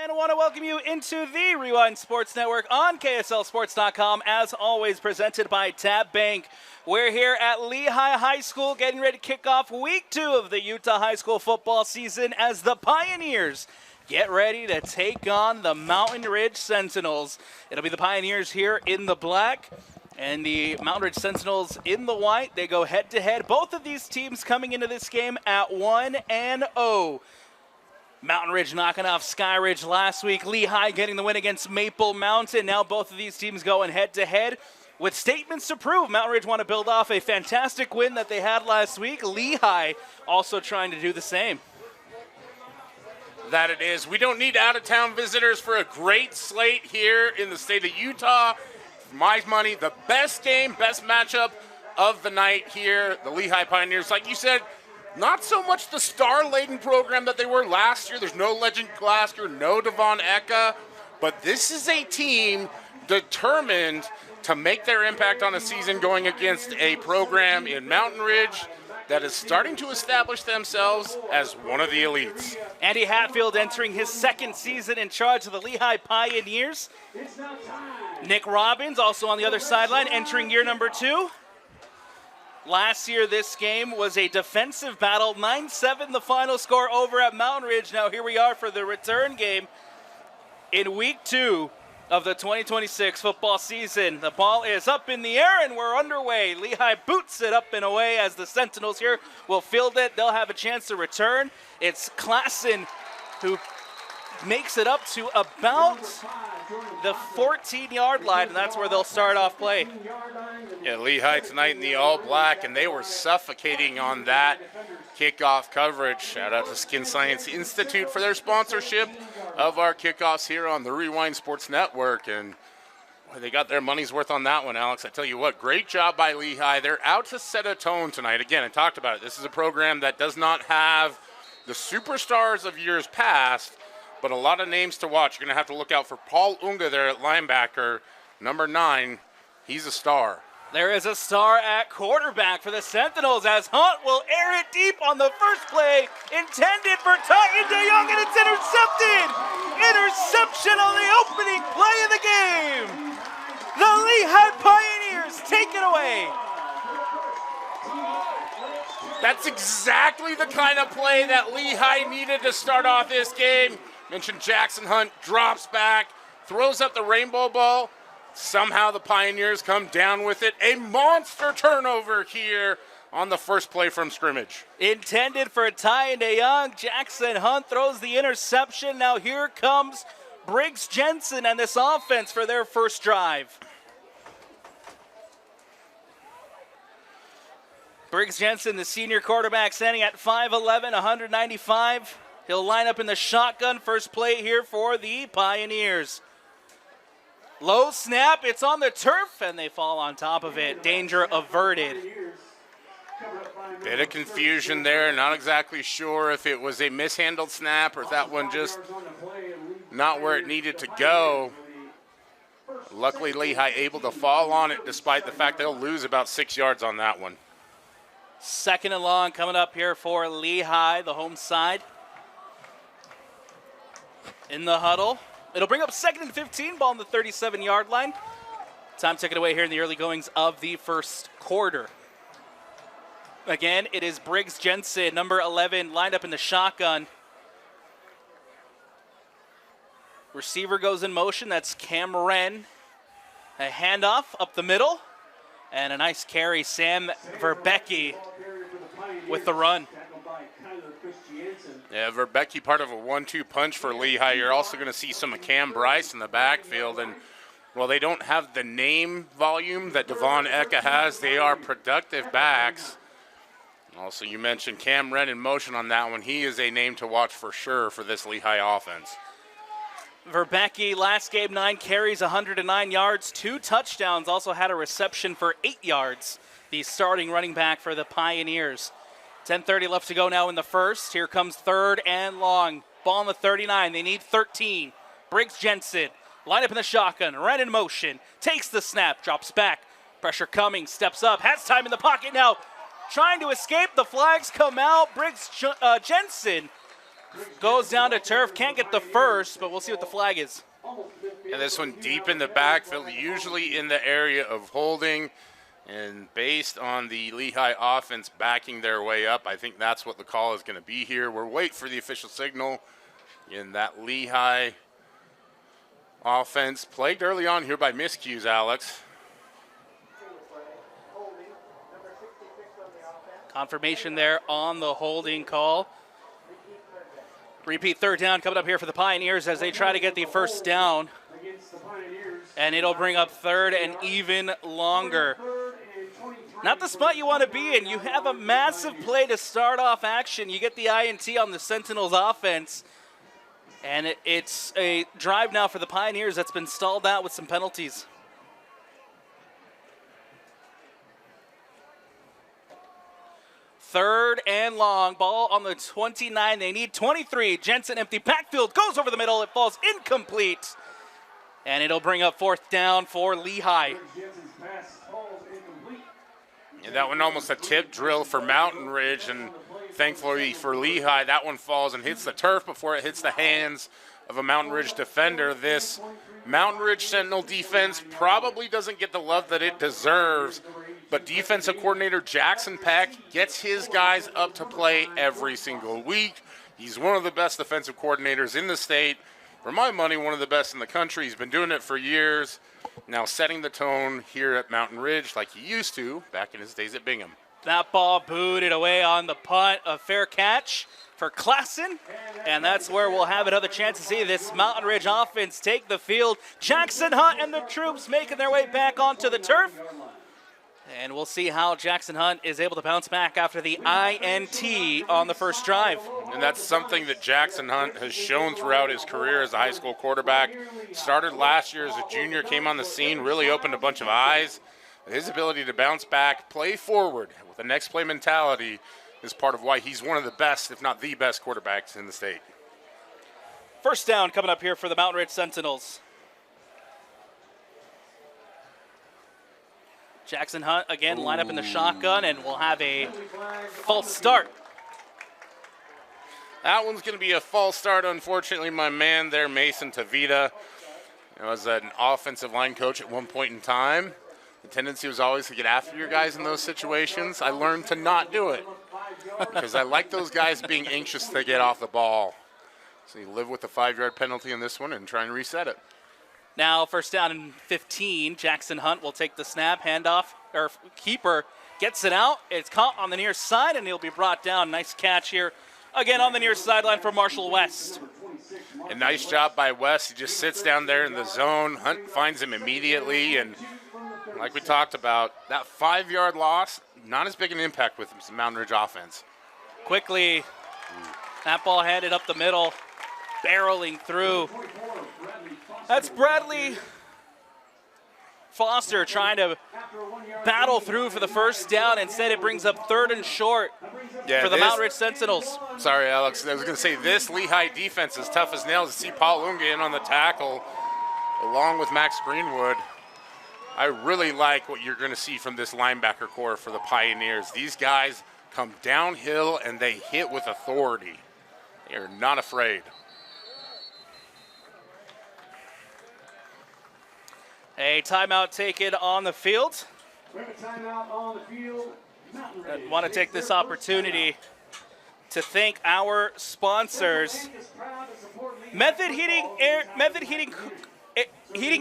And I want to welcome you into the Rewind Sports Network on KSLSports.com, as always presented by Tab Bank. We're here at Lehi High School getting ready to kick off week 2 of the Utah High School football season as the Pioneers get ready to take on the Mountain Ridge Sentinels. It'll be the Pioneers here in the black and the Mountain Ridge Sentinels in the white. They go head-to-head. Both of these teams coming into this game at 1-0. Mountain Ridge knocking off Sky Ridge last week. Lehi getting the win against Maple Mountain. Now both of these teams going head-to-head with statements to prove. Mountain Ridge want to build off a fantastic win that they had last week. Lehi also trying to do the same. That it is. We don't need out-of-town visitors for a great slate here in the state of Utah. For my money, the best game, best matchup of the night here. The Lehi Pioneers, like you said, not so much the star-laden program that they were last year. There's no Legend Glasgow, no Devon Eka. But this is a team determined to make their impact on a season going against a program in Mountain Ridge that is starting to establish themselves as one of the elites. Andy Hatfield entering his second season in charge of the Lehi Pioneers. Nick Robbins also on the other sideline entering year number 2. Last year, this game was a defensive battle, 9-7 the final score over at Mountain Ridge. Now here we are for the return game in week 2 of the 2026 football season. The ball is up in the air and we're underway. Lehi boots it up and away as the Sentinels here will field it. They'll have a chance to return. It's Klassen who makes it up to about the 14-yard line, and that's where they'll start off play. Yeah, Lehi tonight in the all-black, and they were suffocating on that kickoff coverage. Shout out to Skin Science Institute for their sponsorship of our kickoffs here on the Rewind Sports Network, and boy, they got their money's worth on that one, Alex. I tell you what, great job by Lehi. They're out to set a tone tonight. Again, I talked about it. This is a program that does not have the superstars of years past, but a lot of names to watch. You're going to have to look out for Paul Unga there at linebacker, number 9. He's a star. There is a star at quarterback for the Sentinels as Hunt will air it deep on the first play, intended for Titan DeYoung, and it's intercepted! Interception on the opening play of the game! The Lehi Pioneers take it away! That's exactly the kind of play that Lehi needed to start off this game. Mentioned Jackson Hunt drops back, throws up the rainbow ball. Somehow the Pioneers come down with it. A monster turnover here on the first play from scrimmage. Intended for Ty DeYoung. Jackson Hunt throws the interception. Now here comes Briggs Jensen and this offense for their first drive. Briggs Jensen, the senior quarterback, standing at 5'11", 195. He'll line up in the shotgun. First play here for the Pioneers. Low snap, it's on the turf, and they fall on top of it. Danger averted. Bit of confusion there. Not exactly sure if it was a mishandled snap or if that one just not where it needed to go. Luckily, Lehi able to fall on it despite the fact they'll lose about 6 yards on that one. Second and long coming up here for Lehi, the home side. In the huddle. It'll bring up 2nd and 15, ball on the 37-yard line. Time taken away here in the early goings of the first quarter. Again, it is Briggs Jensen, number 11, lined up in the shotgun. Receiver goes in motion. That's Cameron. A handoff up the middle. And a nice carry, Sam Verbecki with the run. Yeah, Verbecki part of a 1-2 punch for Lehi. You're also going to see some of Cam Bryce in the backfield. And while they don't have the name volume that Devon Eka has, they are productive backs. Also, you mentioned Cam Wren in motion on that one. He is a name to watch for sure for this Lehi offense. Verbecki, last game, 9 carries, 109 yards, 2 touchdowns. Also had a reception for 8 yards. The starting running back for the Pioneers. 10:30 left to go now in the first. Here comes 3rd and long. Ball on the 39. They need 13. Briggs Jensen, line up in the shotgun, right in motion, takes the snap, drops back. Pressure coming, steps up, has time in the pocket now. Trying to escape, the flags come out. Briggs Jensen Goes down to turf. Can't get the first, but we'll see what the flag is. And this one deep in the backfield, usually in the area of holding. And based on the Lehi offense backing their way up, I think that's what the call is going to be here. We're waiting for the official signal in that Lehi offense. Plagued early on here by miscues, Alex. Confirmation there on the holding call. Repeat third down coming up here for the Pioneers as they try to get the first down. And it'll bring up third and even longer. Not the spot you want to be in. You have a massive play to start off action. You get the INT on the Sentinels offense. And it's a drive now for the Pioneers that's been stalled out with some penalties. Third and long. Ball on the 29. They need 23. Jensen empty backfield. Goes over the middle. It falls incomplete. And it'll bring up fourth down for Lehi. And that one almost a tip drill for Mountain Ridge, and thankfully for Lehi, that one falls and hits the turf before it hits the hands of a Mountain Ridge defender. This Mountain Ridge Sentinel defense probably doesn't get the love that it deserves, but defensive coordinator Jackson Peck gets his guys up to play every single week. He's one of the best defensive coordinators in the state. For my money, one of the best in the country. He's been doing it for years. Now setting the tone here at Mountain Ridge like he used to back in his days at Bingham. That ball booted away on the punt. A fair catch for Klassen. And that's where we'll have another chance to see this Mountain Ridge offense take the field. Jackson Hunt and the troops making their way back onto the turf. And we'll see how Jackson Hunt is able to bounce back after the INT on the first drive. And that's something that Jackson Hunt has shown throughout his career as a high school quarterback. Started last year as a junior, came on the scene, really opened a bunch of eyes. His ability to bounce back, play forward with a next play mentality is part of why he's one of the best, if not the best, quarterbacks in the state. First down coming up here for the Mountain Ridge Sentinels. Jackson Hunt again line up in the shotgun, and we'll have a false start. That one's going to be a false start, unfortunately. My man there, Mason Tavita, was an offensive line coach at one point in time. The tendency was always to get after your guys in those situations. I learned to not do it because I like those guys being anxious to get off the ball. So you live with the 5-yard penalty in this one and try and reset it. Now first down and 15. Jackson Hunt will take the snap, handoff, or keeper gets it out. It's caught on the near side, and he'll be brought down. Nice catch here. Again on the near sideline for Marshall West. A nice job by West. He just sits down there in the zone. Hunt finds him immediately, and like we talked about, that 5-yard loss, not as big an impact with the Mountain Ridge offense. Quickly, that ball headed up the middle, barreling through. That's Bradley Foster trying to battle through for the first down. Instead, it brings up third and short for the Mountain Ridge Sentinels. Sorry, Alex. I was going to say this Lehi defense is tough as nails. To see Paul Lunga in on the tackle along with Max Greenwood. I really like what you're going to see from this linebacker core for the Pioneers. These guys come downhill and they hit with authority. They are not afraid. A timeout taken on the field. I want to take this opportunity to thank our sponsors. Method Heating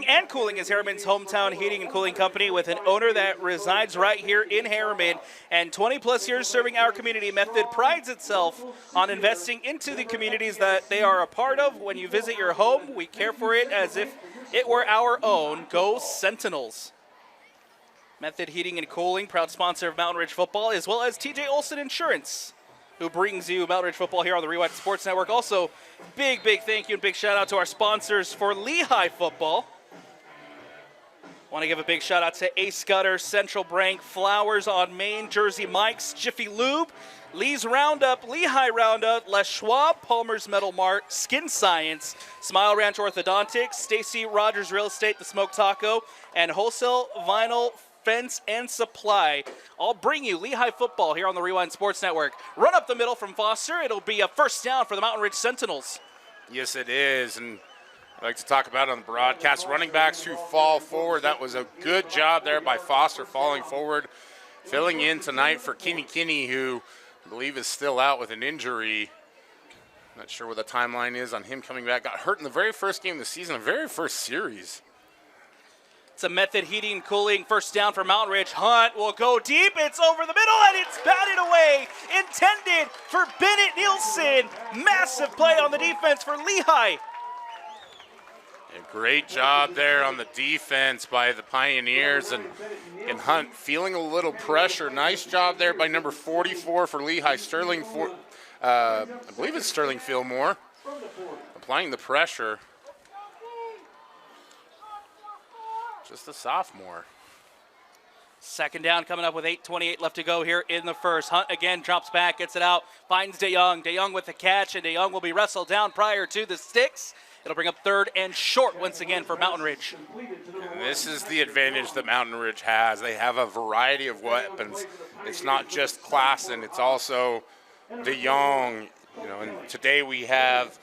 and Cooling is Harriman's hometown heating and cooling company with an owner that resides right here in Harriman and 20 plus years serving our community. Method prides itself on investing into the communities that they are a part of. When you visit your home, we care for it as if it were our own. Go Sentinels. Method Heating and Cooling, proud sponsor of Mountain Ridge Football, as well as TJ Olson Insurance, who brings you Mountain Ridge Football here on the Rewind Sports Network. Also, big thank you and big shout out to our sponsors for Lehi Football. Want to give a big shout out to Ace Gutter, Central Brank, Flowers on Main, Jersey Mike's, Jiffy Lube, Lee's Roundup, Lehi Roundup, Les Schwab, Palmer's Metal Mart, Skin Science, Smile Ranch Orthodontics, Stacy Rogers Real Estate, The Smoke Taco, and Wholesale Vinyl defense, and supply. I'll bring you Lehigh football here on the Rewind Sports Network. Run up the middle from Foster. It'll be a first down for the Mountain Ridge Sentinels. Yes, it is, and I'd like to talk about on the broadcast, running backs who fall forward. That was a good job there by Foster falling forward, filling in tonight for Kinney, who I believe is still out with an injury. Not sure what the timeline is on him coming back. Got hurt in the very first game of the season, the very first series. It's a method heating and cooling first down for Mountain Ridge. Hunt will go deep. It's over the middle, and it's batted away. Intended for Bennett Nielsen. Massive play on the defense for Lehi. A great job there on the defense by the Pioneers, and Hunt feeling a little pressure. Nice job there by number 44 for Lehi, Sterling. I believe it's Sterling Fillmore, applying the pressure. Just a sophomore. Second down coming up with 8:28 left to go here in the first. Hunt again drops back, gets it out, finds DeYoung. DeYoung with the catch, and DeYoung will be wrestled down prior to the sticks. It'll bring up third and short once again for Mountain Ridge. And this is the advantage that Mountain Ridge has. They have a variety of weapons. It's not just Klassen, it's also DeYoung. You know, and today we have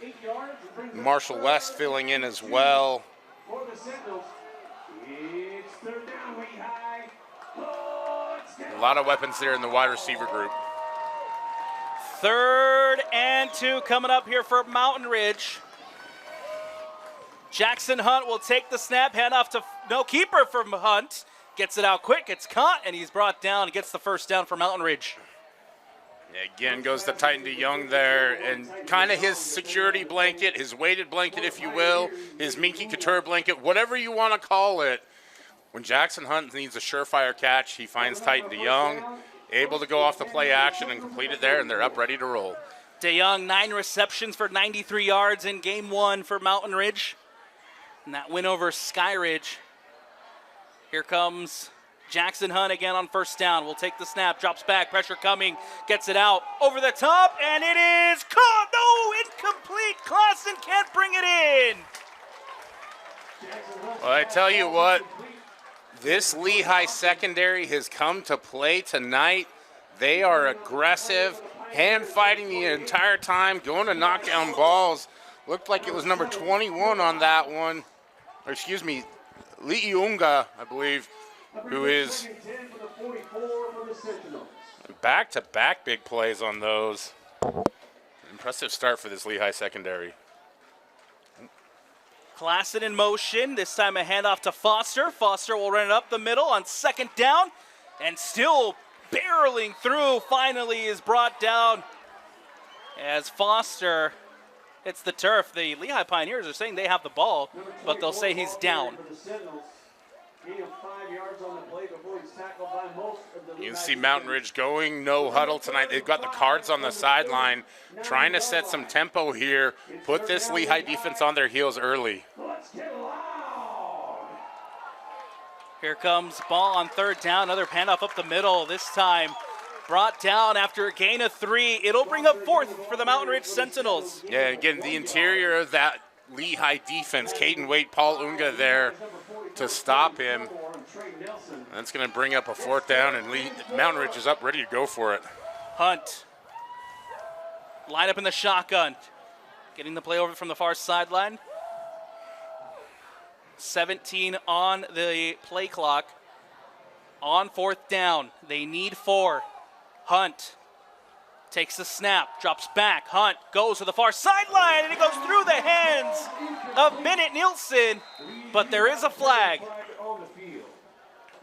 Marshall West filling in as well. A lot of weapons there in the wide receiver group. 3rd and 2 coming up here for Mountain Ridge. Jackson Hunt will take the snap, hand off to no keeper from Hunt. Gets it out quick, it's caught, and he's brought down and gets the first down for Mountain Ridge. Again, goes to Titan DeYoung there, and kind of his security blanket, his weighted blanket, if you will, his Minky Couture blanket, whatever you want to call it. When Jackson Hunt needs a surefire catch, he finds Titan DeYoung, able to go off the play action and complete it there, and they're up ready to roll. DeYoung, 9 receptions for 93 yards in game 1 for Mountain Ridge. And that win over Skyridge. Here comes Jackson Hunt again on first down. Will take the snap, drops back, pressure coming, gets it out, over the top, and it is caught. No, incomplete. Klassen can't bring it in. Well, I tell you what, this Lehi secondary has come to play tonight. They are aggressive, hand-fighting the entire time, going to knock down balls. Looked like it was number 21 on that one. Or excuse me, Lehi Unga, I believe, who is back-to-back big plays on those. Impressive start for this Lehi secondary. Klassen in motion, this time a handoff to Foster. Foster will run it up the middle on second down, and still barreling through, finally is brought down as Foster hits the turf. The Lehi Pioneers are saying they have the ball, but they'll say he's down. You can see Mountain Ridge going no huddle tonight. They've got the Cards on the sideline, trying to set some tempo here, put this Lehi defense on their heels early. Here comes ball on third down, another handoff up the middle, this time brought down after a gain of 3. It'll bring up fourth for the Mountain Ridge Sentinels. Yeah, again, the interior of that Lehi defense, Caden Waite, Paul Unga there to stop him. That's going to bring up a fourth down, and Mountain Ridge is up ready to go for it. Hunt. Line up in the shotgun. Getting the play over from the far sideline. 17 on the play clock. On fourth down, they need 4. Hunt takes the snap, drops back. Hunt goes to the far sideline, and it goes through the hands of Bennett Nielsen, but there is a flag.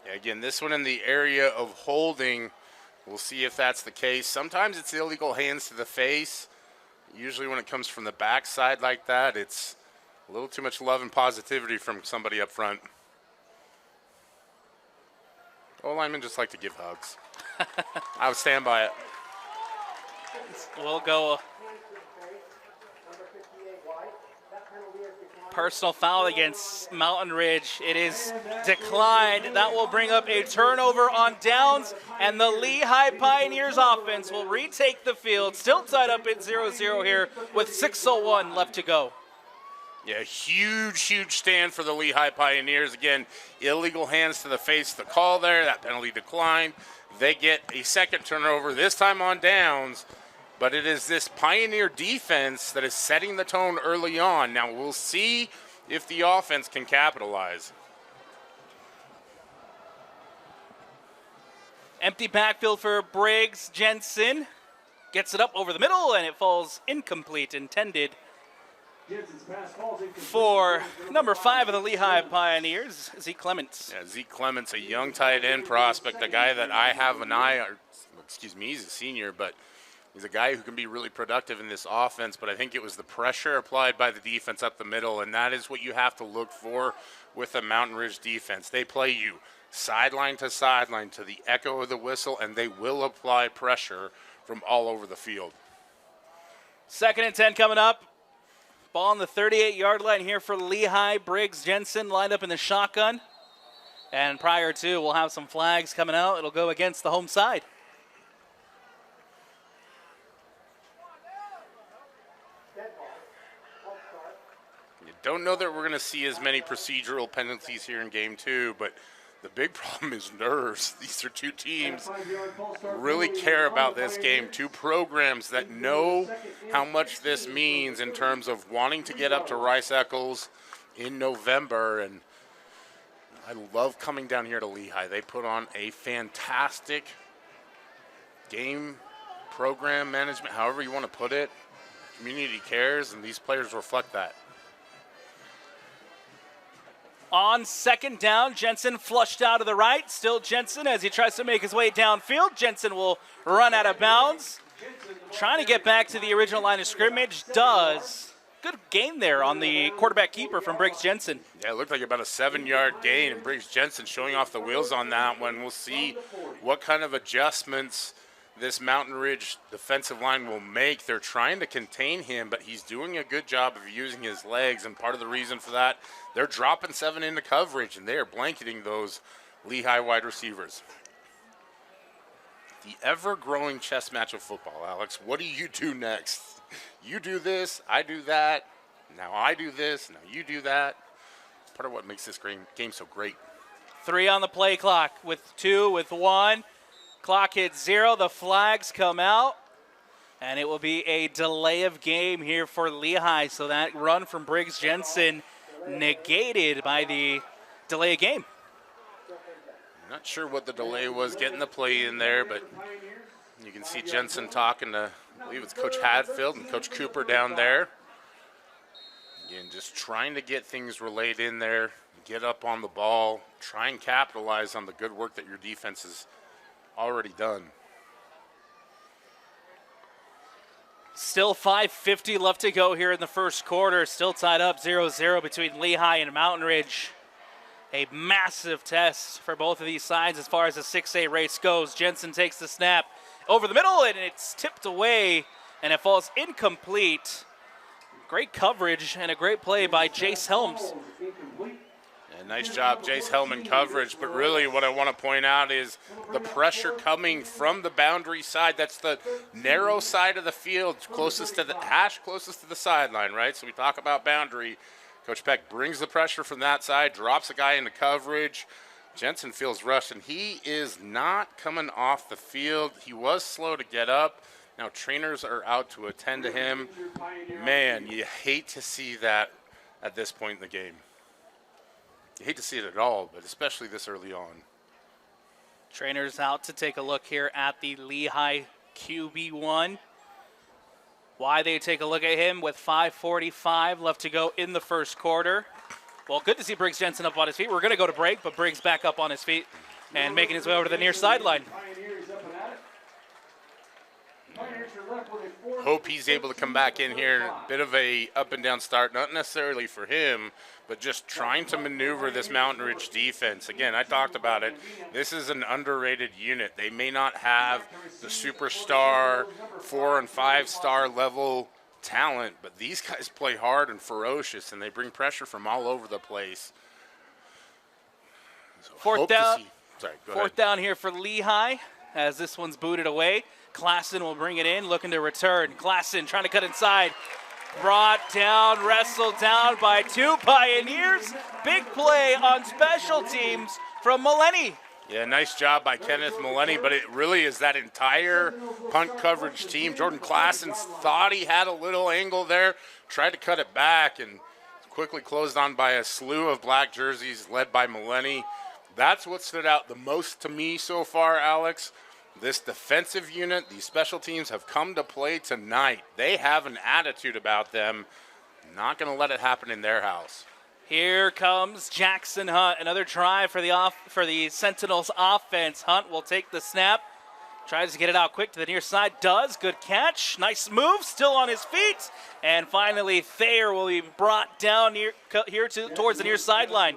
Yeah, again, this one in the area of holding. We'll see if that's the case. Sometimes it's illegal hands to the face. Usually when it comes from the backside like that, it's a little too much love and positivity from somebody up front. O-linemen just like to give hugs. I would stand by it. We'll go personal foul against Mountain Ridge. It is declined. That will bring up a turnover on downs, and the Lehi Pioneers offense will retake the field. Still tied up at 0-0 here with 6:01 left to go. Yeah, huge stand for the Lehi Pioneers. Again, illegal hands to the face, the call there, that penalty declined. They get a second turnover, this time on downs, but it is this Pioneer defense that is setting the tone early on. Now we'll see if the offense can capitalize. Empty backfield for Briggs. Jensen gets it up over the middle, and it falls incomplete, intended for number 5 of the Lehi Pioneers, Zeke Clements. Yeah, Zeke Clements, a young tight end prospect, a guy that I have an eye on. Excuse me, he's a senior, but he's a guy who can be really productive in this offense. But I think it was the pressure applied by the defense up the middle, and that is what you have to look for with the Mountain Ridge defense. They play you sideline to the echo of the whistle, and they will apply pressure from all over the field. 2nd and 10 coming up. Ball on the 38-yard line here for Lehi. Briggs, Jensen lined up in the shotgun. And prior to, we'll have some flags coming out. It'll go against the home side. You don't know that we're going to see as many procedural penalties here in game 2, but the big problem is nerves. These are two teams really care about this game. Two programs that know how much this means in terms of wanting to get up to Rice Eccles in November. And I love coming down here to Lehi. They put on a fantastic game program management, however you want to put it. Community cares, and these players reflect that. On 2nd down, Jensen flushed out to the right. Still Jensen as he tries to make his way downfield. Jensen will run out of bounds. Trying to get back to the original line of scrimmage. Does. Good gain there on the quarterback keeper from Briggs Jensen. Yeah, it looked like about a 7-yard gain, and Briggs Jensen showing off the wheels on that one. We'll see what kind of adjustments this Mountain Ridge defensive line will make. They're trying to contain him, but he's doing a good job of using his legs, and part of the reason for that, they're dropping 7 into coverage, and they are blanketing those Lehi wide receivers. The ever-growing chess match of football, Alex. What do you do next? You do this, I do that, now I do this, now you do that. Part of what makes this game so great. 3 on the play clock with 2, with 1. Clock hits 0. The flags come out, and it will be a delay of game here for Lehi. So that run from Briggs Jensen negated by the delay of game. Not sure what the delay was getting the play in there, but you can see Jensen talking to, I believe it's Coach Hadfield and Coach Cooper down there. Again, just trying to get things relayed in there, get up on the ball, try and capitalize on the good work that your defense has already done. Still 5:50 left to go here in the first quarter. Still tied up 0-0 between Lehi and Mountain Ridge. A massive test for both of these sides as far as the 6A race goes. Jensen takes the snap over the middle, and it's tipped away, and it falls incomplete. Great coverage and a great play by Jace Helms. And nice job, Jace Hellman coverage. But really what I want to point out is the pressure coming from the boundary side. That's the narrow side of the field, closest to the hash, closest to the sideline, right? So we talk about boundary. Coach Peck brings the pressure from that side, drops a guy into coverage. Jensen feels rushed, and he is not coming off the field. He was slow to get up. Now trainers are out to attend to him. Man, you hate to see that at this point in the game. You hate to see it at all, but especially this early on. Trainers out to take a look here at the Lehi QB1. Why they take a look at him with 5:45 left to go in the first quarter. Well, good to see Briggs Jensen up on his feet. We're going to go to break, but Briggs back up on his feet and making his way over to the near sideline. Hope he's able to come back in here. A bit of a up and down start, not necessarily for him, but just trying to maneuver this Mountain Ridge defense. Again, I talked about it. This is an underrated unit. They may not have the superstar 4- and 5-star level talent, but these guys play hard and ferocious, and they bring pressure from all over the place. So Fourth down. Go Fourth ahead. down here for Lehi as this one's booted away. Klassen will bring it in, looking to return. Klassen trying to cut inside. Brought down, wrestled down by two Pioneers. Big play on special teams from Millenny. Yeah, nice job by Kenneth Millenny, but it really is that entire punt coverage team. Jordan Klassen thought he had a little angle there, tried to cut it back, and quickly closed on by a slew of black jerseys led by Millenny. That's what stood out the most to me so far, Alex. This defensive unit, these special teams have come to play tonight. They have an attitude about them. Not going to let it happen in their house. Here comes Jackson Hunt. Another try for the Sentinels offense. Hunt will take the snap. Tries to get it out quick to the near side. Does. Good catch. Nice move. Still on his feet. And finally, Thayer will be brought down towards the near sideline.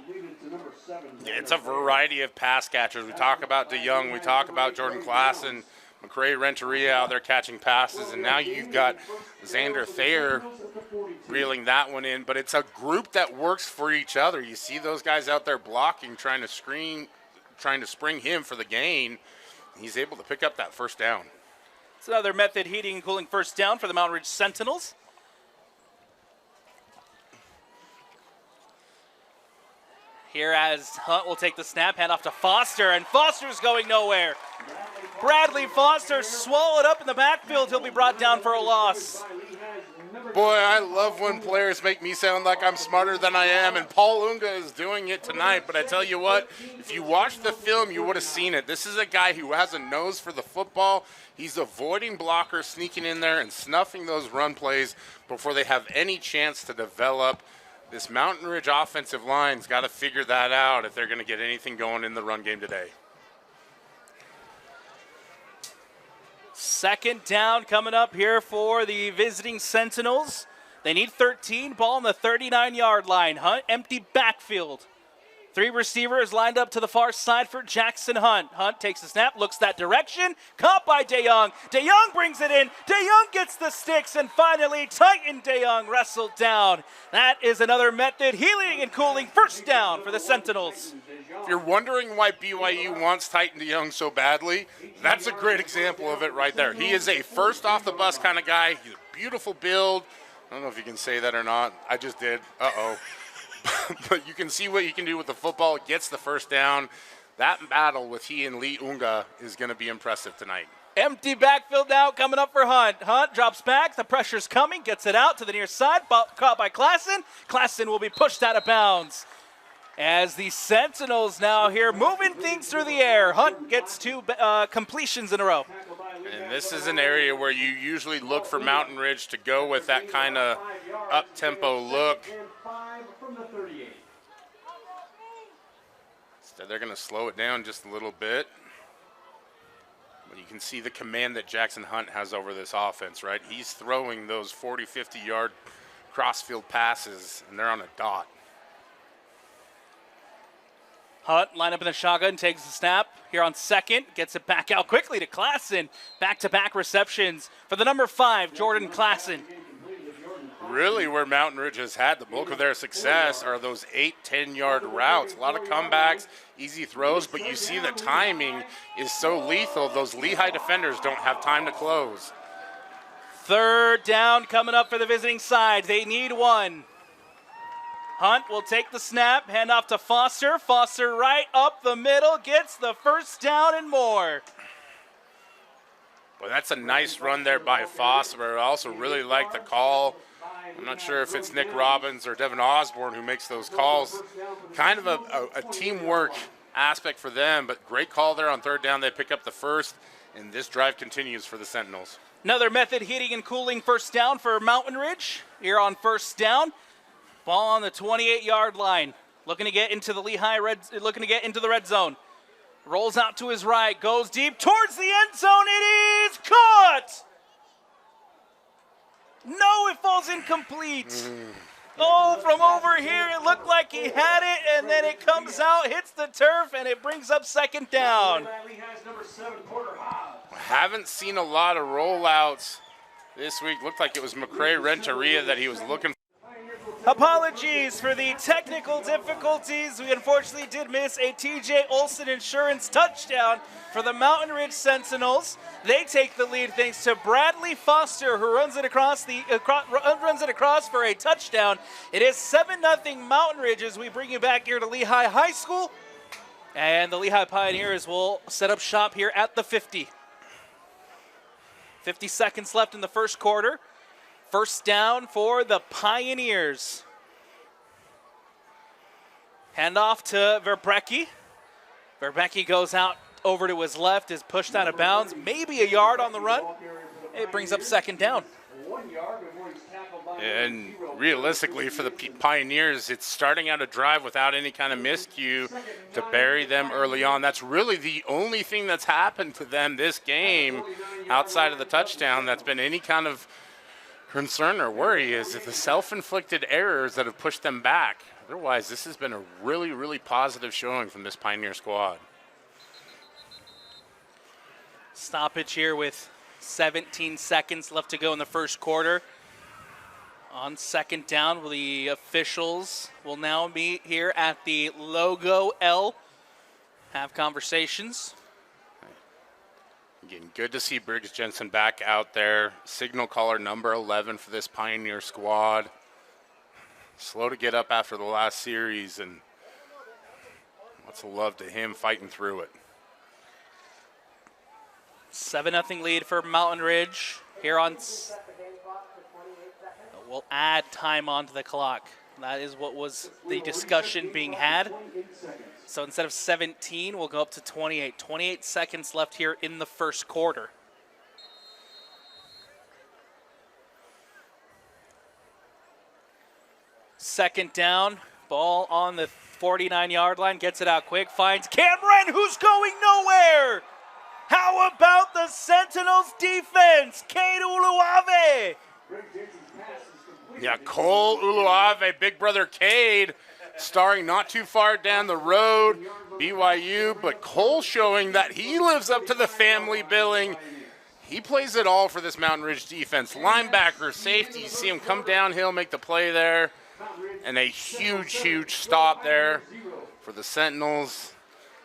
It's a variety of pass catchers. We talk about DeYoung. We talk about Jordan Klassen. McCray Renteria out there catching passes. And now you've got Xander Thayer reeling that one in. But it's a group that works for each other. You see those guys out there blocking, trying to spring him for the gain. He's able to pick up that first down. It's another method heating and cooling first down for the Mountain Ridge Sentinels. Here as Hunt will take the snap, hand off to Foster, and Foster's going nowhere. Bradley Foster swallowed up in the backfield. He'll be brought down for a loss. Boy, I love when players make me sound like I'm smarter than I am, and Paul Unga is doing it tonight. But I tell you what, if you watch the film, you would have seen it. This is a guy who has a nose for the football. He's avoiding blockers, sneaking in there and snuffing those run plays before they have any chance to develop. This Mountain Ridge offensive line's got to figure that out if they're going to get anything going in the run game today. Second down coming up here for the visiting Sentinels. They need 13, ball on the 39-yard line. Hunt, empty backfield. Three receivers lined up to the far side for Jackson Hunt. Hunt takes the snap, looks that direction, caught by DeYoung. DeYoung brings it in. DeYoung gets the sticks, and finally Titan DeYoung wrestled down. That is another method, healing and cooling first down for the Sentinels. If you're wondering why BYU wants Titan DeYoung so badly, that's a great example of it right there. He is a first off the bus kind of guy. He's a beautiful build. I don't know if you can say that or not. I just did. Uh-oh. But you can see what he can do with the football. Gets the first down. That battle with he and Lee Unga is going to be impressive tonight. Empty backfield now coming up for Hunt. Hunt drops back. The pressure's coming. Gets it out to the near side. Caught by Klassen. Klassen will be pushed out of bounds. As the Sentinels now here moving things through the air. Hunt gets two completions in a row. And this is an area where you usually look for Mountain Ridge to go with that kind of up-tempo look. Instead, they're going to slow it down just a little bit. But you can see the command that Jackson Hunt has over this offense, right? He's throwing those 40, 50-yard crossfield passes, and they're on a dot. Hunt line up in the shotgun, takes the snap here on second, gets it back out quickly to Klassen. Back-to-back receptions for the number 5, Jordan Klassen. Really where Mountain Ridge has had the bulk of their success are those 8, 10-yard routes. A lot of comebacks, easy throws, but you see the timing is so lethal. Those Lehi defenders don't have time to close. Third down coming up for the visiting side. They need one. Hunt will take the snap, hand off to Foster. Foster right up the middle, gets the first down and more. Well, that's a nice run there by Foster. I also really like the call. I'm not sure if it's Nick Robbins or Devin Osborne who makes those calls. Kind of a teamwork aspect for them, but great call there on third down. They pick up the first, and this drive continues for the Sentinels. Another method heating and cooling first down for Mountain Ridge here on first down. Ball on the 28-yard line. Looking to get into the red zone. Rolls out to his right, goes deep towards the end zone. It is caught. No, it falls incomplete. Oh, from over here, it looked like he had it, and then it comes out, hits the turf, and it brings up second down. Haven't seen a lot of rollouts this week. Looked like it was McCray Renteria that he was looking for. Apologies for the technical difficulties. We unfortunately did miss a TJ Olson insurance touchdown for the Mountain Ridge Sentinels. They take the lead thanks to Bradley Foster, who runs it across for a touchdown. It is 7-0 Mountain Ridge as we bring you back here to Lehi High School. And the Lehi Pioneers will set up shop here at the 50. 50 seconds left in the first quarter. First down for the Pioneers. Handoff to Verbrecki. Verbrecki goes out over to his left, is pushed out of bounds, maybe a yard on the run. It brings up second down. And realistically for the Pioneers, it's starting out a drive without any kind of miscue to bury them early on. That's really the only thing that's happened to them this game outside of the touchdown that's been any kind of concern or worry is the self-inflicted errors that have pushed them back. Otherwise, this has been a really, really positive showing from this Pioneer squad. Stoppage here with 17 seconds left to go in the first quarter. On second down, the officials will now meet here at the Logo L, have conversations. Again, good to see Briggs Jensen back out there. Signal caller number 11 for this Pioneer squad. Slow to get up after the last series, and lots of love to him fighting through it. 7-0 lead for Mountain Ridge here on. We'll add time onto the clock. That is what was the discussion being had. So instead of 17, we'll go up to 28. 28 seconds left here in the first quarter. Second down, ball on the 49-yard line, gets it out quick, finds Cameron, who's going nowhere. How about the Sentinels defense? Cade Uluave. Yeah, Cole Uluave, big brother Cade, starring not too far down the road, BYU, but Cole showing that he lives up to the family billing. He plays it all for this Mountain Ridge defense. Linebacker, safety, you see him come downhill, make the play there, and a huge, huge stop there for the Sentinels,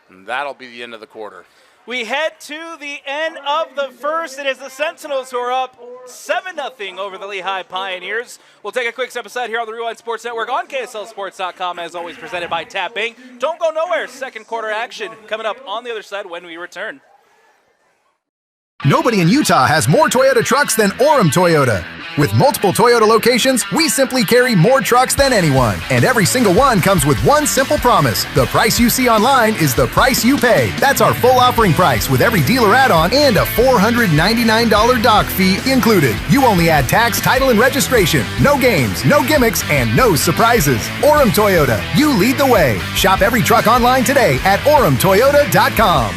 and that'll be the end of the quarter. We head to the end of the first. It is the Sentinels who are up 7-0 over the Lehi Pioneers. We'll take a quick step aside here on the Rewind Sports Network on KSLSports.com, as always presented by Tap Bank. Don't go nowhere. Second quarter action coming up on the other side when we return. Nobody in Utah has more Toyota trucks than Orem Toyota. With multiple Toyota locations, we simply carry more trucks than anyone. And every single one comes with one simple promise. The price you see online is the price you pay. That's our full offering price with every dealer add-on and a $499 dock fee included. You only add tax, title, and registration. No games, no gimmicks, and no surprises. Orem Toyota, you lead the way. Shop every truck online today at oremtoyota.com.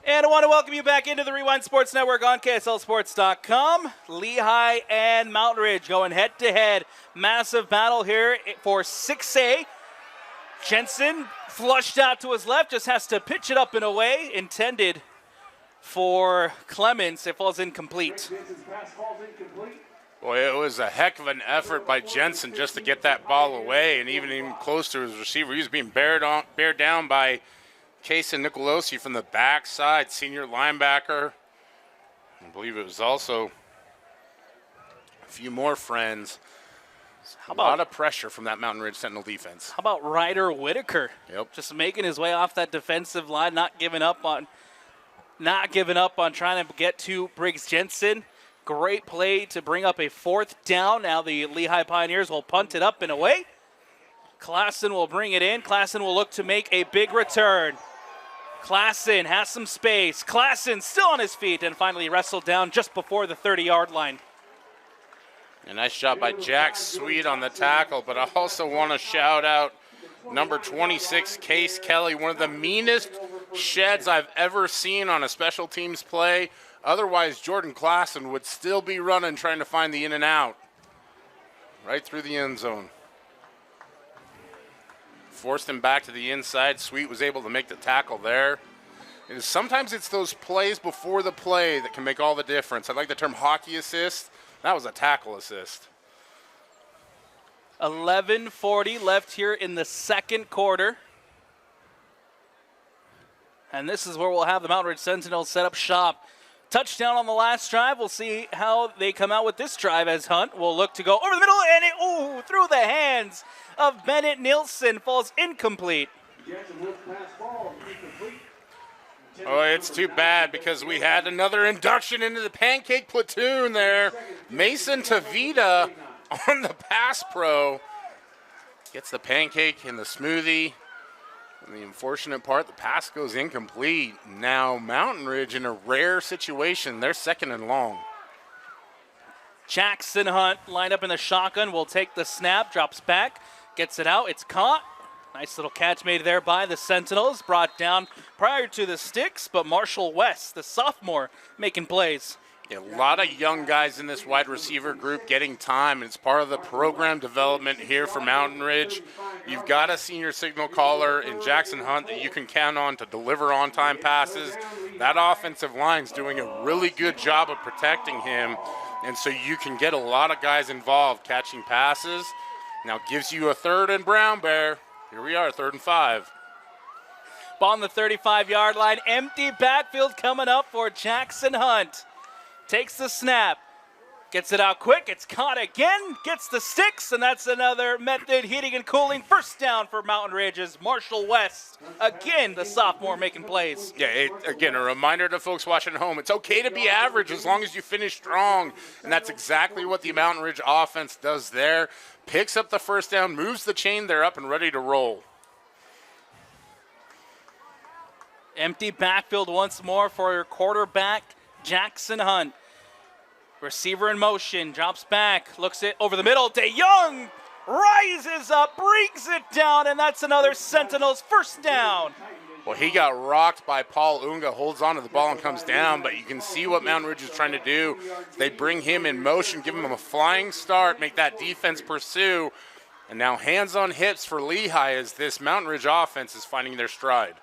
And I want to welcome you back into the Rewind Sports Network on KSLSports.com. Lehi and Mountain Ridge going head-to-head. Massive battle here for 6A. Jensen flushed out to his left, just has to pitch it up in a way intended for Clemens. It falls incomplete. Boy, it was a heck of an effort by Jensen just to get that ball away, and even close to his receiver. He was being bared down by Kason Nicolosi from the backside, senior linebacker. I believe it was also a few more friends. A lot of pressure from that Mountain Ridge Sentinel defense. How about Ryder Whitaker? Yep. Just making his way off that defensive line, not giving up on trying to get to Briggs Jensen. great play to bring up a 4th down. Now the Lehi Pioneers will punt it up and away. Klassen will bring it in. Klassen will look to make a big return. Klassen has some space. Klassen still on his feet and finally wrestled down just before the 30-yard line. A nice job by Jack Sweet on the tackle, but I also want to shout out number 26, Case Kelly, one of the meanest sheds I've ever seen on a special teams play. Otherwise, Jordan Klassen would still be running, trying to find the in and out. Right through the end zone. Forced him back to the inside. Sweet was able to make the tackle there. Sometimes it's those plays before the play that can make all the difference. I like the term hockey assist. That was a tackle assist. 11:40 left here in the second quarter. And this is where we'll have the Mountain Ridge Sentinels set up shop. Touchdown on the last drive. We'll see how they come out with this drive as Hunt will look to go over the middle and through the hands of Bennett Nielsen, falls incomplete. Oh, it's too bad because we had another induction into the pancake platoon there. Mason Tavita on the pass pro gets the pancake and the smoothie. And the unfortunate part, the pass goes incomplete. Now Mountain Ridge in a rare situation. They're 2nd and long. Jackson Hunt lined up in the shotgun, will take the snap, drops back, gets it out, it's caught. Nice little catch made there by the Sentinels, brought down prior to the sticks, but Marshall West, the sophomore, making plays. Yeah, a lot of young guys in this wide receiver group getting time. It's part of the program development here for Mountain Ridge. You've got a senior signal caller in Jackson Hunt that you can count on to deliver on-time passes. That offensive line's doing a really good job of protecting him, and so you can get a lot of guys involved catching passes. Now gives you a 3rd and brown bear. Here we are, 3rd and 5. Ball on the 35-yard line. Empty backfield coming up for Jackson Hunt. Takes the snap. Gets it out quick. It's caught again. Gets the sticks, and that's another method heating and cooling. 1st down for Mountain Ridge's Marshall West. Again, the sophomore making plays. Yeah, again, a reminder to folks watching at home, it's okay to be average as long as you finish strong. And that's exactly what the Mountain Ridge offense does there. Picks up the 1st down, moves the chain, they're up and ready to roll. Empty backfield once more for your quarterback, Jackson Hunt. Receiver in motion, drops back, looks it over the middle. DeYoung rises up, brings it down, and that's another Sentinels 1st down. Well, he got rocked by Paul Unga, holds on to the ball and comes down, but you can see what Mountain Ridge is trying to do. They bring him in motion, give him a flying start, make that defense pursue, and now hands on hips for Lehi as this Mountain Ridge offense is finding their stride.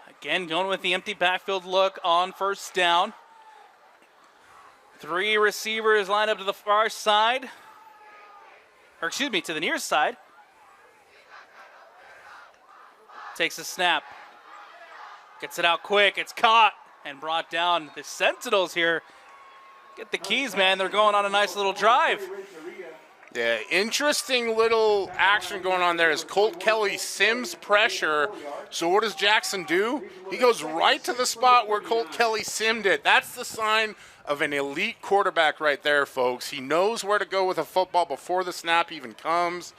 Again, going with the empty backfield look on 1st down. 3 receivers line up to the far side, or excuse me, to the near side. Takes a snap, gets it out quick, it's caught and brought down. The Sentinels here get the keys, man. They're going on a nice little drive. Yeah, interesting little action going on there as Colt Kelly sims pressure. So what does Jackson do? He goes right to the spot where Colt Kelly simmed it. That's the sign of an elite quarterback right there, folks. He knows where to go with a football before the snap even comes.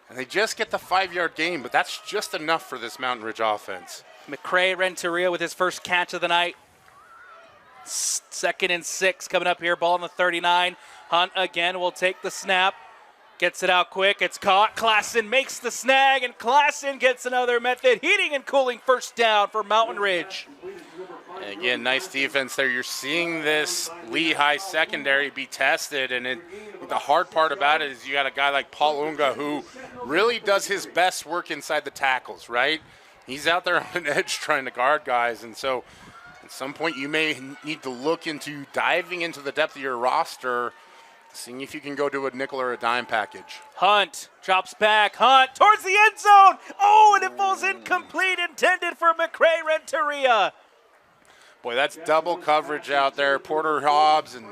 And they just get the 5-yard gain, but that's just enough for this Mountain Ridge offense. McCray Renteria with his first catch of the night. 2nd and 6 coming up here. Ball on the 39. Hunt again will take the snap. Gets it out quick. It's caught. Klassen makes the snag, and Klassen gets another method heating and cooling 1st down for Mountain Ridge. And again, nice defense there. You're seeing this Lehi secondary be tested, and the hard part about it is you got a guy like Paul Unga who really does his best work inside the tackles, right? He's out there on an edge trying to guard guys, and so at some point you may need to look into diving into the depth of your roster, seeing if you can go to a nickel or a dime package. Hunt drops back. Hunt towards the end zone. Oh, and it falls incomplete, intended for McCray Renteria. Boy, that's double coverage out there. Porter Hobbs and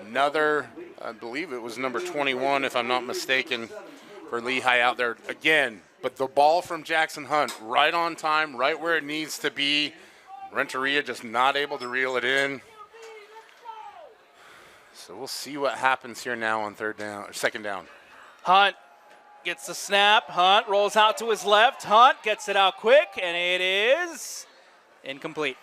another, I believe it was number 21, if I'm not mistaken, for Lehi out there again. But the ball from Jackson Hunt, right on time, right where it needs to be. Renteria just not able to reel it in. So we'll see what happens here now on second down. Hunt gets the snap. Hunt rolls out to his left. Hunt gets it out quick, and it is incomplete.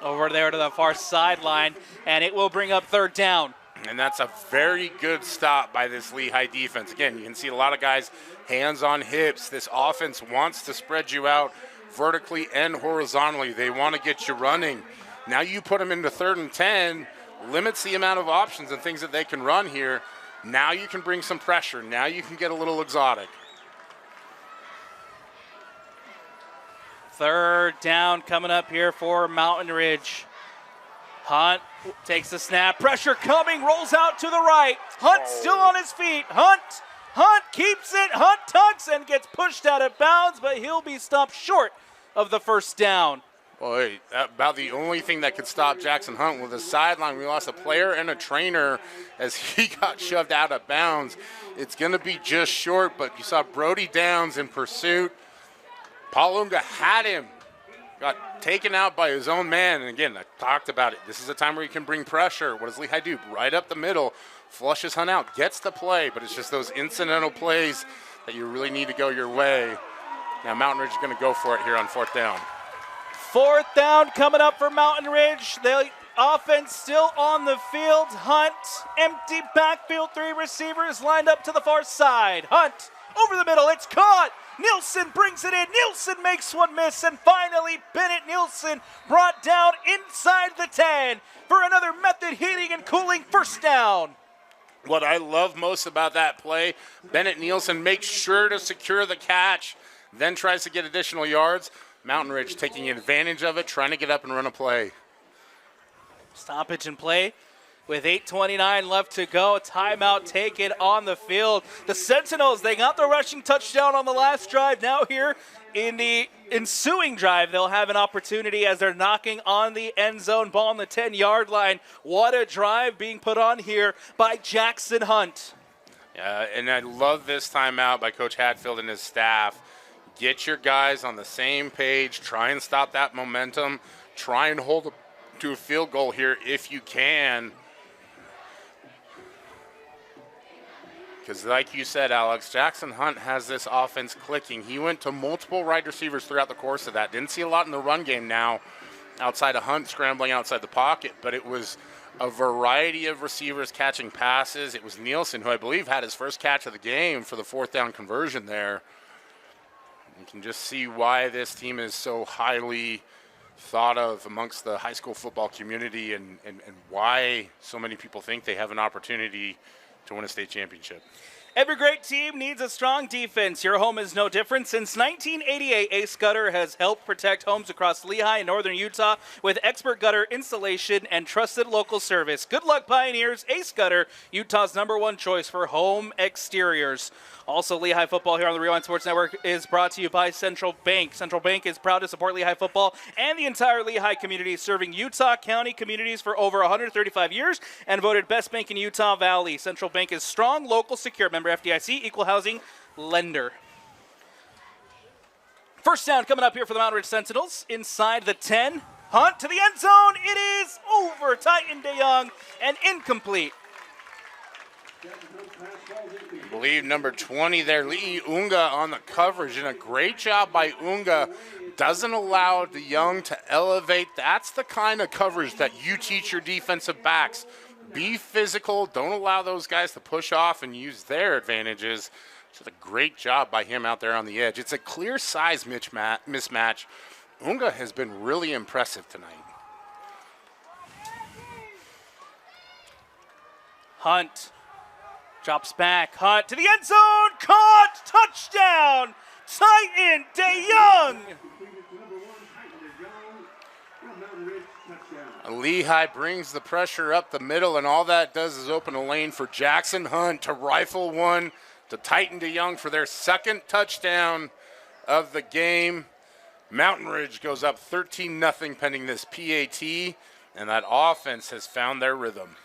Over there to the far sideline, and it will bring up third down. And that's a very good stop by this Lehi defense. Again, you can see a lot of guys hands on hips. This offense wants to spread you out vertically and horizontally. They want to get you running. Now you put them into 3rd and 10, limits the amount of options and things that they can run here. Now you can bring some pressure. Now you can get a little exotic. Third down coming up here for Mountain Ridge. Hunt takes the snap. Pressure coming. Rolls out to the right. Hunt still on his feet. Hunt keeps it. Hunt tucks and gets pushed out of bounds, but he'll be stopped short of the first down. Boy, about the only thing that could stop Jackson Hunt with the sideline. We lost a player and a trainer as he got shoved out of bounds. It's going to be just short, but you saw Brody Downs in pursuit. Paul Unga had him, got taken out by his own man. And again, I talked about it. This is a time where you can bring pressure. What does Lehi do? Right up the middle, flushes Hunt out, gets the play, but it's just those incidental plays that you really need to go your way. Now Mountain Ridge is going to go for it here on 4th down. 4th down coming up for Mountain Ridge. The offense still on the field. Hunt, empty backfield, 3 receivers lined up to the far side. Hunt over the middle, it's caught. Nielsen brings it in. Nielsen makes one miss, and finally Bennett Nielsen brought down inside the 10 for another method heating and cooling first down. What I love most about that play, Bennett Nielsen makes sure to secure the catch, then tries to get additional yards. Mountain Ridge taking advantage of it, trying to get up and run a play. Stoppage and play with 8:29 left to go. Timeout taken on the field. The Sentinels, they got the rushing touchdown on the last drive. Now here in the ensuing drive, they'll have an opportunity as they're knocking on the end zone, ball on the 10-yard line. What a drive being put on here by Jackson Hunt. And I love this timeout by Coach Hatfield and his staff. Get your guys on the same page. Try and stop that momentum. Try and hold them to a field goal here if you can. Because like you said, Alex, Jackson Hunt has this offense clicking. He went to multiple wide receivers throughout the course of that. Didn't see a lot in the run game now outside of Hunt scrambling outside the pocket, but it was a variety of receivers catching passes. It was Nielsen, who I believe had his first catch of the game for the 4th down conversion there. You can just see why this team is so highly thought of amongst the high school football community and why so many people think they have an opportunity to win a state championship. Every great team needs a strong defense. Your home is no different. Since 1988, Ace Gutter has helped protect homes across Lehi and northern Utah with expert gutter installation and trusted local service. Good luck, Pioneers. Ace Gutter, Utah's #1 choice for home exteriors. Also, Lehi football here on the Rewind Sports Network is brought to you by Central Bank. Central Bank is proud to support Lehi football and the entire Lehi community, serving Utah County communities for over 135 years and voted best bank in Utah Valley. Central Bank is strong, local, secure. Member FDIC, equal housing lender. First down coming up here for the Mountain Ridge Sentinels. Inside the 10. Hunt to the end zone. It is over. Titan DeYoung and incomplete. I believe number 20 there, Lehi Unga on the coverage, and a great job by Unga. Doesn't allow DeYoung to elevate. That's the kind of coverage that you teach your defensive backs. Be physical. Don't allow those guys to push off and use their advantages. Just a great job by him out there on the edge. It's a clear size mismatch. Unga has been really impressive tonight. Hunt drops back. Hunt to the end zone. Caught. Touchdown. Titan DeYoung. Lehi brings the pressure up the middle, and all that does is open a lane for Jackson Hunt to rifle one to Titan DeYoung for their 2nd touchdown of the game. Mountain Ridge goes up 13-0 pending this PAT, and that offense has found their rhythm.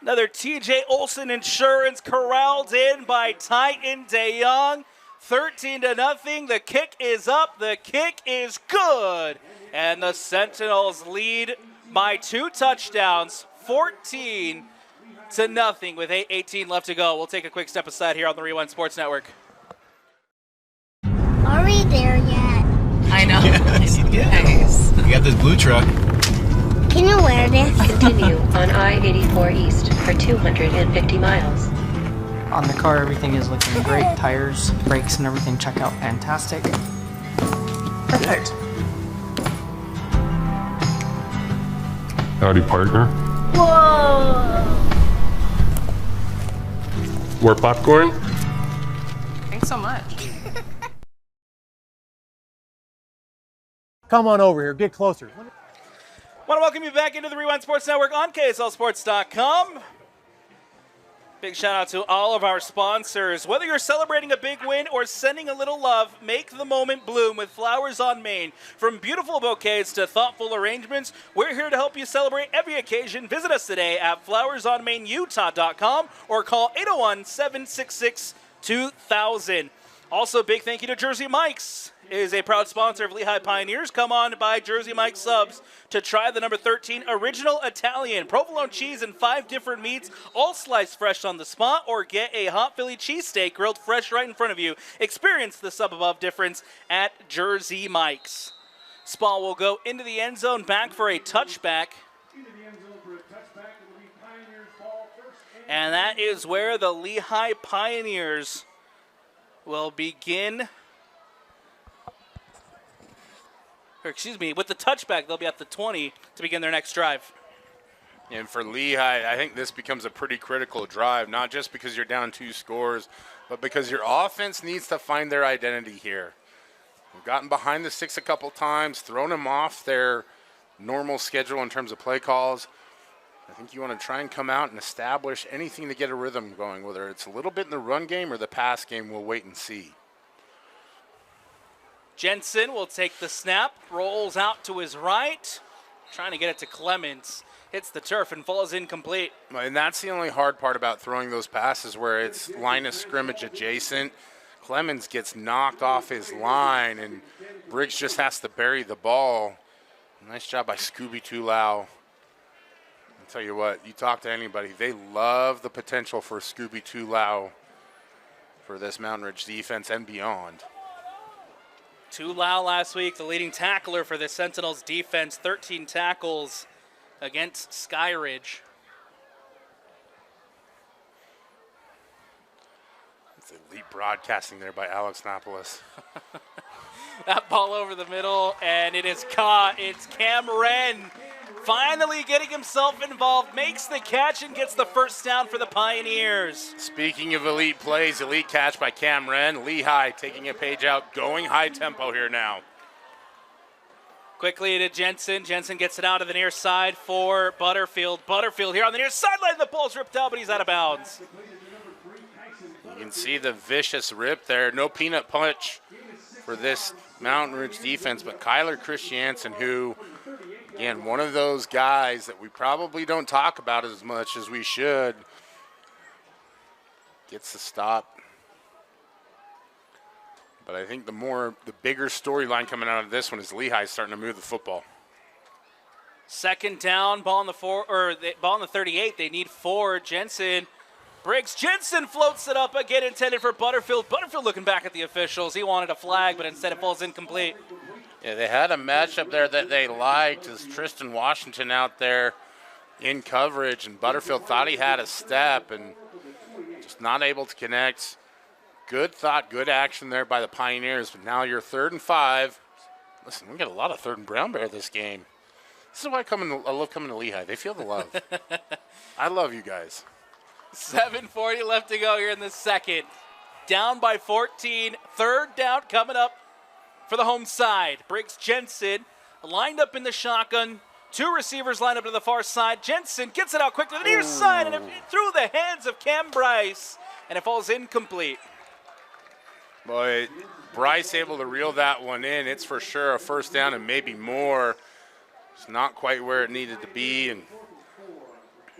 Another TJ Olson insurance corralled in by Titan DeYoung. 13-0. The kick is up. The kick is good. And the Sentinels lead by 2 touchdowns, 14 0 with 8:18 left to go. We'll take a quick step aside here on the Rewind Sports Network. Are we there yet? I know. Yeah. Nice. You got this blue truck. Can you wear this? Continue on I-84 East for 250 miles. On the car, everything is looking great. Tires, brakes, and everything check out fantastic. Perfect. Howdy, partner. Whoa! More popcorn? Thanks so much. Come on over here. Get closer. Want to welcome you back into the Rewind Sports Network on KSLSports.com. Big shout out to all of our sponsors. Whether you're celebrating a big win or sending a little love, make the moment bloom with Flowers on Main. From beautiful bouquets to thoughtful arrangements, we're here to help you celebrate every occasion. Visit us today at flowersonmainutah.com or call 801-766-2000. Also, big thank you to Jersey Mike's. Is a proud sponsor of Lehi Pioneers. Come on and buy Jersey Mike's subs to try the number 13 original Italian provolone cheese and 5 different meats, all sliced fresh on the spot, or get a hot Philly cheesesteak grilled fresh right in front of you. Experience the sub above difference at Jersey Mike's. Spall will go into the end zone, back for a touchback. And that is where the Lehi Pioneers will begin. With the touchback, they'll be at the 20 to begin their next drive. And for Lehi, I think this becomes a pretty critical drive, not just because you're down 2 scores, but because your offense needs to find their identity here. We've gotten behind the 6 a couple times, thrown them off their normal schedule in terms of play calls. I think you want to try and come out and establish anything to get a rhythm going, whether it's a little bit in the run game or the pass game, we'll wait and see. Jensen will take the snap, rolls out to his right, trying to get it to Clemens. Hits the turf and falls incomplete. And that's the only hard part about throwing those passes where it's line of scrimmage adjacent. Clemens gets knocked off his line, and Briggs just has to bury the ball. Nice job by Scooby Tulau. I'll tell you what, you talk to anybody, they love the potential for Scooby Tulau for this Mountain Ridge defense and beyond. Tulau last week, the leading tackler for the Sentinels defense, 13 tackles against Skyridge. It's elite broadcasting there by Alex Napolis. That ball over the middle, and it is caught. It's Cam Wren finally getting himself involved, makes the catch, and gets the first down for the Pioneers. Speaking of elite plays, elite catch by Cam Wren. Lehi taking a page out, going high tempo here now. Quickly to Jensen. Jensen gets it out of the near side for Butterfield. Butterfield here on the near sideline. The ball's ripped out, but he's out of bounds. You can see the vicious rip there. No peanut punch for this Mountain Ridge defense, but Kyler Christiansen, who, again, one of those guys that we probably don't talk about as much as we should, gets the stop. But I think the bigger storyline coming out of this one is Lehi starting to move the football. Second down, ball on the 38. They need 4. Jensen. Briggs. Jensen floats it up again, intended for Butterfield. Butterfield looking back at the officials. He wanted a flag, but instead it falls incomplete. Yeah, they had a matchup there that they liked. As Tristan Washington out there in coverage, and Butterfield thought he had a step and just not able to connect. Good thought, good action there by the Pioneers, but now you're 3rd and 5. Listen, we get a lot of 3rd and brown bear this game. This is why I love coming to Lehi. They feel the love. I love you guys. 7:40 left to go here in the second. Down by 14. 3rd down coming up for the home side. Briggs Jensen lined up in the shotgun. 2 receivers lined up to the far side. Jensen gets it out quick to the near side, and through the hands of Cam Bryce, and it falls incomplete. Boy, Bryce able to reel that one in. It's for sure a first down and maybe more. It's not quite where it needed to be, and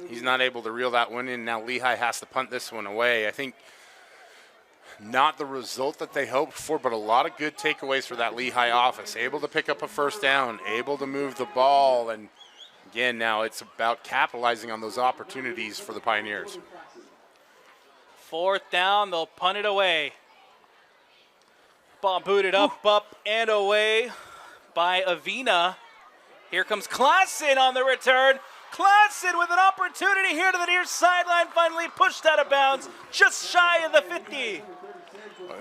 he's not able to reel that one in. Now Lehi has to punt this one away. I think not the result that they hoped for, but a lot of good takeaways for that Lehi offense. Able to pick up a first down, able to move the ball, and again, now it's about capitalizing on those opportunities for the Pioneers. 4th down, they'll punt it away. Ball booted up and away by Avina. Here comes Klassen on the return. Klassen with an opportunity here to the near sideline, finally pushed out of bounds, just shy of the 50. It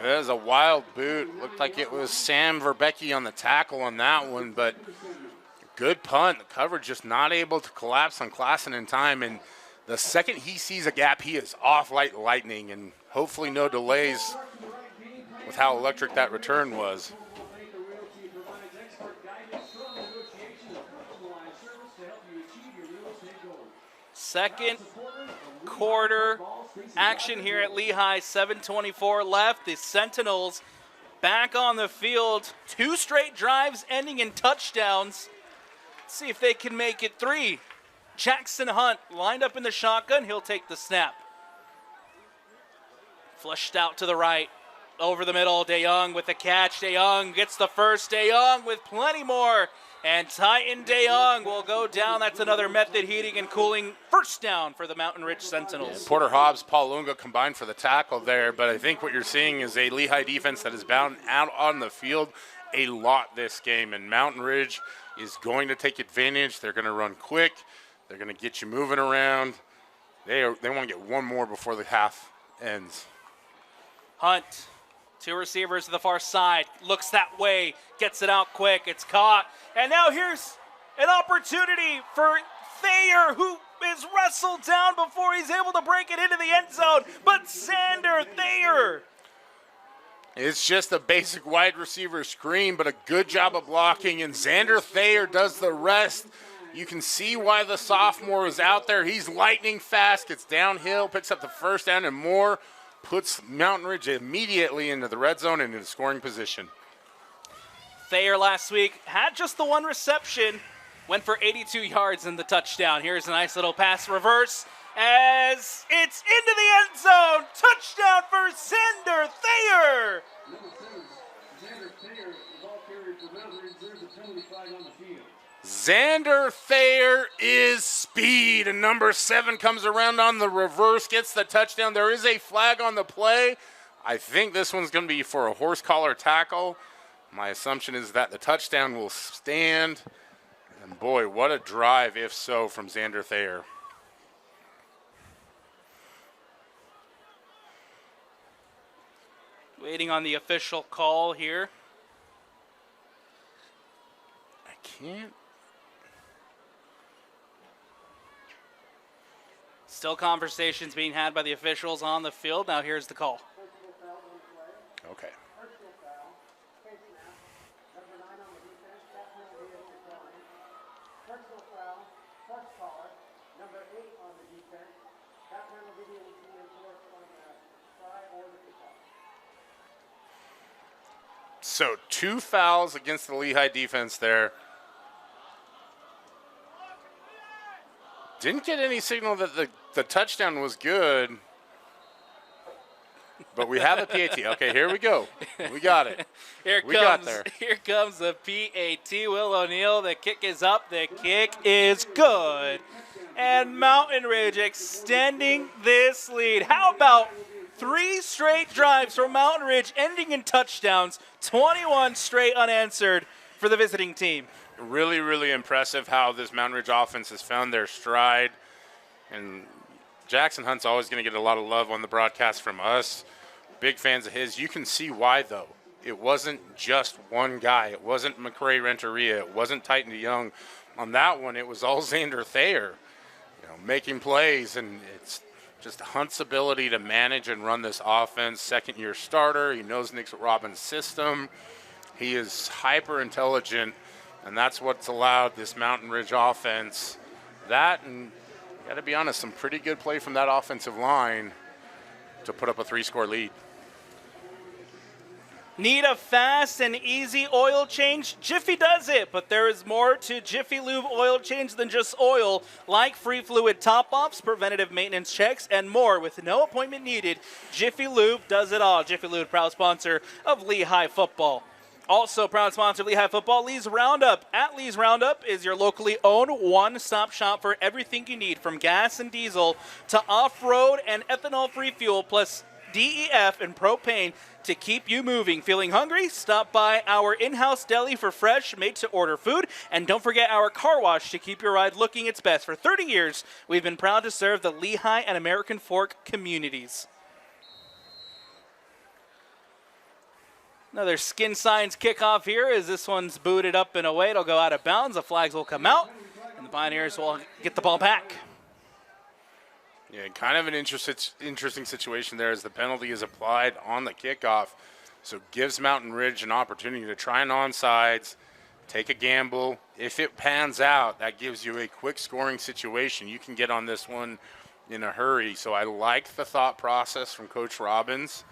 was a wild boot. Looked like it was Sam Verbecki on the tackle on that one, but good punt. The coverage just not able to collapse on Klassen in time, and the second he sees a gap, he is off like lightning, and hopefully no delays with how electric that return was. Second quarter action here at Lehi, 7:24 left. The Sentinels back on the field. 2 straight drives ending in touchdowns. See if they can make it 3. Jackson Hunt lined up in the shotgun. He'll take the snap. Flushed out to the right. Over the middle, DeYoung with the catch. DeYoung gets the first. DeYoung with plenty more. And Titan DeYoung will go down. That's another method heating and cooling first down for the Mountain Ridge Sentinels. Yeah, Porter Hobbs, Paul Lunga combined for the tackle there, but I think what you're seeing is a Lehi defense that is bound out on the field a lot this game, and Mountain Ridge is going to take advantage. They're going to run quick. They're going to get you moving around. They want to get one more before the half ends. Hunt, 2 receivers to the far side, looks that way, gets it out quick, it's caught. And now here's an opportunity for Thayer, who is wrestled down before he's able to break it into the end zone. But Xander Thayer. It's just a basic wide receiver screen, but a good job of blocking, and Xander Thayer does the rest. You can see why the sophomore is out there. He's lightning fast, gets downhill, picks up the first down and more, puts Mountain Ridge immediately into the red zone and into scoring position. Thayer last week had just the 1 reception, went for 82 yards in the touchdown. Here's a nice little pass reverse as it's into the end zone. Touchdown for Xander Thayer. Xander Thayer is speed, and number 7 comes around on the reverse, gets the touchdown. There is a flag on the play. I think this one's going to be for a horse collar tackle. My assumption is that the touchdown will stand. And boy, what a drive, if so, from Xander Thayer. Waiting on the official call here. I can't. Still conversations being had by the officials on the field. Now here's the call. Okay. So 2 fouls against the Lehi defense there. Didn't get any signal that the touchdown was good. But we have a PAT. Okay, here we go. We got it. Here comes the PAT. Will O'Neill, the kick is up. The kick is good. And Mountain Ridge extending this lead. How about 3 straight drives from Mountain Ridge ending in touchdowns, 21 straight unanswered for the visiting team. Really, really impressive how this Mountain Ridge offense has found their stride. And Jackson Hunt's always going to get a lot of love on the broadcast from us. Big fans of his. You can see why, though. It wasn't just one guy. It wasn't McCray Renteria. It wasn't Titan DeYoung. On that one, it was all Xander Thayer, making plays. And it's just Hunt's ability to manage and run this offense. Second-year starter. He knows Nick Robbins' system. He is hyper intelligent, and that's what's allowed this Mountain Ridge offense. That, and got to be honest, some pretty good play from that offensive line to put up a 3-score lead. Need a fast and easy oil change? Jiffy does it, but there is more to Jiffy Lube oil change than just oil, like free fluid top-offs, preventative maintenance checks, and more. With no appointment needed, Jiffy Lube does it all. Jiffy Lube, proud sponsor of Lehi football. Also, proud sponsor of Lehigh Football, Lee's Roundup. At Lee's Roundup is your locally owned one-stop shop for everything you need, from gas and diesel to off-road and ethanol-free fuel, plus DEF and propane to keep you moving. Feeling hungry? Stop by our in-house deli for fresh, made-to-order food. And don't forget our car wash to keep your ride looking its best. For 30 years, we've been proud to serve the Lehigh and American Fork communities. Another Skin Science kickoff here as this one's booted up and away. It'll go out of bounds. The flags will come out, and the Pioneers will get the ball back. Yeah, kind of an interesting situation there as the penalty is applied on the kickoff. So it gives Mountain Ridge an opportunity to try an onside, take a gamble. If it pans out, that gives you a quick scoring situation. You can get on this one in a hurry. So I like the thought process from Coach Robbins.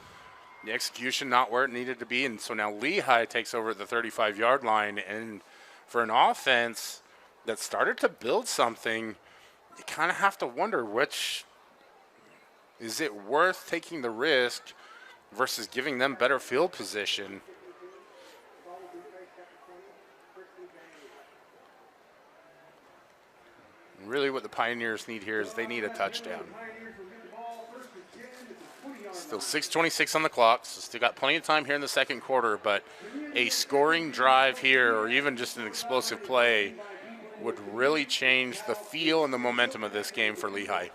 The execution not where it needed to be, and so now Lehi takes over at the 35-yard line. And for an offense that started to build something, you kind of have to wonder which is it worth taking the risk versus giving them better field position. And really what the Pioneers need here is they need a touchdown. Still 6:26 on the clock, so still got plenty of time here in the second quarter, but a scoring drive here or even just an explosive play would really change the feel and the momentum of this game for Lehi.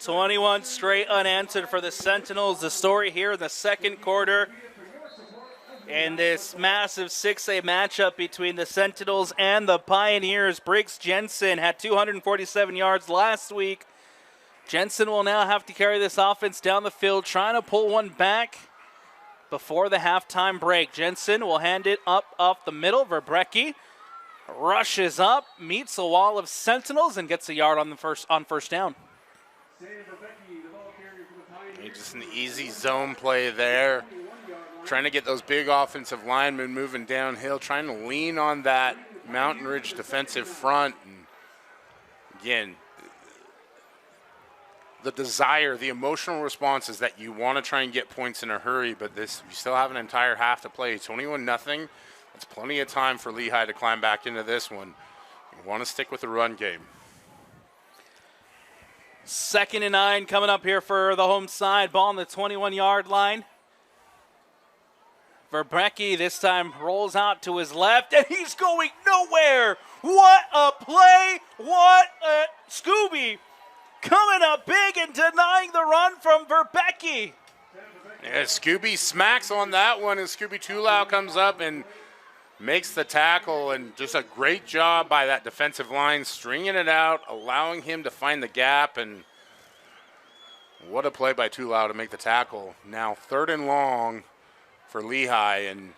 21 straight unanswered for the Sentinels. The story here in the second quarter and this massive 6A matchup between the Sentinels and the Pioneers. Briggs Jensen had 247 yards last week. Jensen will now have to carry this offense down the field, trying to pull one back before the halftime break. Jensen will hand it up off the middle. Verbrecki rushes up, meets a wall of Sentinels, and gets a yard on first down. Just an easy zone play there. Trying to get those big offensive linemen moving downhill, trying to lean on that Mountain Ridge defensive front. And again, the desire, the emotional response is that you want to try and get points in a hurry, but you still have an entire half to play. 21-0. That's plenty of time for Lehi to climb back into this one. You want to stick with the run game. 2nd and 9 coming up here for the home side. Ball on the 21-yard line. Verbrecki this time rolls out to his left, and he's going nowhere. What a play. What a Scooby. Coming up big and denying the run from Verbecki. Yeah, Scooby smacks on that one, and Scooby Tulau comes up and makes the tackle, and just a great job by that defensive line, stringing it out, allowing him to find the gap, and what a play by Tulau to make the tackle. Now 3rd and long for Lehi, and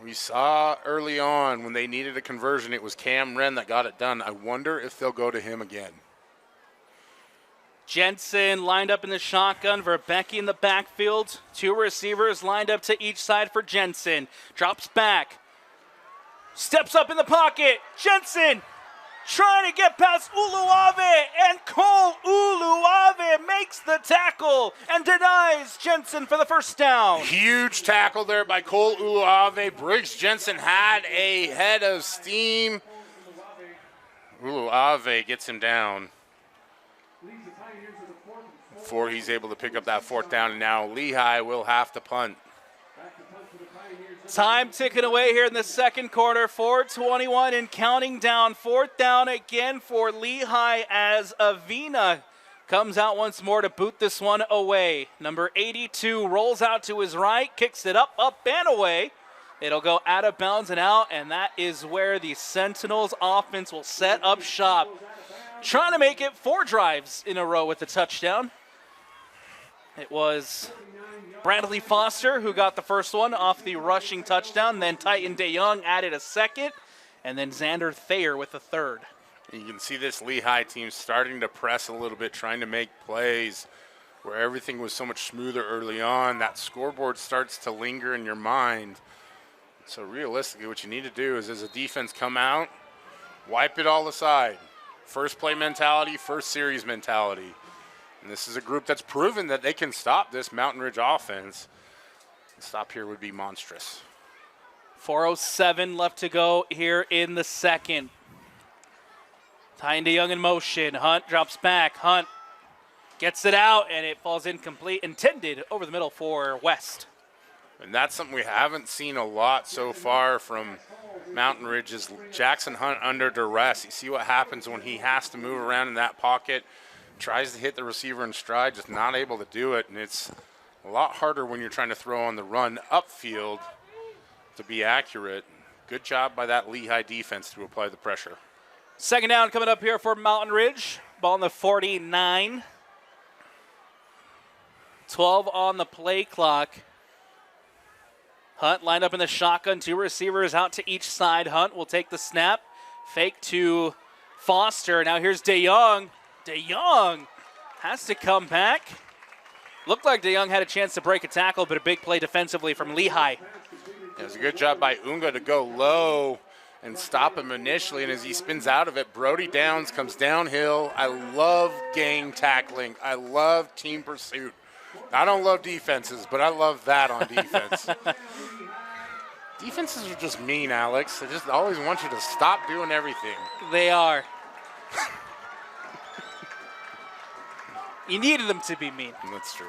we saw early on when they needed a conversion, it was Cam Wren that got it done. I wonder if they'll go to him again. Jensen lined up in the shotgun. Verbecki in the backfield. 2 receivers lined up to each side for Jensen. Drops back. Steps up in the pocket. Jensen trying to get past Uluave. And Cole Uluave makes the tackle and denies Jensen for the first down. Huge tackle there by Cole Uluave. Briggs Jensen had a head of steam. Uluave gets him down before he's able to pick up that 4th down, and now Lehi will have to punt. Time ticking away here in the second quarter. 4:21 and counting down. 4th down again for Lehi as Avina comes out once more to boot this one away. Number 82 rolls out to his right, kicks it up and away. It'll go out of bounds and out, and that is where the Sentinels offense will set up shop. Trying to make it 4 drives in a row with a touchdown. It was Bradley Foster who got the first one off the rushing touchdown. Then Titan DeYoung added a second. And then Xander Thayer with the 3rd. You can see this Lehi team starting to press a little bit, trying to make plays where everything was so much smoother early on. That scoreboard starts to linger in your mind. So realistically, what you need to do is as a defense come out, wipe it all aside. First play mentality, first series mentality. And this is a group that's proven that they can stop this Mountain Ridge offense. The stop here would be monstrous. 4:07 left to go here in the second. Tying DeYoung in motion. Hunt drops back. Hunt gets it out, and it falls incomplete. Intended over the middle for West. And that's something we haven't seen a lot so far from Mountain Ridge is Jackson Hunt under duress. You see what happens when he has to move around in that pocket, tries to hit the receiver in stride, just not able to do it. And it's a lot harder when you're trying to throw on the run upfield to be accurate. Good job by that Lehi defense to apply the pressure. Second down coming up here for Mountain Ridge. Ball on the 49. 12 on the play clock. Hunt lined up in the shotgun. 2 receivers out to each side. Hunt will take the snap. Fake to Foster. Now here's DeYoung. DeYoung has to come back. Looked like DeYoung had a chance to break a tackle, but a big play defensively from Lehi. It was a good job by Unga to go low and stop him initially, and as he spins out of it, Brody Downs comes downhill. I love gang tackling. I love team pursuit. I don't love defenses, but I love that on defense. Defenses are just mean, Alex. They just always want you to stop doing everything. They are. You needed them to be mean. That's true.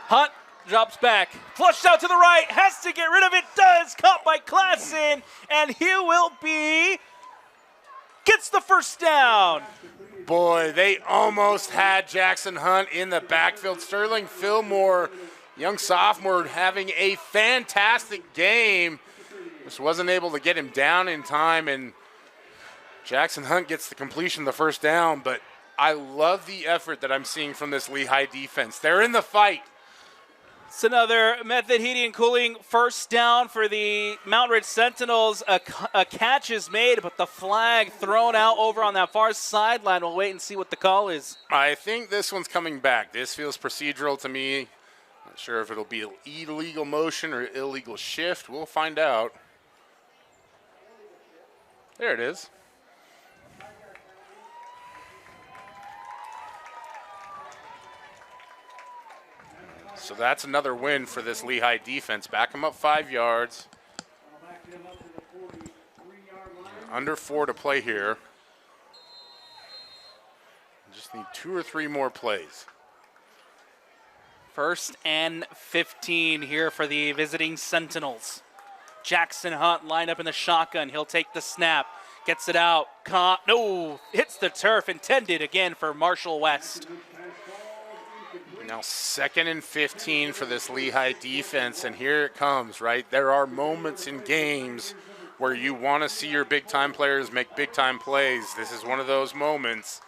Hunt drops back, flushed out to the right, has to get rid of it, does, caught by Klassen, and he will be, gets the first down. Boy, they almost had Jackson Hunt in the backfield. Sterling Fillmore, young sophomore, having a fantastic game. Just wasn't able to get him down in time, and Jackson Hunt gets the completion, the first down, but I love the effort that I'm seeing from this Lehi defense. They're in the fight. It's another Method Heating and Cooling first down for the Mountain Ridge Sentinels. A catch is made, but the flag thrown out over on that far sideline. We'll wait and see what the call is. I think this one's coming back. This feels procedural to me. Not sure if it'll be illegal motion or illegal shift. We'll find out. There it is. So that's another win for this Lehi defense. Back them up 5 yards. Under 4 to play here. Just need 2 or 3 more plays. 1st and 15 here for the visiting Sentinels. Jackson Hunt lined up in the shotgun. He'll take the snap. Gets it out. No, hits the turf. Intended again for Marshall West. Now 2nd and 15 for this Lehi defense, and here it comes, right? There are moments in games where you want to see your big-time players make big-time plays. This is one of those moments.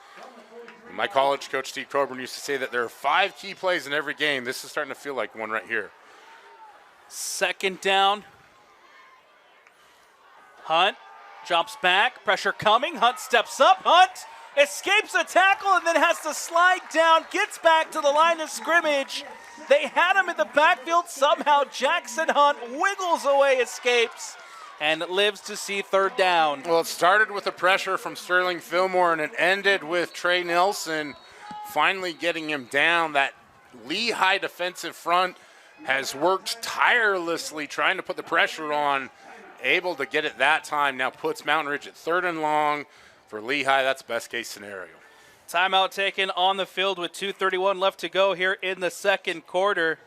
My college coach, Steve Coburn, used to say that there are 5 key plays in every game. This is starting to feel like one right here. 2nd down. Hunt drops back. Pressure coming. Hunt steps up. Hunt escapes a tackle and then has to slide down, gets back to the line of scrimmage. They had him in the backfield. Somehow Jackson Hunt wiggles away, escapes, and lives to see 3rd down. Well, it started with the pressure from Sterling Fillmore, and it ended with Trey Nelson finally getting him down. That Lehi defensive front has worked tirelessly trying to put the pressure on, able to get it that time. Now puts Mountain Ridge at 3rd and long. For Lehi, that's best case scenario. Timeout taken on the field with 2:31 left to go here in the second quarter.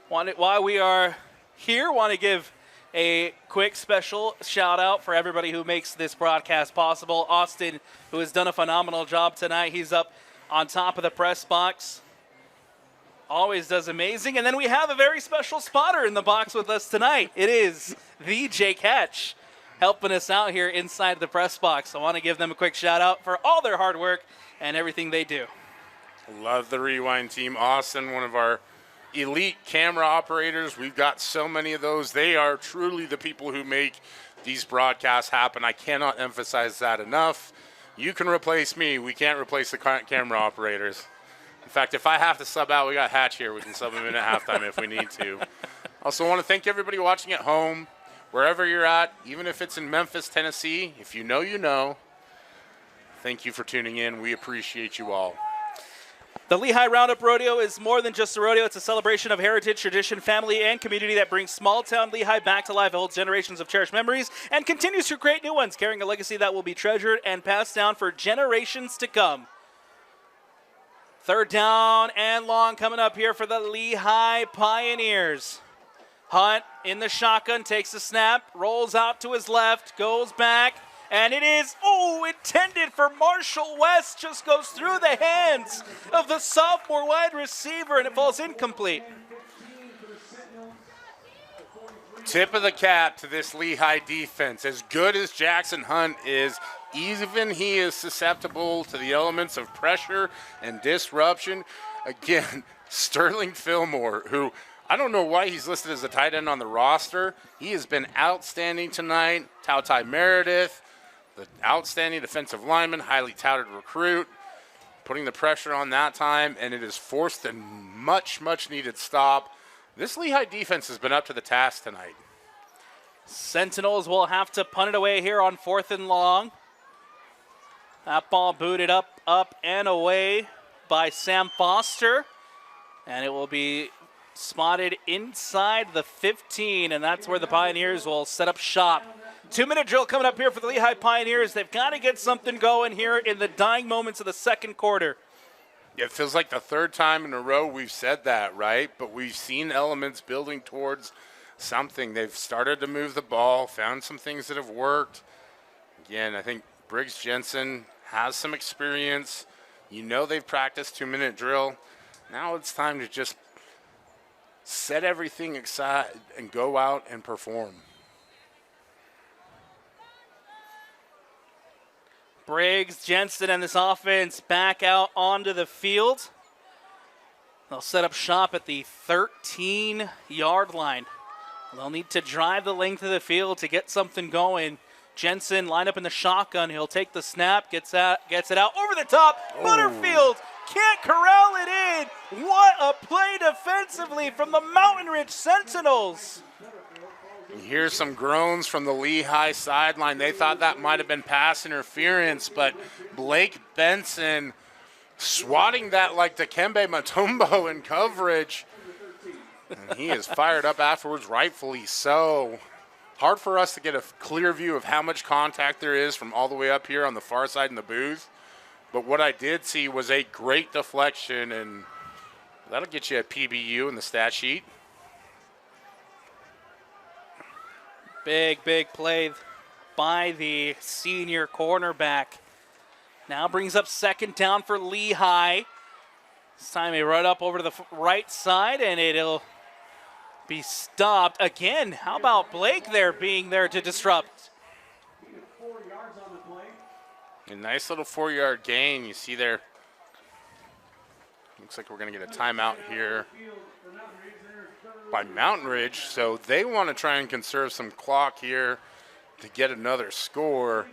While we are here, want to give a quick special shout out for everybody who makes this broadcast possible. Austin, who has done a phenomenal job tonight. He's up on top of the press box. Always does amazing. And then we have a very special spotter in the box with us tonight. It is the Jake Hatch, helping us out here inside the press box. I want to give them a quick shout out for all their hard work and everything they do. Love the Rewind team. Austin, one of our elite camera operators. We've got so many of those. They are truly the people who make these broadcasts happen. I cannot emphasize that enough. You can replace me. We can't replace the camera operators. In fact, if I have to sub out, we got Hatch here. We can sub him in at halftime if we need to. Also want to thank everybody watching at home. Wherever you're at, even if it's in Memphis, Tennessee, if you know, you know. Thank you for tuning in. We appreciate you all. The Lehi Roundup Rodeo is more than just a rodeo. It's a celebration of heritage, tradition, family, and community that brings small-town Lehi back to life. It holds generations of cherished memories and continues to create new ones, carrying a legacy that will be treasured and passed down for generations to come. Third down and long coming up here for the Lehi Pioneers. Hunt in the shotgun, takes the snap, rolls out to his left, goes back, and it is, intended for Marshall West. Just goes through the hands of the sophomore wide receiver, and it falls incomplete. Tip of the cap to this Lehi defense. As good as Jackson Hunt is, even he is susceptible to the elements of pressure and disruption. Again, Sterling Fillmore, who I don't know why he's listed as a tight end on the roster. He has been outstanding tonight. Tautai Meredith, the outstanding defensive lineman, highly touted recruit, putting the pressure on that time, and it has forced a much, much needed stop. This Lehi defense has been up to the task tonight. Sentinels will have to punt it away here on 4th and long. That ball booted up, and away by Sam Foster, and it will be spotted inside the 15, and that's where the Pioneers will set up shop. 2-minute drill coming up here for the Lehi Pioneers. They've got to get something going here in the dying moments of the second quarter. It feels like the third time in a row we've said that, right? But we've seen elements building towards something. They've started to move the ball, found some things that have worked. Again, I think Briggs Jensen has some experience. You know they've practiced 2-minute drill. Now it's time to just set everything aside and go out and perform. Briggs, Jensen, and this offense back out onto the field. They'll set up shop at the 13-yard line. They'll need to drive the length of the field to get something going. Jensen lined up in the shotgun. He'll take the snap, gets it out over the top. Butterfield can't corral it in. What a play defensively from the Mountain Ridge Sentinels. And here's some groans from the Lehi sideline. They thought that might have been pass interference, but Blake Benson swatting that like Dikembe Mutombo in coverage. And he is fired up afterwards, rightfully so. Hard for us to get a clear view of how much contact there is from all the way up here on the far side in the booth. But what I did see was a great deflection, and that'll get you a PBU in the stat sheet. Big play by the senior cornerback. Now brings up second down for Lehi. This time they run up over to the right side, and it'll be stopped. Again, how about Blake there being there to disrupt? A nice little 4-yard gain. You see there. Looks like we're going to get a timeout here by Mountain Ridge. So they want to try and conserve some clock here to get another score.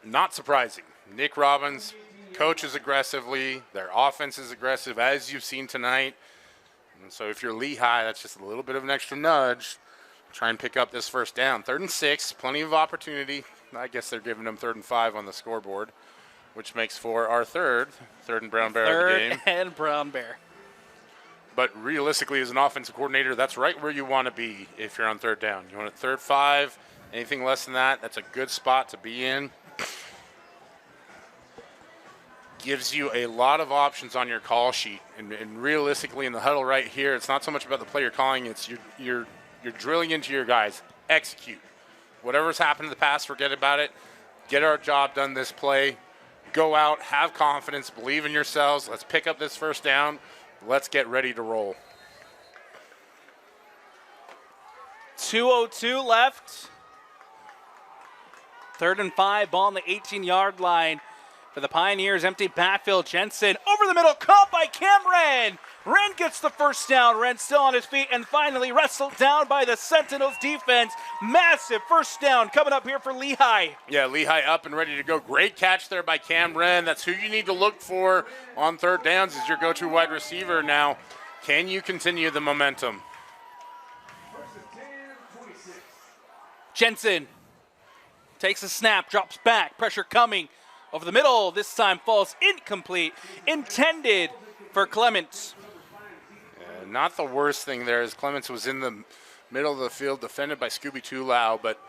Not surprising. Nick Robbins coaches aggressively. Their offense is aggressive, as you've seen tonight. And so if you're Lehi, that's just a little bit of an extra nudge. Try and pick up this first down. 3rd and 6, plenty of opportunity. I guess they're giving them 3rd and 5 on the scoreboard, which makes for our third and brown bear of the game. Third and brown bear. But realistically, as an offensive coordinator, that's right where you want to be if you're on 3rd down. You want it 3rd, 5, anything less than that, that's a good spot to be in. Gives you a lot of options on your call sheet. And realistically, in the huddle right here, it's not so much about the play you're calling, it's you're drilling into your guys. Execute. Whatever's happened in the past, forget about it. Get our job done this play. Go out, have confidence, believe in yourselves. Let's pick up this first down. Let's get ready to roll. 2:02 left. 3rd and 5, ball on the 18-yard line for the Pioneers. Empty backfield. Jensen over the middle, caught by Cam Wren. Wren gets the first down. Wren still on his feet and finally wrestled down by the Sentinels defense. Massive first down coming up here for Lehi. Yeah, Lehi up and ready to go. Great catch there by Cam Wren. That's who you need to look for on 3rd downs as your go-to wide receiver. Now, can you continue the momentum? Jensen takes a snap, drops back, pressure coming. Over the middle, this time falls incomplete. Intended for Clements. Not the worst thing there is Clements was in the middle of the field defended by Scooby Tulau, but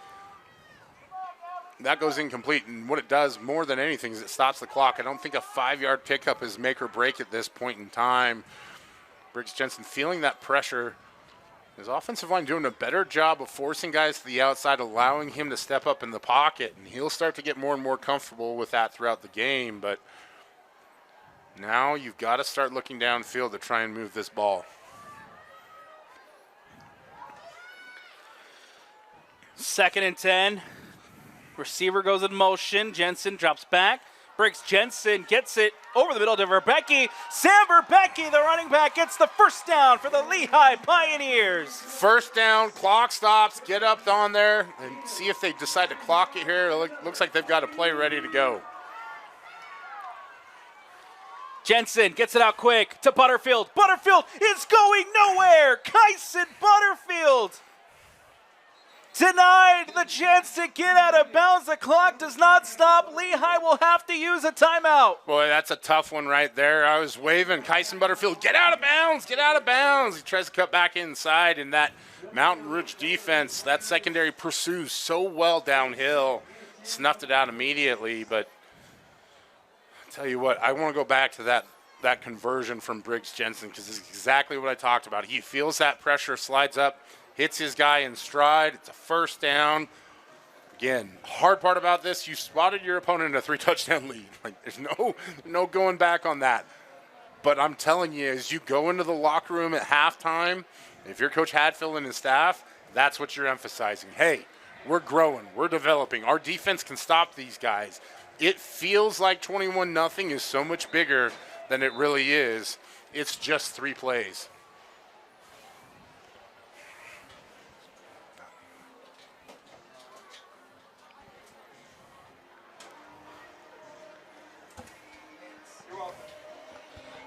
that goes incomplete. And what it does more than anything is it stops the clock. I don't think a 5-yard pickup is make or break at this point in time. Briggs Jensen feeling that pressure. His offensive line doing a better job of forcing guys to the outside, allowing him to step up in the pocket, and he'll start to get more and more comfortable with that throughout the game. But now you've got to start looking downfield to try and move this ball. Second and 10. Receiver goes in motion. Jensen drops back. Briggs Jensen gets it over the middle to Verbecki. Sam Verbecki, the running back, gets the first down for the Lehigh Pioneers. First down, clock stops, get up on there and see if they decide to clock it here. It looks like they've got a play ready to go. Jensen gets it out quick to Butterfield. Butterfield is going nowhere. Kyson Butterfield denied the chance to get out of bounds. The clock does not stop. Lehigh will have to use a timeout. Boy, that's a tough one right there. I was waving. Kyson Butterfield, get out of bounds, get out of bounds. He tries to cut back inside, and that Mountain Ridge defense, that secondary pursues so well downhill. Snuffed it out immediately, but I'll tell you what, I want to go back to that conversion from Briggs Jensen because it's exactly what I talked about. He feels that pressure, slides up, hits his guy in stride. It's a first down. Again, hard part about this, you spotted your opponent in a 3-touchdown lead. Like, there's no going back on that. But I'm telling you, as you go into the locker room at halftime, if you're Coach Hadfield and his staff, that's what you're emphasizing. Hey, we're growing. We're developing. Our defense can stop these guys. It feels like 21-0 is so much bigger than it really is. It's just 3 plays.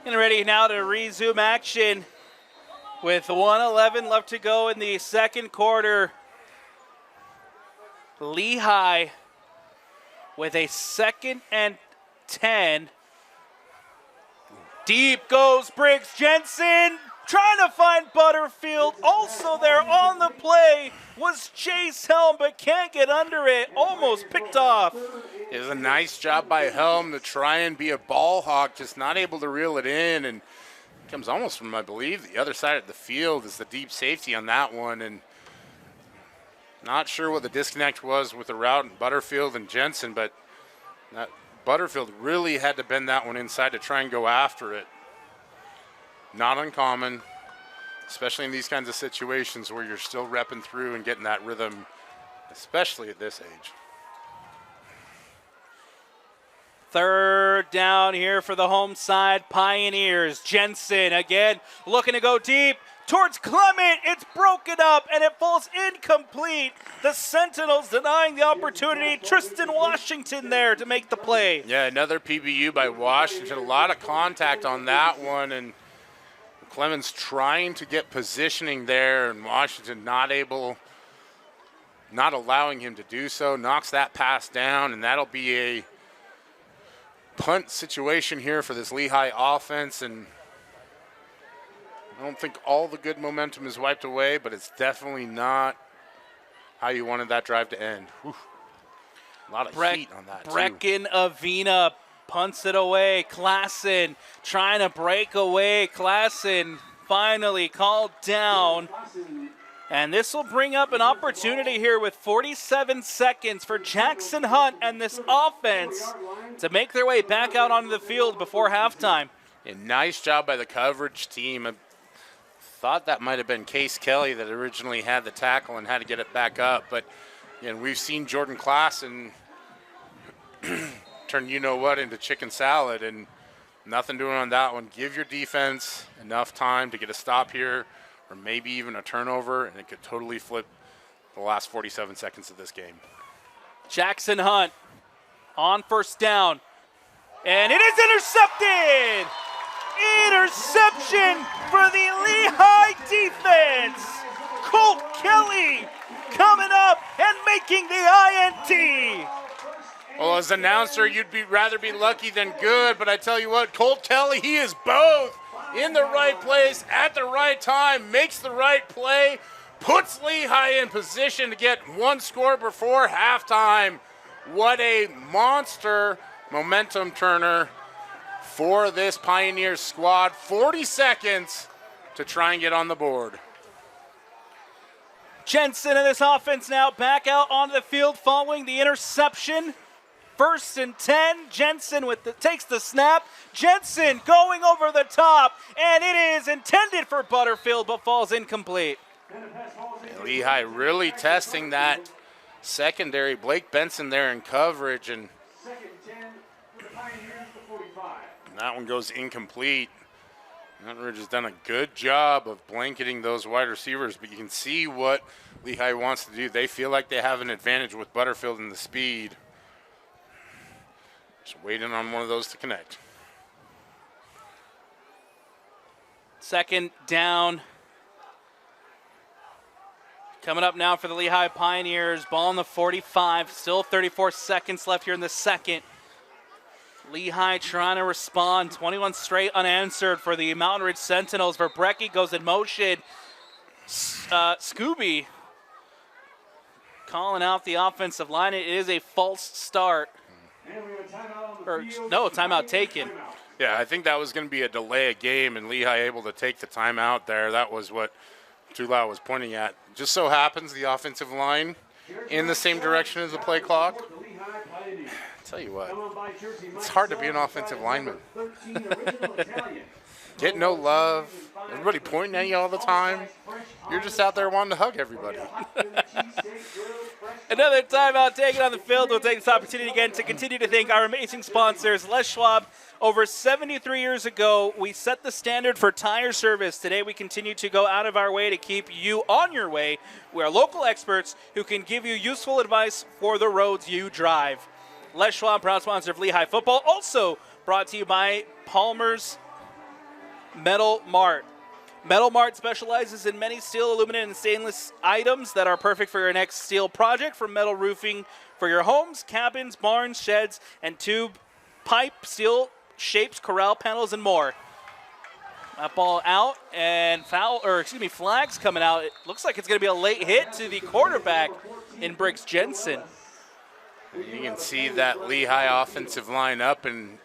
And ready now to resume action with 1:11 left to go in the second quarter. Lehigh with a 2nd and 10. Deep goes Briggs Jensen, trying to find Butterfield. Also there on the play was Chase Helm, but can't get under it. Almost picked off. It was a nice job by Helm to try and be a ball hawk, just not able to reel it in. And it comes almost from, I believe, the other side of the field is the deep safety on that one. And not sure what the disconnect was with the route in Butterfield and Jensen, but that Butterfield really had to bend that one inside to try and go after it. Not uncommon, especially in these kinds of situations where you're still repping through and getting that rhythm, especially at this age. Third down here for the home side Pioneers. Jensen again looking to go deep towards Clement. It's broken up and it falls incomplete. The Sentinels denying the opportunity. Tristan Washington there to make the play. Yeah, another PBU by Washington. A lot of contact on that one, and Clemens trying to get positioning there, and Washington not allowing him to do so. Knocks that pass down, and that'll be a punt situation here for this Lehigh offense. And I don't think all the good momentum is wiped away, but it's definitely not how you wanted that drive to end. Whew. A lot of heat on that, Brecken Avina punts it away. Klassen trying to break away. Klassen finally called down. And this will bring up an opportunity here with 47 seconds for Jackson Hunt and this offense to make their way back out onto the field before halftime. A nice job by the coverage team. I thought that might have been Case Kelly that originally had the tackle and had to get it back up. But again, we've seen Jordan Klassen turn you-know-what into chicken salad, and nothing doing on that one. Give your defense enough time to get a stop here, or maybe even a turnover, and it could totally flip the last 47 seconds of this game. Jackson Hunt on first down, and it is intercepted! Interception for the Lehigh defense! Colt Kelly coming up and making the INT! Well, as an announcer, you'd rather be lucky than good, but I tell you what, Colt Kelly, he is both in the right place at the right time, makes the right play, puts Lehi in position to get one score before halftime. What a monster momentum turner for this Pioneers squad. 40 seconds to try and get on the board. Jensen in this offense now back out onto the field following the interception. 1st and 10. Jensen takes the snap. Jensen going over the top, and it is intended for Butterfield but falls incomplete. Lehi really testing that secondary. Blake Benson there in coverage, and that one goes incomplete. Mountain Ridge has done a good job of blanketing those wide receivers, but you can see what Lehi wants to do. They feel like they have an advantage with Butterfield in the speed. Just waiting on one of those to connect. 2nd down. Coming up now for the Lehi Pioneers. Ball on the 45. Still 34 seconds left here in the second. Lehi trying to respond. 21 straight unanswered for the Mountain Ridge Sentinels. Verbrecki goes in motion. Scooby calling out the offensive line. It is a false start. No, timeout taken. Yeah, I think that was going to be a delay of game, and Lehi able to take the timeout there. That was what Tulau was pointing at. Just so happens the offensive line in the same direction as the play clock. Tell you what, it's hard to be an offensive lineman. Get no love. Everybody pointing at you all the time. You're just out there wanting to hug everybody. Another timeout taken on the field. We'll take this opportunity again to continue to thank our amazing sponsors. Les Schwab, over 73 years ago, we set the standard for tire service. Today, we continue to go out of our way to keep you on your way. We are local experts who can give you useful advice for the roads you drive. Les Schwab, proud sponsor of Lehi football. Also brought to you by Palmer's Metal Mart. Metal Mart specializes in many steel, aluminum, and stainless items that are perfect for your next steel project, from metal roofing for your homes, cabins, barns, sheds, and tube, pipe, steel shapes, corral panels, and more. That ball out, and flags coming out. It looks like it's going to be a late hit to the quarterback in Briggs Jensen. You can see that Lehi offensive line up and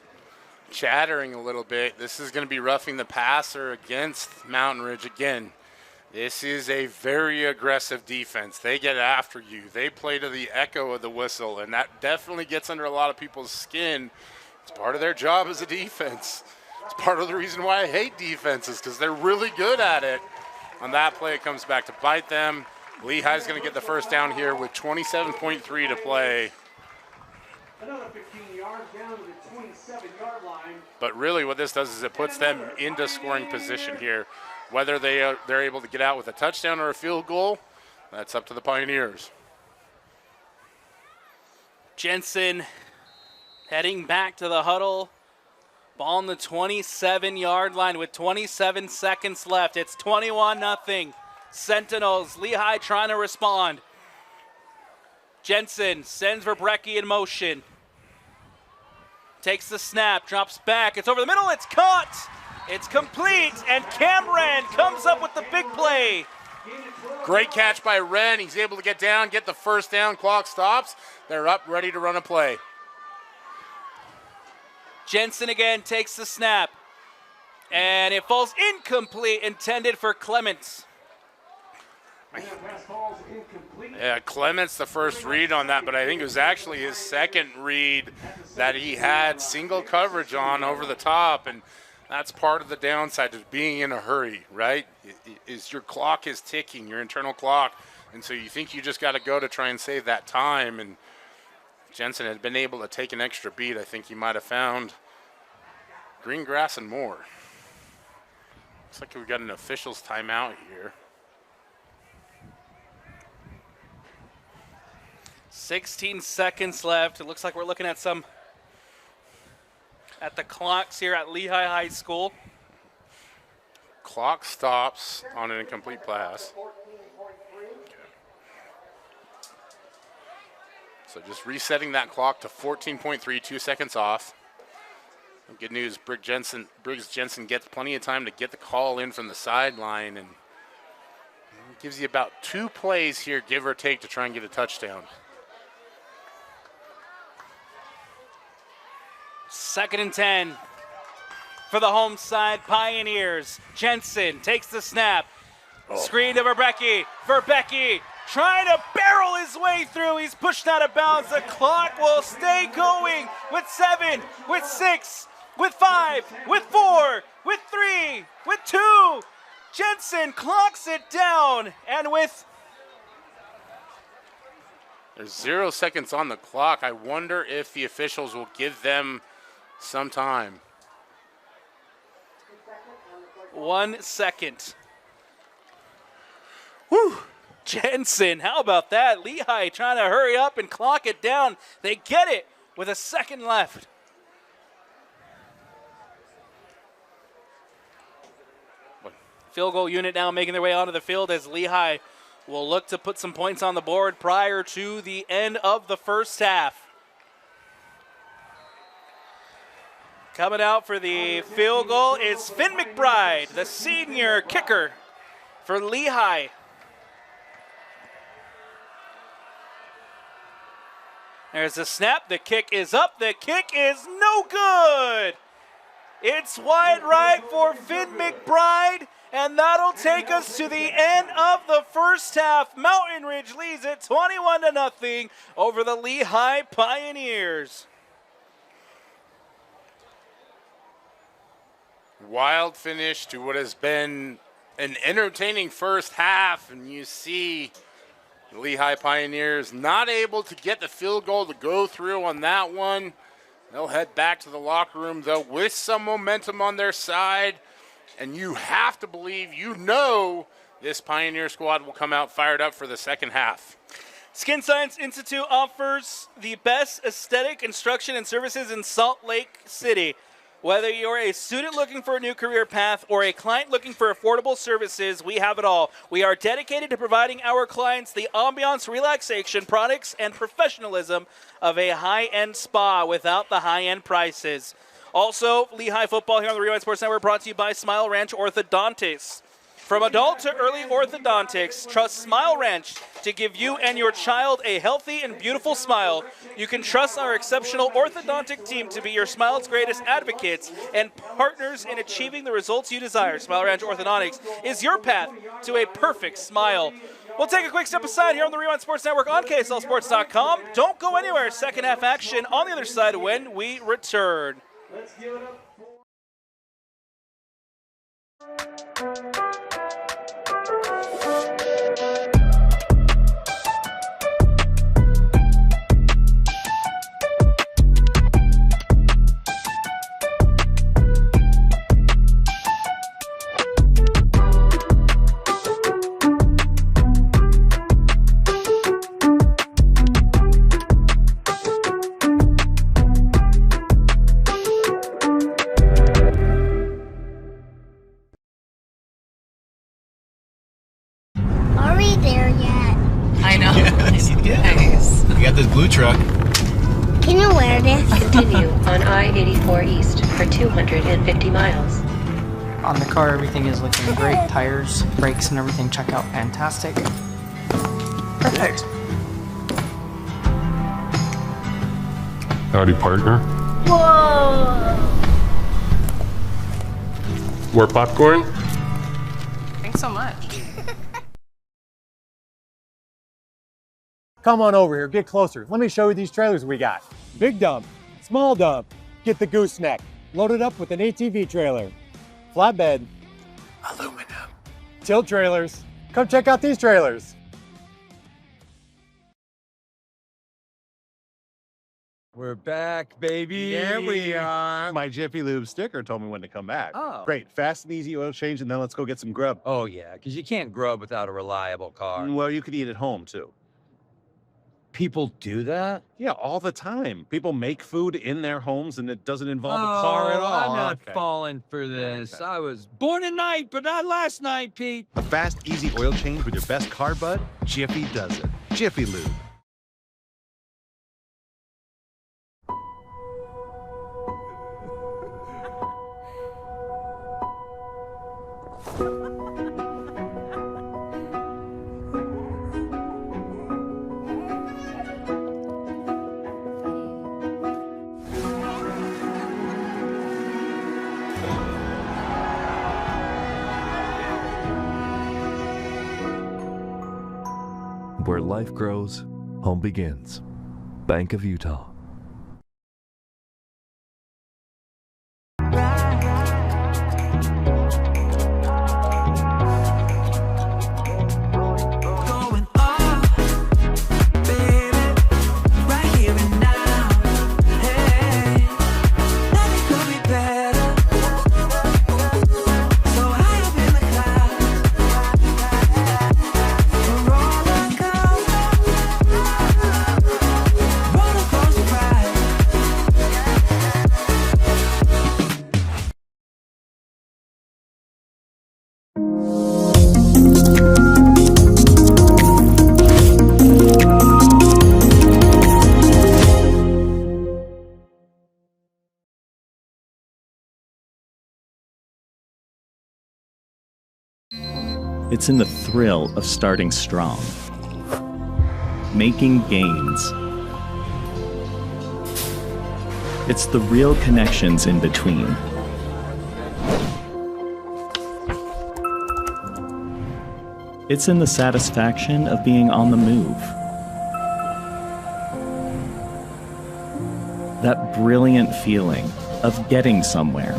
chattering a little bit. This is going to be roughing the passer against Mountain Ridge again. This is a very aggressive defense. They get after you. They play to the echo of the whistle, and that definitely gets under a lot of people's skin. It's part of their job as a defense. It's part of the reason why I hate defenses, because they're really good at it. On that play, it comes back to bite them. Lehi's going to get the first down here with 27.3 to play. Another 15 yards down to the 27-yard line. But really what this does is it puts them into scoring position here. Whether they're able to get out with a touchdown or a field goal, that's up to the Pioneers. Jensen heading back to the huddle. Ball on the 27-yard line with 27 seconds left. It's 21-0. Sentinels, Lehi trying to respond. Jensen sends Verbrecki in motion. Takes the snap, drops back. It's over the middle. It's caught. It's complete. And Cameron comes up with the big play. Great catch by Wren. He's able to get down, get the first down. Clock stops. They're up, ready to run a play. Jensen again takes the snap. And it falls incomplete, intended for Clements. Yeah, Clements the first read on that, but I think it was actually his second read that he had single coverage on over the top, and that's part of the downside of being in a hurry, right? Is your clock is ticking, your internal clock, and so you think you just got to go to try and save that time, and Jensen had been able to take an extra beat. I think he might have found green grass and more. Looks like we've got an official's timeout here. 16 seconds left. It looks like we're looking at at the clocks here at Lehi High School. Clock stops on an incomplete pass. So just resetting that clock to 14.3, 2 seconds off. Good news, Briggs Jensen gets plenty of time to get the call in from the sideline, and gives you about 2 plays here, give or take, to try and get a touchdown. 2nd and 10 for the home side Pioneers. Jensen takes the snap. Screen to Verbecki. Verbecki trying to barrel his way through. He's pushed out of bounds. The clock will stay going with 7, with 6, with 5, with 4, with 3, with 2. Jensen clocks it down, and with there's 0 seconds on the clock. I wonder if the officials will give them some time. 1 second. Whew. Jensen, how about that? Lehi trying to hurry up and clock it down. They get it with a second left. Field goal unit now making their way onto the field as Lehi will look to put some points on the board prior to the end of the first half. Coming out for the field goal is Finn McBride, the senior kicker for Lehi. There's a snap. The kick is up. The kick is no good. It's wide right for Finn McBride, and that'll take us to the end of the first half. Mountain Ridge leads it 21-0 over the Lehi Pioneers. Wild finish to what has been an entertaining first half, and you see the Lehi Pioneers not able to get the field goal to go through on that one. They'll head back to the locker room, though, with some momentum on their side, and you have to believe, this Pioneer squad will come out fired up for the second half. Skin Science Institute offers the best aesthetic instruction and services in Salt Lake City. Whether you're a student looking for a new career path or a client looking for affordable services, we have it all. We are dedicated to providing our clients the ambiance, relaxation, products, and professionalism of a high-end spa without the high-end prices. Also, Lehigh football here on the Rewind Sports Network brought to you by Smile Ranch Orthodontics. From adult to early orthodontics, trust Smile Ranch to give you and your child a healthy and beautiful smile. You can trust our exceptional orthodontic team to be your smile's greatest advocates and partners in achieving the results you desire. Smile Ranch Orthodontics is your path to a perfect smile. We'll take a quick step aside here on the Rewind Sports Network on KSLSports.com. Don't go anywhere. Second half action on the other side when we return. Let's give it up. Are we there yet? I know. Yes, you did. Nice. We got this blue truck. Can you wear this? Continue on I-84 East for 250 miles. On the car, everything is looking great. Tires, brakes, and everything check out fantastic. Perfect. Howdy, partner. Whoa! More popcorn? Thanks so much. Come on over here, get closer. Let me show you these trailers we got. Big dump, small dump, get the gooseneck. Loaded up with an ATV trailer. Flatbed, aluminum. Tilt trailers, come check out these trailers. We're back, baby. Yeah, we are. My Jiffy Lube sticker told me when to come back. Oh. Great, fast and easy oil change, and then let's go get some grub. Oh, yeah, because you can't grub without a reliable car. Well, you could eat at home, too. People do that? Yeah, all the time. People make food in their homes, and it doesn't involve a car at all. I'm not falling for this. Okay. I was born tonight, but not last night, Pete. A fast, easy oil change with your best car, bud? Jiffy does it. Jiffy Lube. Where life grows, home begins. Bank of Utah. It's in the thrill of starting strong, making gains. It's the real connections in between. It's in the satisfaction of being on the move. That brilliant feeling of getting somewhere.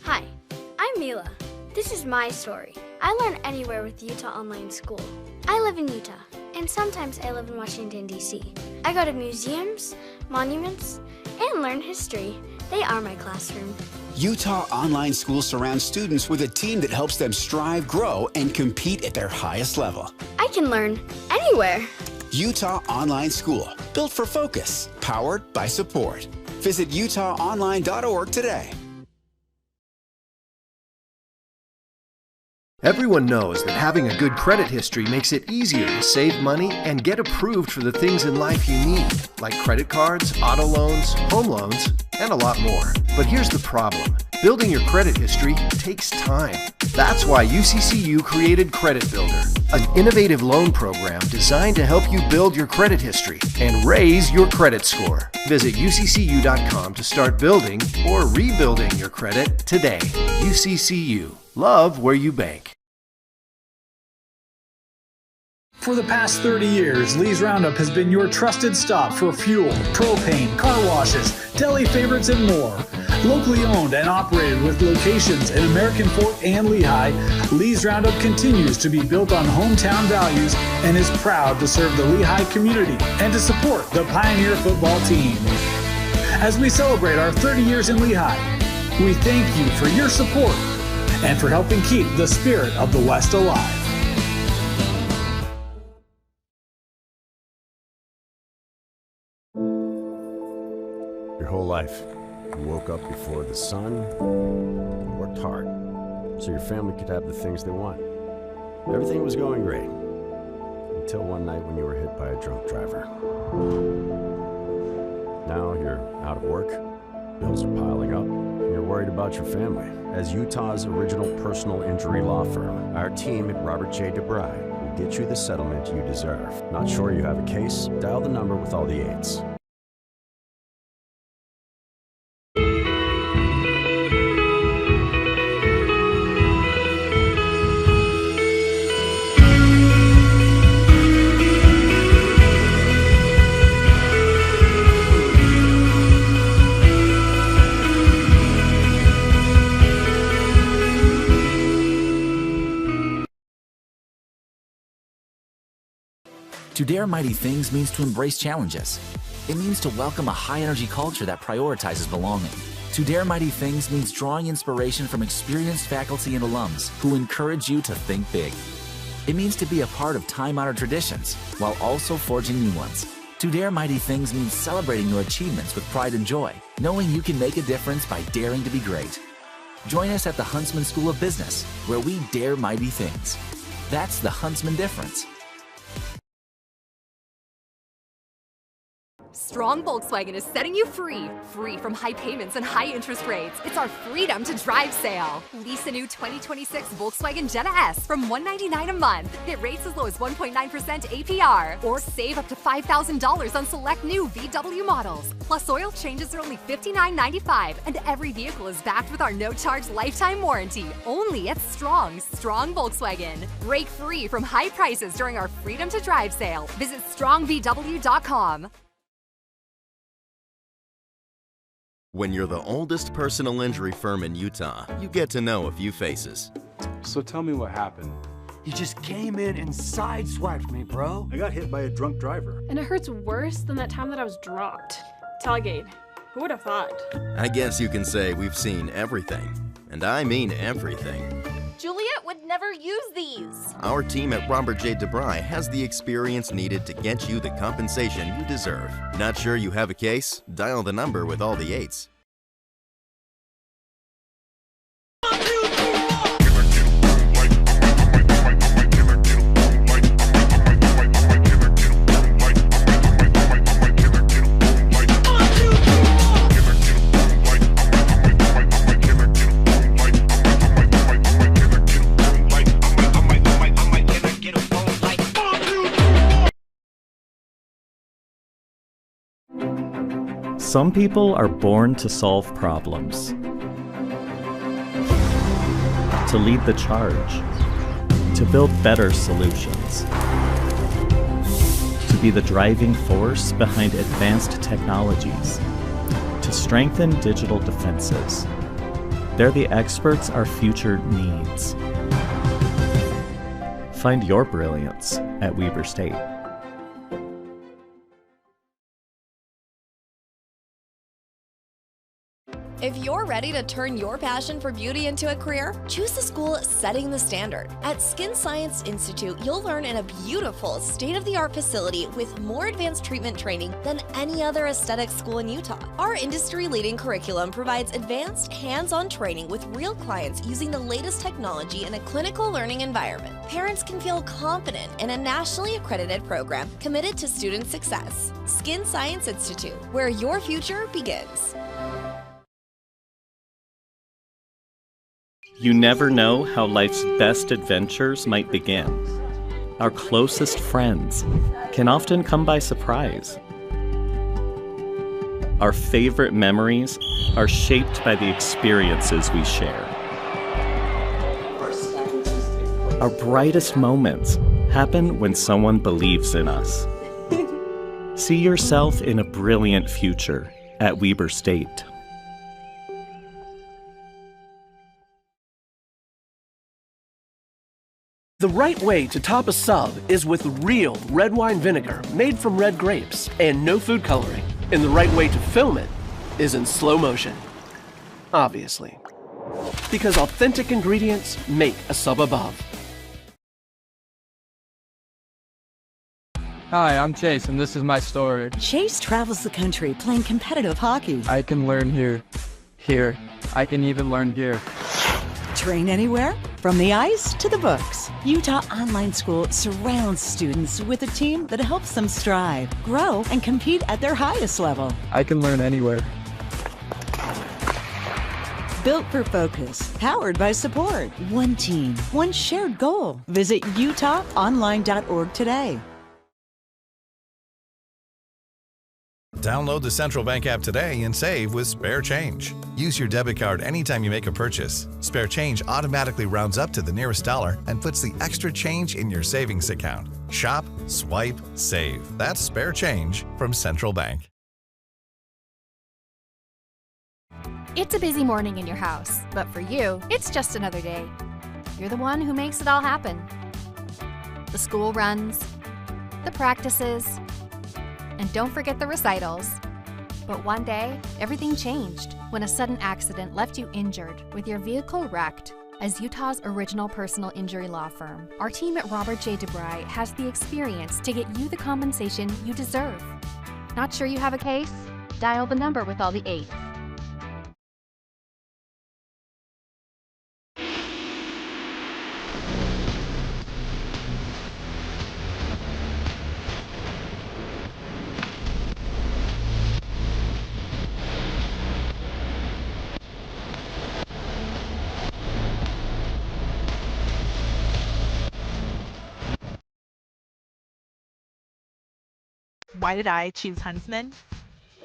Hi, I'm Mila. This is my story. I learn anywhere with Utah Online School. I live in Utah, and sometimes I live in Washington, D.C. I go to museums, monuments, and learn history. They are my classroom. Utah Online School surrounds students with a team that helps them strive, grow, and compete at their highest level. I can learn anywhere. Utah Online School, built for focus, powered by support. Visit utahonline.org today. Everyone knows that having a good credit history makes it easier to save money and get approved for the things in life you need, like credit cards, auto loans, home loans, and a lot more. But here's the problem. Building your credit history takes time. That's why UCCU created Credit Builder, an innovative loan program designed to help you build your credit history and raise your credit score. Visit uccu.com to start building or rebuilding your credit today. UCCU. Love where you bank. For the past 30 years, Lee's Roundup has been your trusted stop for fuel, propane, car washes, deli favorites, and more. Locally owned and operated with locations in American Fork and Lehi, Lee's Roundup continues to be built on hometown values and is proud to serve the Lehi community and to support the Pioneer football team. As we celebrate our 30 years in Lehi, we thank you for your support and for helping keep the spirit of the West alive. Your whole life, you woke up before the sun, worked hard, so your family could have the things they want. Everything was going great, until one night when you were hit by a drunk driver. Now you're out of work, bills are piling up, and you're worried about your family. As Utah's original personal injury law firm, our team at Robert J. DeBry will get you the settlement you deserve. Not sure you have a case? Dial the number with all the 8s. To dare mighty things means to embrace challenges. It means to welcome a high-energy culture that prioritizes belonging. To dare mighty things means drawing inspiration from experienced faculty and alums who encourage you to think big. It means to be a part of time-honored traditions while also forging new ones. To dare mighty things means celebrating your achievements with pride and joy, knowing you can make a difference by daring to be great. Join us at the Huntsman School of Business, where we dare mighty things. That's the Huntsman difference. Strong Volkswagen is setting you free. Free from high payments and high interest rates. It's our Freedom to Drive sale. Lease a new 2026 Volkswagen Jetta S from $199 a month. Get rates as low as 1.9% APR. Or save up to $5,000 on select new VW models. Plus, oil changes are only $59.95. And every vehicle is backed with our no-charge lifetime warranty. Only at Strong Volkswagen. Break free from high prices during our Freedom to Drive sale. Visit strongvw.com. When you're the oldest personal injury firm in Utah, you get to know a few faces. So tell me what happened. You just came in and sideswiped me, bro. I got hit by a drunk driver. And it hurts worse than that time that I was dropped. Tailgate. Who would have thought? I guess you can say we've seen everything. And I mean everything. Juliet would never use these. Our team at Robert J. DeBry has the experience needed to get you the compensation you deserve. Not sure you have a case? Dial the number with all the 8s. Some people are born to solve problems, to lead the charge, to build better solutions, to be the driving force behind advanced technologies, to strengthen digital defenses. They're the experts our future needs. Find your brilliance at Weber State. If you're ready to turn your passion for beauty into a career, choose the school setting the standard. At Skin Science Institute, you'll learn in a beautiful, state-of-the-art facility with more advanced treatment training than any other aesthetic school in Utah. Our industry-leading curriculum provides advanced, hands-on training with real clients using the latest technology in a clinical learning environment. Parents can feel confident in a nationally accredited program committed to student success. Skin Science Institute, where your future begins. You never know how life's best adventures might begin. Our closest friends can often come by surprise. Our favorite memories are shaped by the experiences we share. Our brightest moments happen when someone believes in us. See yourself in a brilliant future at Weber State. The right way to top a sub is with real red wine vinegar made from red grapes and no food coloring. And the right way to film it is in slow motion. Obviously. Because authentic ingredients make a sub above. Hi, I'm Chase, and this is my story. Chase travels the country playing competitive hockey. I can learn here. Here. I can even learn here. Train anywhere, from the ice to the books. Utah Online School surrounds students with a team that helps them strive, grow, and compete at their highest level. I can learn anywhere. Built for focus, powered by support. One team, one shared goal. Visit utahonline.org today. Download the Central Bank app today and save with Spare Change. Use your debit card anytime you make a purchase. Spare Change automatically rounds up to the nearest dollar and puts the extra change in your savings account. Shop, swipe, save. That's Spare Change from Central Bank. It's a busy morning in your house, but for you, it's just another day. You're the one who makes it all happen. The school runs, the practices, and don't forget the recitals. But one day, everything changed when a sudden accident left you injured with your vehicle wrecked. As Utah's original personal injury law firm, our team at Robert J. DeBry has the experience to get you the compensation you deserve. Not sure you have a case? Dial the number with all the 8s. Why did I choose Huntsman?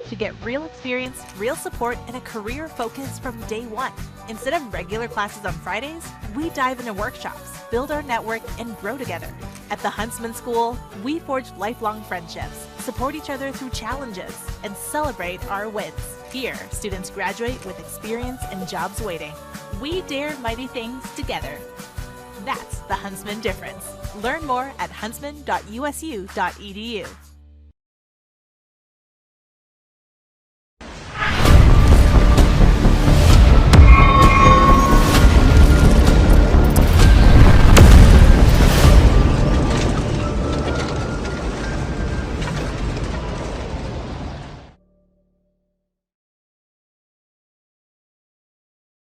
To get real experience, real support, and a career focus from day one. Instead of regular classes on Fridays, we dive into workshops, build our network, and grow together. At the Huntsman School, we forge lifelong friendships, support each other through challenges, and celebrate our wins. Here, students graduate with experience and jobs waiting. We dare mighty things together. That's the Huntsman difference. Learn more at huntsman.usu.edu.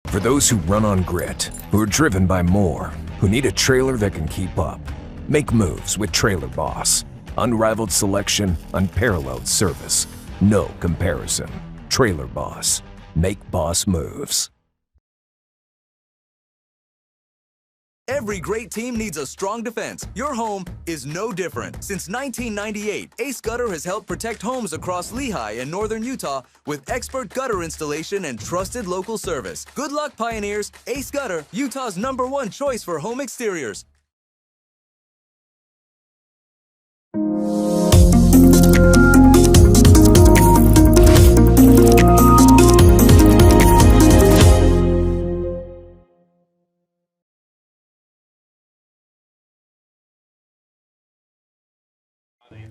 For those who run on grit, who are driven by more, who need a trailer that can keep up, make moves with Trailer Boss. Unrivaled selection, unparalleled service. No comparison. Trailer Boss. Make boss moves. Every great team needs a strong defense. Your home is no different. Since 1998, Ace Gutter has helped protect homes across Lehi and northern Utah with expert gutter installation and trusted local service. Good luck, pioneers. Ace Gutter, Utah's #1 choice for home exteriors.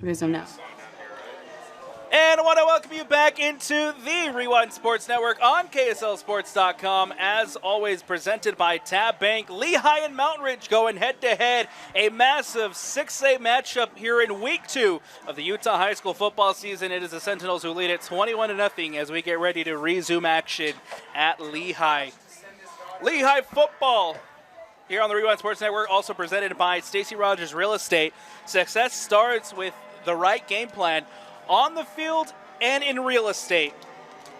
Resume now. And I want to welcome you back into the Rewind Sports Network on KSLSports.com. As always, presented by Tab Bank. Lehi and Mountain Ridge going head-to-head. A massive 6A matchup here in Week 2 of the Utah High School football season. It is the Sentinels who lead it 21-0 as we get ready to resume action at Lehi. Lehi football here on the Rewind Sports Network, also presented by Stacey Rogers Real Estate. Success starts with the right game plan on the field and in real estate.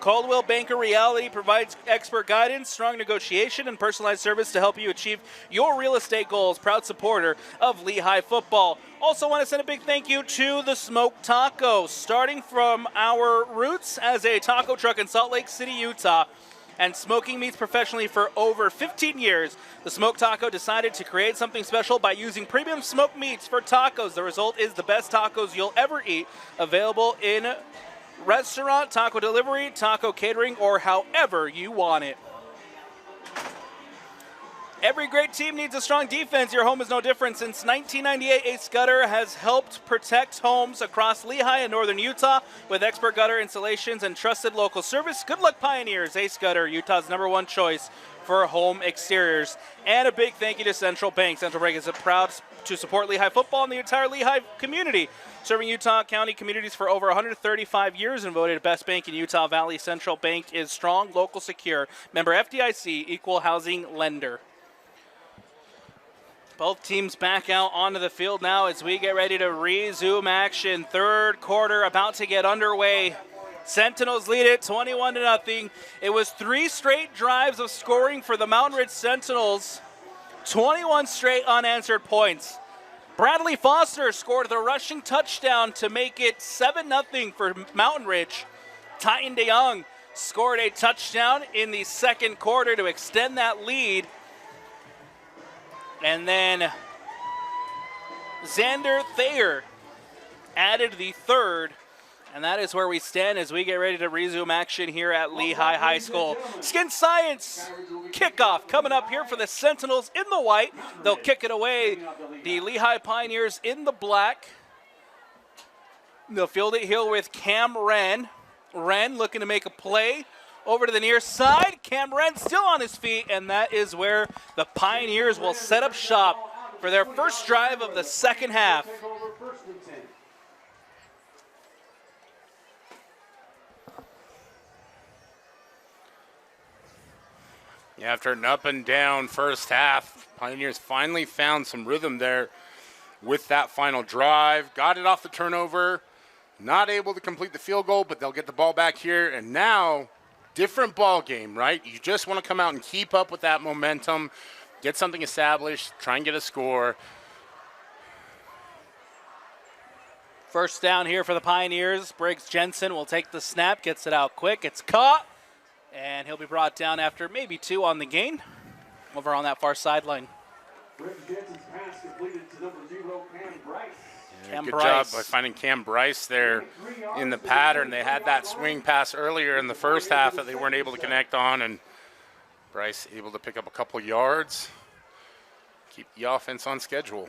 Coldwell Banker Realty provides expert guidance, strong negotiation, and personalized service to help you achieve your real estate goals. Proud supporter of Lehi football. Also want to send a big thank you to the Smoked Taco. Starting from our roots as a taco truck in Salt Lake City, Utah, and smoking meats professionally for over 15 years, the Smoked Taco decided to create something special by using premium smoked meats for tacos. The result is the best tacos you'll ever eat, available in restaurant, taco delivery, taco catering, or however you want it. Every great team needs a strong defense. Your home is no different. Since 1998, Ace Gutter has helped protect homes across Lehi and northern Utah with expert gutter installations and trusted local service. Good luck, pioneers. Ace Gutter, Utah's #1 choice for home exteriors. And a big thank you to Central Bank. Central Bank is proud to support Lehi football and the entire Lehi community, serving Utah County communities for over 135 years and voted best bank in Utah Valley. Central Bank is strong, local, secure. Member FDIC, equal housing lender. Both teams back out onto the field now as we get ready to resume action. Third quarter about to get underway. Sentinels lead it 21-0. It was 3 straight drives of scoring for the Mountain Ridge Sentinels. 21 straight unanswered points. Bradley Foster scored the rushing touchdown to make it 7-0 for Mountain Ridge. Titan DeYoung scored a touchdown in the second quarter to extend that lead. And then Xander Thayer added the third. And that is where we stand as we get ready to resume action here at Lehi High School. Skin Science kickoff coming up here for the Sentinels in the white. They'll kick it away. The Lehi Pioneers in the black. They'll field it here with Cam Wren. Wren looking to make a play. Over to the near side, Cam Wren still on his feet, and that is where the Pioneers will set up shop for their first drive of the second half. Yeah, after an up and down first half, Pioneers finally found some rhythm there with that final drive. Got it off the turnover, not able to complete the field goal, but they'll get the ball back here, and now different ball game, right? You just want to come out and keep up with that momentum, get something established, try and get a score. First down here for the Pioneers. Briggs Jensen will take the snap, gets it out quick. It's caught, and he'll be brought down after maybe 2 on the gain over on that far sideline. Briggs Jensen's pass completed to number 0, Cam Bryce. Yeah, good job by finding Cam Bryce there in the pattern. They had that swing pass earlier in the first half that they weren't able to connect on, and Bryce able to pick up a couple yards, keep the offense on schedule.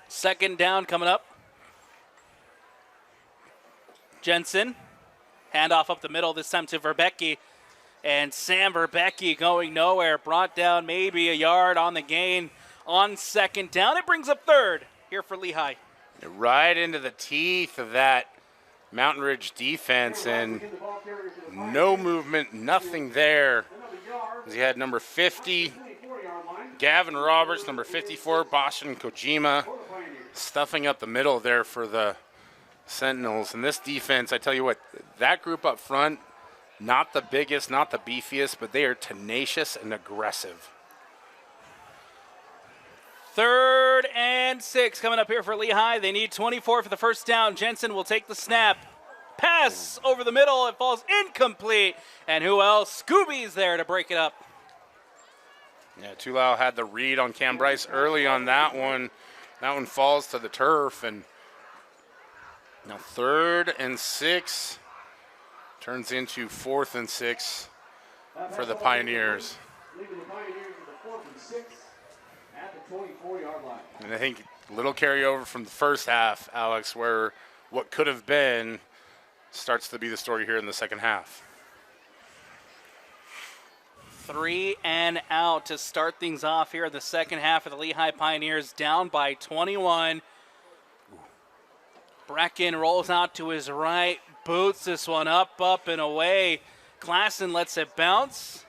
Second down coming up. Jensen, handoff up the middle, this time to Verbecki. And Sam Verbecki going nowhere, brought down maybe a yard on the gain on second down. It brings up third here for Lehi. Right into the teeth of that Mountain Ridge defense, and no movement, nothing there. He had number 50, Gavin Roberts, number 54, Boston Kojima, stuffing up the middle there for the Sentinels. And this defense, I tell you what, that group up front, not the biggest, not the beefiest, but they are tenacious and aggressive. 3rd and 6 coming up here for Lehi. They need 24 for the first down. Jensen will take the snap. Pass over the middle. It falls incomplete. And who else? Scooby's there to break it up. Yeah, Tulao had the read on Cam Bryce early on that one. That one falls to the turf. And now 3rd and 6 turns into 4th and 6 for the Pioneers. Leaving the Pioneers with the 4th and 6 at the 24-yard line. And I think a little carryover from the first half, Alex, where what could have been starts to be the story here in the second half. 3 and out to start things off here in the second half of the Lehi Pioneers, down by 21. Brecken rolls out to his right, boots this one up, and away. Klassen lets it bounce.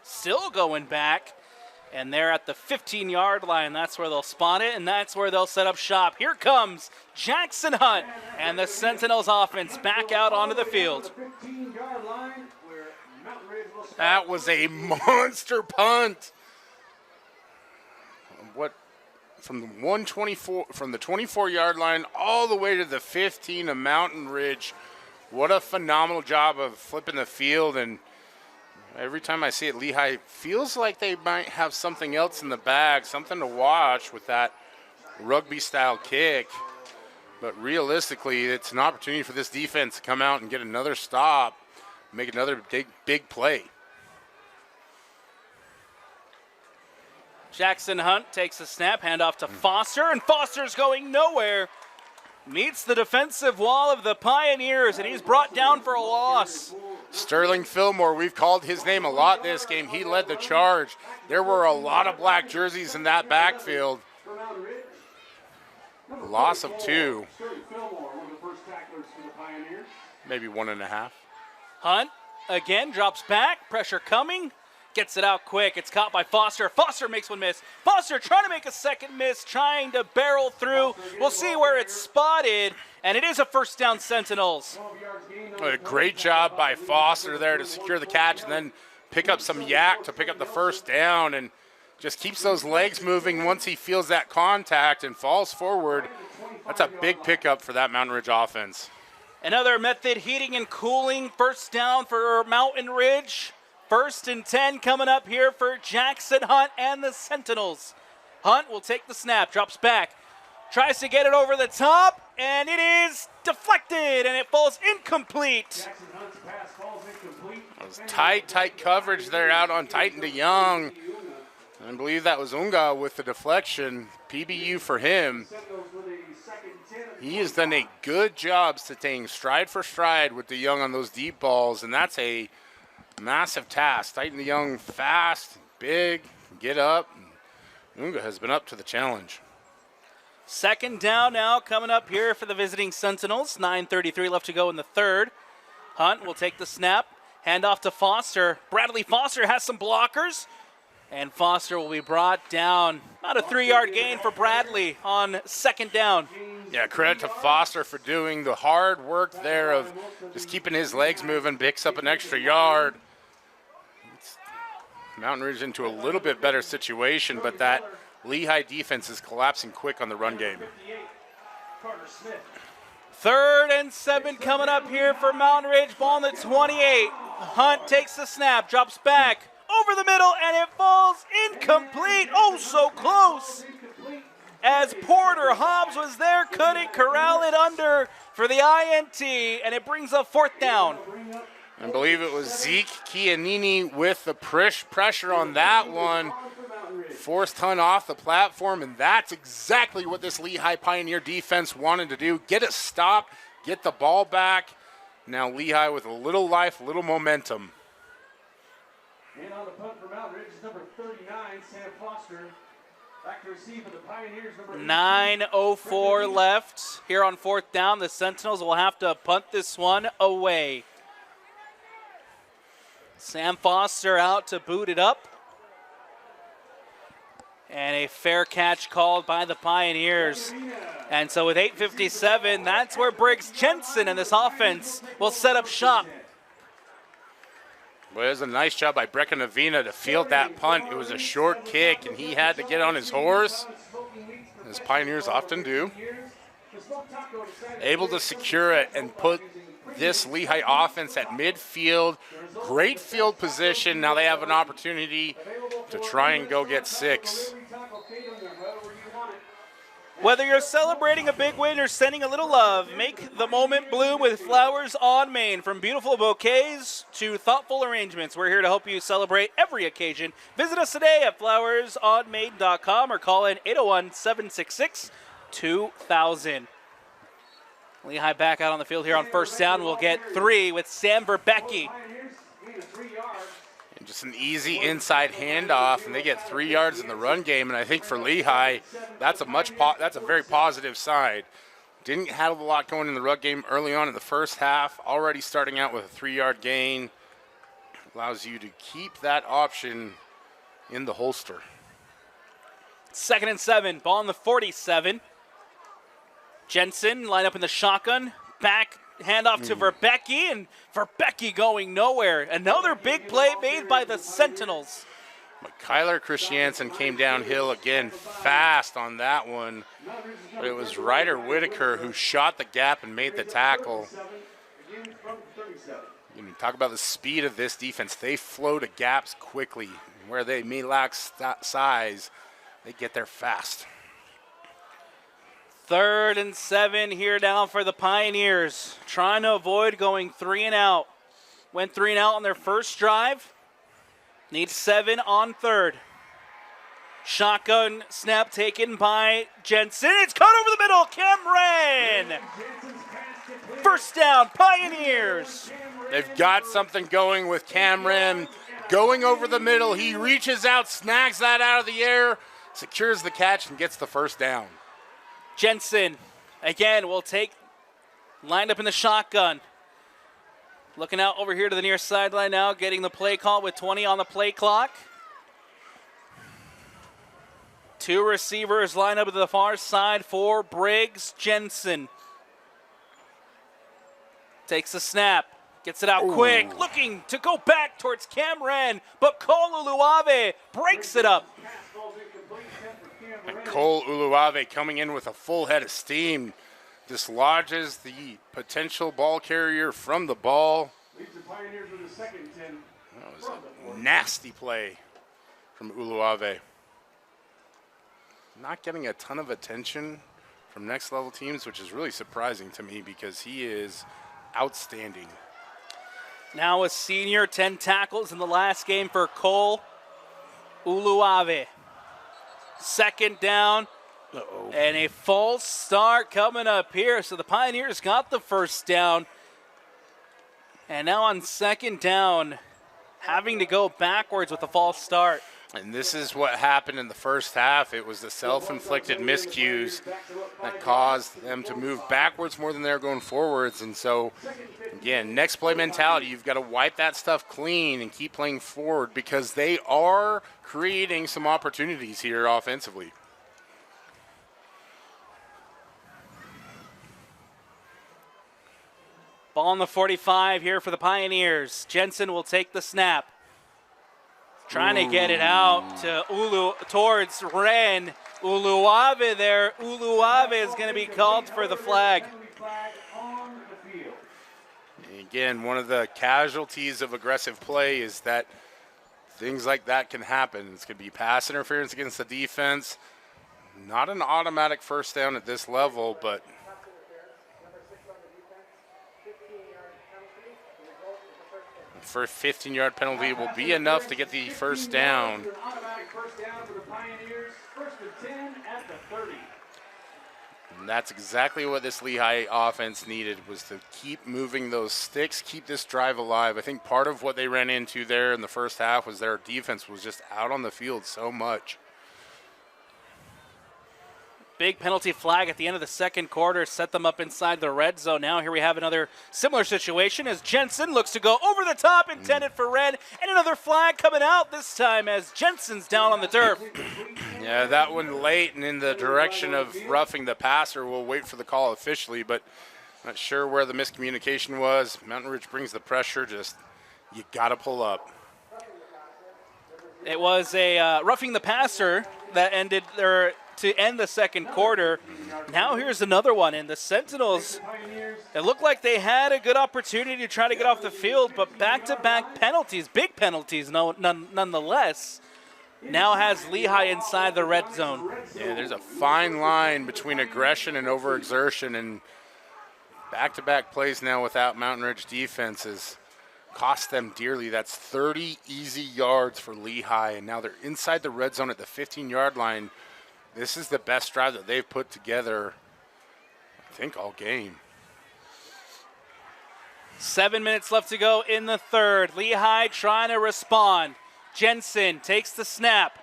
Still going back. And they're at the 15-yard line. That's where they'll spot it, and that's where they'll set up shop. Here comes Jackson Hunt and the Sentinels offense back out onto the field. That was a monster punt. What, from the 124, from the 24-yard line all the way to the 15 of Mountain Ridge. What a phenomenal job of flipping the field. And every time I see it, Lehi feels like they might have something else in the bag, something to watch with that rugby-style kick. But realistically, it's an opportunity for this defense to come out and get another stop, make another big play. Jackson Hunt takes a snap, handoff to Foster, and Foster's going nowhere. Meets the defensive wall of the Pioneers, and he's brought down for a loss. Sterling Fillmore, we've called his name a lot this game. He led the charge. There were a lot of black jerseys in that backfield. Loss of 2. Maybe 1.5. Hunt again drops back, pressure coming. Gets it out quick. It's caught by Foster. Foster makes one miss. Foster trying to make a second miss, trying to barrel through. We'll see where it's spotted, and it is a first down Sentinels. A great job by Foster there to secure the catch and then pick up some yak to pick up the first down, and just keeps those legs moving once he feels that contact and falls forward. That's a big pickup for that Mountain Ridge offense. Another method, heating and cooling. First down for Mountain Ridge. 1st and 10 coming up here for Jackson Hunt and the Sentinels. Hunt will take the snap, drops back, tries to get it over the top, and it is deflected, and it falls incomplete. That was tight coverage there out on Titan DeYoung. I believe that was Unga with the deflection. PBU for him. He has done a good job staying stride for stride with DeYoung on those deep balls, and that's a massive task. Titan DeYoung fast, big, get up. Unga has been up to the challenge. Second down now coming up here for the visiting Sentinels. 9:33 left to go in the third. Hunt will take the snap, hand off to Foster. Bradley Foster has some blockers, and Foster will be brought down. About a 3-yard gain for Bradley on second down. Yeah, credit to Foster for doing the hard work there of just keeping his legs moving, picks up an extra yard. It's Mountain Ridge into a little bit better situation, but that Lehigh defense is collapsing quick on the run game. 3rd and 7 coming up here for Mountain Ridge. Ball on the 28. Hunt takes the snap, drops back over the middle, and it falls incomplete. Oh, so close. As Porter Hobbs was there, couldn't corral it under for the INT, and it brings up 4th down. I believe it was Zeke Chianini with the pressure on that one. Forced Hunt off the platform, and that's exactly what this Lehigh Pioneer defense wanted to do. Get it stopped, get the ball back. Now Lehigh with a little life, a little momentum. And on the punt for Mountain Ridge is number 39, Sam Foster. Back to receive for the Pioneers, number 9:04 left here on 4th down. The Sentinels will have to punt this one away. Sam Foster out to boot it up. And a fair catch called by the Pioneers. And so with 8:57, that's where Briggs Jensen and this offense will set up shop. Well, it was a nice job by Brecken Avina to field that punt. It was a short kick, and he had to get on his horse, as Pioneers often do. Able to secure it and put this Lehigh offense at midfield. Great field position. Now they have an opportunity to try and go get 6. Whether you're celebrating a big win or sending a little love, make the moment bloom with Flowers on Main. From beautiful bouquets to thoughtful arrangements, we're here to help you celebrate every occasion. Visit us today at flowersonmain.com or call in 801-766-2000. Lehigh back out on the field here on 1st down. We'll get 3 with Sam Verbecki. And just an easy inside handoff, and they get 3 yards in the run game. And I think for Lehigh, that's a very positive sign. Didn't have a lot going in the run game early on in the first half. Already starting out with a 3-yard gain allows you to keep that option in the holster. 2nd and 7, ball on the 47. Jensen line up in the shotgun, back handoff to Verbecki, and Verbecki going nowhere. Another big play made by the Sentinels. But Kyler Christiansen came downhill again fast on that one. But it was Ryder Whitaker who shot the gap and made the tackle. You talk about the speed of this defense. They flow to gaps quickly. Where they may lack size, they get there fast. 3rd and 7 here now for the Pioneers. Trying to avoid going 3 and out. Went 3 and out on their first drive. Needs 7 on 3rd. Shotgun snap taken by Jensen. It's caught over the middle. Cameron. 1st down, Pioneers. They've got something going with Cameron. Going over the middle. He reaches out, snags that out of the air, secures the catch, and gets the 1st down. Jensen, again, will take, lined up in the shotgun. Looking out over here to the near sideline now, getting the play call with 20 on the play clock. 2 receivers line up to the far side for Briggs Jensen. Takes the snap, gets it out quick, looking to go back towards Cameron, but Cole Uluave breaks it up. And Cole Uluave coming in with a full head of steam, dislodges the potential ball carrier from the ball. That was a nasty play from Uluave. Not getting a ton of attention from next level teams, which is really surprising to me because he is outstanding. Now a senior, 10 tackles in the last game for Cole Uluave. 2nd down, and a false start coming up here. So the Pioneers got the 1st down. And now on 2nd down, having to go backwards with a false start. And this is what happened in the first half. It was the self-inflicted miscues that caused them to move backwards more than they're going forwards. And so, again, next play mentality, you've got to wipe that stuff clean and keep playing forward because they are creating some opportunities here offensively. Ball on the 45 here for the Pioneers. Jensen will take the snap. Trying to get it out to towards Ren. Uluave there. Uluave is going to be called for the flag. Again, one of the casualties of aggressive play is that things like that can happen. It's going to be pass interference against the defense. Not an automatic first down at this level, but for a 15-yard penalty will be enough to get the first down. And that's exactly what this Lehi offense needed, was to keep moving those sticks, keep this drive alive. I think part of what they ran into there in the first half was their defense was just out on the field so much. Big penalty flag at the end of the second quarter set them up inside the red zone. Now here we have another similar situation as Jensen looks to go over the top, intended for Red, and another flag coming out this time as Jensen's down on the turf. Yeah, that one late and in the direction of roughing the passer. We'll wait for the call officially, but not sure where the miscommunication was. Mountain Ridge brings the pressure, just you got to pull up. It was a roughing the passer that ended there to end the second quarter. Now here's another one, and the Sentinels, it looked like they had a good opportunity to try to get off the field, but back-to-back penalties, big penalties nonetheless, now has Lehi inside the red zone. Yeah, there's a fine line between aggression and overexertion, and back-to-back plays now without Mountain Ridge defenses cost them dearly. That's 30 easy yards for Lehi, and now they're inside the red zone at the 15-yard line. This is the best drive that they've put together, I think, all game. 7 minutes left to go in the third. Lehi trying to respond. Jensen takes the snap.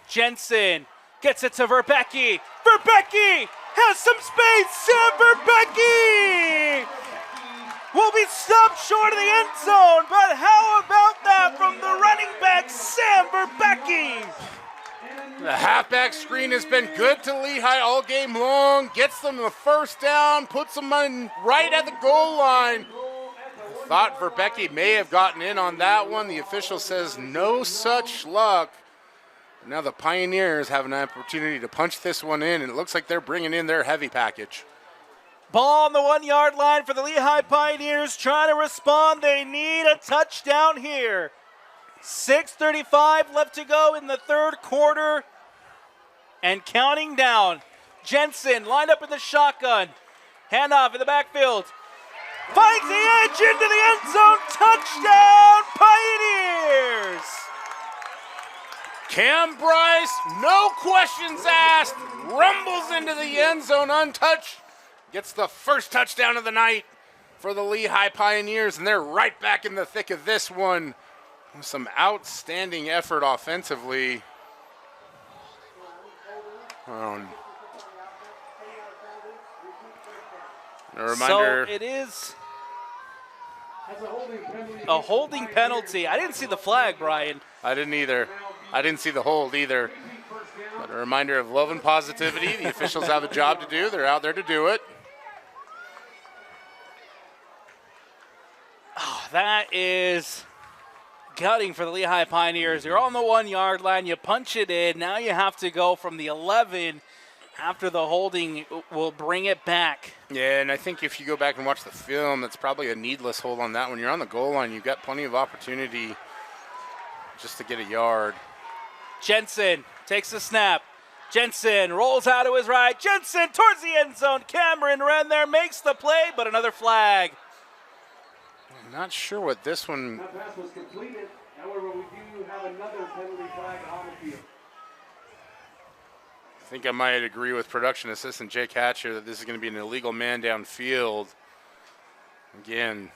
Jensen gets it to Verbecki. Verbecki has some space. Sam Verbecki will be stopped short of the end zone, but how about that from the running back, Sam Verbecki? The halfback screen has been good to Lehi all game long. Gets them the first down, puts them in right at the goal line. Thought Verbecki may have gotten in on that one. The official says no such luck. Now the Pioneers have an opportunity to punch this one in, and it looks like they're bringing in their heavy package. Ball on the 1 yard line for the Lehi Pioneers trying to respond. They need a touchdown here. 6:35 left to go in the third quarter and counting down. Jensen lined up in the shotgun. Handoff in the backfield. Finds the edge into the end zone. Touchdown, Pioneers! Cam Bryce, no questions asked, rumbles into the end zone untouched. Gets the first touchdown of the night for the Lehi Pioneers, and they're right back in the thick of this one. Some outstanding effort offensively. A reminder. So it is a holding penalty. I didn't see the flag, Brian. I didn't either. I didn't see the hold either. But a reminder of love and positivity. The officials have a job to do. They're out there to do it. Oh, that is gutting for the Lehi Pioneers. You're on the 1 yard line. You punch it in. Now you have to go from the 11 after the holding will bring it back. Yeah, and I think if you go back and watch the film, that's probably a needless hold on that one. You're on the goal line. You've got plenty of opportunity just to get a yard. Jensen takes the snap. Jensen rolls out to his right. Jensen towards the end zone. Cameron ran there, makes the play, but another flag. I'm not sure what this one. That pass was completed. However, we do have another penalty flag on the field. I think I might agree with production assistant Jake Hatcher that this is going to be an illegal man downfield. Again.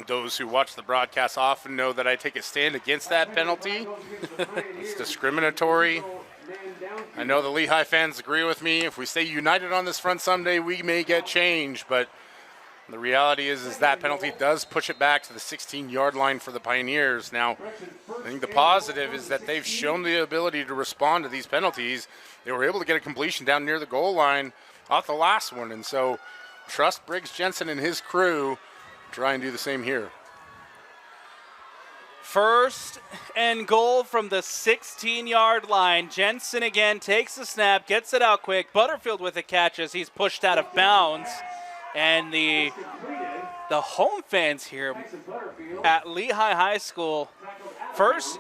Those who watch the broadcast often know that I take a stand against that penalty. It's discriminatory. I know the Lehi fans agree with me. If we stay united on this front someday, we may get change, but the reality is that penalty does push it back to the 16-yard line for the Pioneers. Now, I think the positive is that they've shown the ability to respond to these penalties. They were able to get a completion down near the goal line off the last one, and so trust Briggs Jensen and his crew. Try and do the same here. First and goal from the 16-yard line. Jensen again takes the snap, gets it out quick. Butterfield with the catch as he's pushed out of bounds. And the home fans here at Lehi High School, first,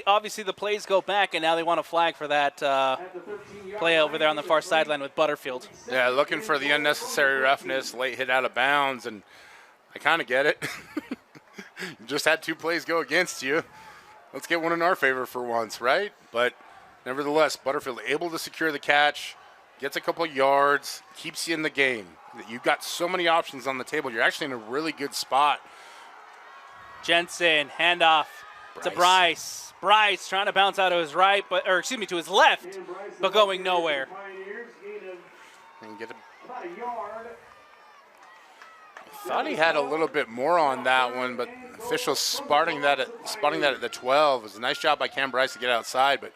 obviously the plays go back, and now they want a flag for that play over there on the far sideline with Butterfield. Yeah, looking for the unnecessary roughness, late hit out of bounds, and I kind of get it. You just had 2 plays go against you. Let's get one in our favor for once, right? But nevertheless, Butterfield able to secure the catch, gets a couple yards, keeps you in the game. You've got so many options on the table. You're actually in a really good spot. Jensen, handoff to Bryce. Bryce trying to bounce out to his right, to his left, but going nowhere. And get I thought he had a little bit more on that one, but officials spotting that at the 12. It was a nice job by Cam Bryce to get outside, but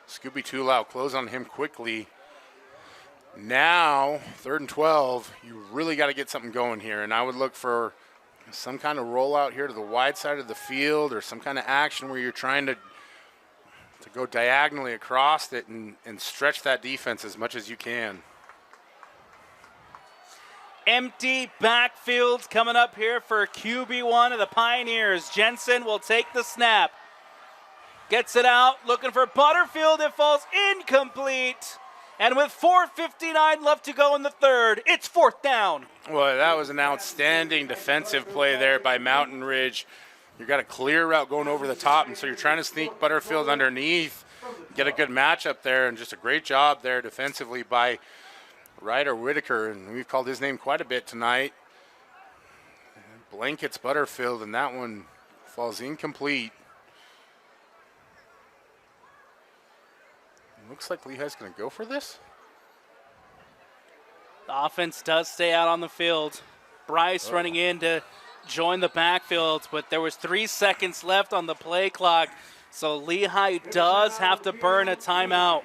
Scooby Tulau close on him quickly. Now, 3rd and 12, you really got to get something going here, and I would look for some kind of rollout here to the wide side of the field or some kind of action where you're trying to go diagonally across it and stretch that defense as much as you can. Empty backfields coming up here for QB1 of the Pioneers. Jensen will take the snap. Gets it out, looking for Butterfield. It falls incomplete. And with 4:59 left to go in the 3rd, it's 4th down. Well, that was an outstanding defensive play there by Mountain Ridge. You got a clear route going over the top, and so you're trying to sneak Butterfield underneath, get a good matchup there, and just a great job there defensively by Ryder Whitaker, and we've called his name quite a bit tonight. Blankets Butterfield, and that one falls incomplete. Looks like Lehi's going to go for this. The offense does stay out on the field. Bryce running in to join the backfield, but there was 3 seconds left on the play clock, so Lehi does have to burn a timeout.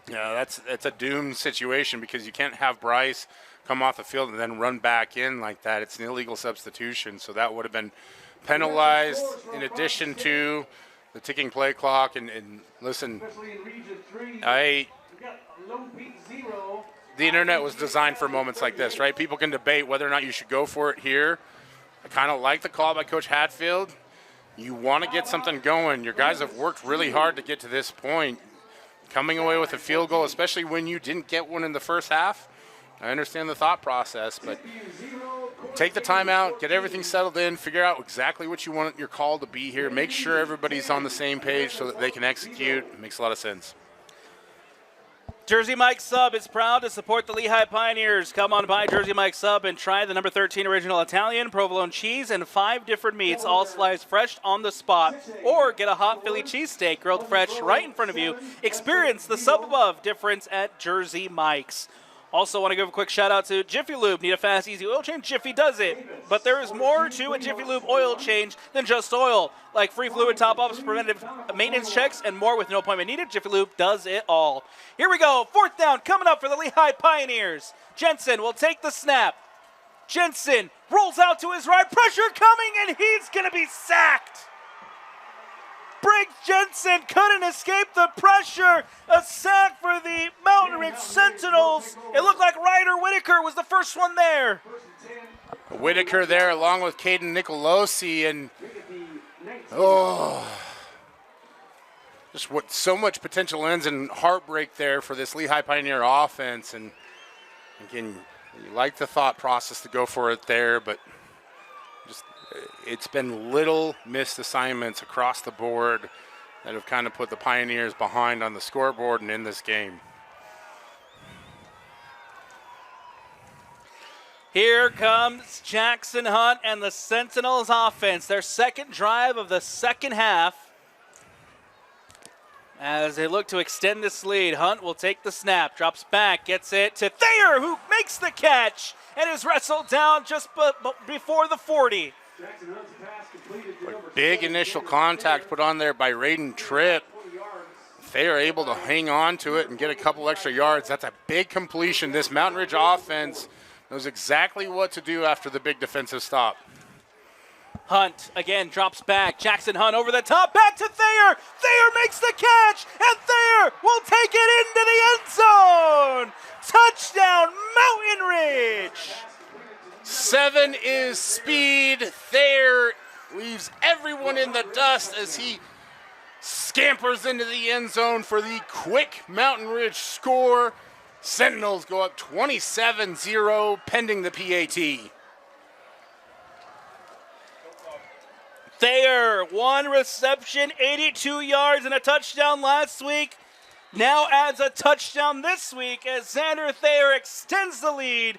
Yeah, that's a doomed situation because you can't have Bryce come off the field and then run back in like that. It's an illegal substitution, so that would have been penalized in addition to the ticking play clock. And listen, the internet was designed for moments like this, right? People can debate whether or not you should go for it here. I kind of like the call by Coach Hatfield. You want to get something going. Your guys have worked really hard to get to this point. Coming away with a field goal, especially when you didn't get one in the first half, I understand the thought process, but take the timeout, get everything settled in, figure out exactly what you want your call to be here, make sure everybody's on the same page so that they can execute. It makes a lot of sense. Jersey Mike Sub is proud to support the Lehi Pioneers. Come on by Jersey Mike Sub and try the number 13 original Italian, provolone cheese, and 5 different meats, all sliced fresh on the spot. Or get a hot Philly cheesesteak grilled fresh right in front of you. Experience the sub above difference at Jersey Mike's. Also want to give a quick shout out to Jiffy Lube. Need a fast, easy oil change? Jiffy does it. But there is more to a Jiffy Lube oil change than just oil. Like free fluid top-ups, preventive maintenance checks, and more with no appointment needed. Jiffy Lube does it all. Here we go. 4th down coming up for the Lehi Pioneers. Jensen will take the snap. Jensen rolls out to his right. Pressure coming, and he's going to be sacked. Briggs Jensen couldn't escape the pressure. A sack for the Mountain Ridge Sentinels. It looked like Ryder Whitaker was the first one there. Whitaker there along with Caden Nicolosi, and just what so much potential ends in heartbreak there for this Lehi Pioneer offense. And again, you like the thought process to go for it there, but just it's been little missed assignments across the board that have kind of put the Pioneers behind on the scoreboard and in this game. Here comes Jackson Hunt and the Sentinels offense, their second drive of the second half. As they look to extend this lead, Hunt will take the snap, drops back, gets it to Thayer, who makes the catch and is wrestled down just before the 40. Big initial contact put on there by Raiden Tripp. They are able to hang on to it and get a couple extra yards. That's a big completion. This Mountain Ridge offense knows exactly what to do after the big defensive stop. Hunt again drops back. Jackson Hunt over the top. Back to Thayer. Thayer makes the catch. And Thayer will take it into the end zone. Touchdown, Mountain Ridge. 7 is speed. Thayer leaves everyone in the dust as he scampers into the end zone for the quick Mountain Ridge score. Sentinels go up 27-0 pending the PAT. Thayer, 1 reception, 82 yards and a touchdown last week. Now adds a touchdown this week as Xander Thayer extends the lead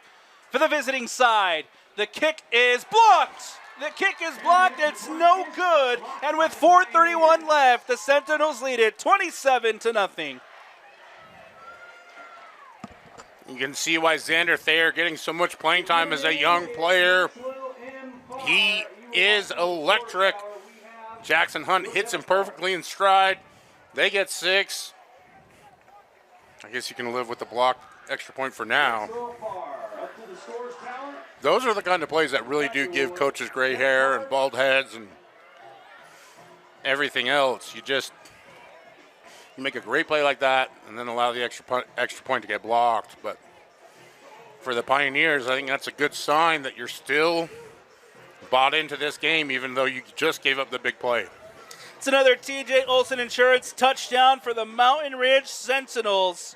for the visiting side. The kick is blocked. The kick is blocked. It's no good. And with 4:31 left, the Sentinels lead it 27-0. You can see why Xander Thayer getting so much playing time as a young player. He is electric. Jackson Hunt hits him perfectly in stride. They get 6. I guess you can live with the block extra point for now. Those are the kind of plays that really do give coaches gray hair and bald heads and everything else. You make a great play like that and then allow the extra point to get blocked. But for the Pioneers, I think that's a good sign that you're still bought into this game, even though you just gave up the big play. It's another TJ Olson Insurance touchdown for the Mountain Ridge Sentinels.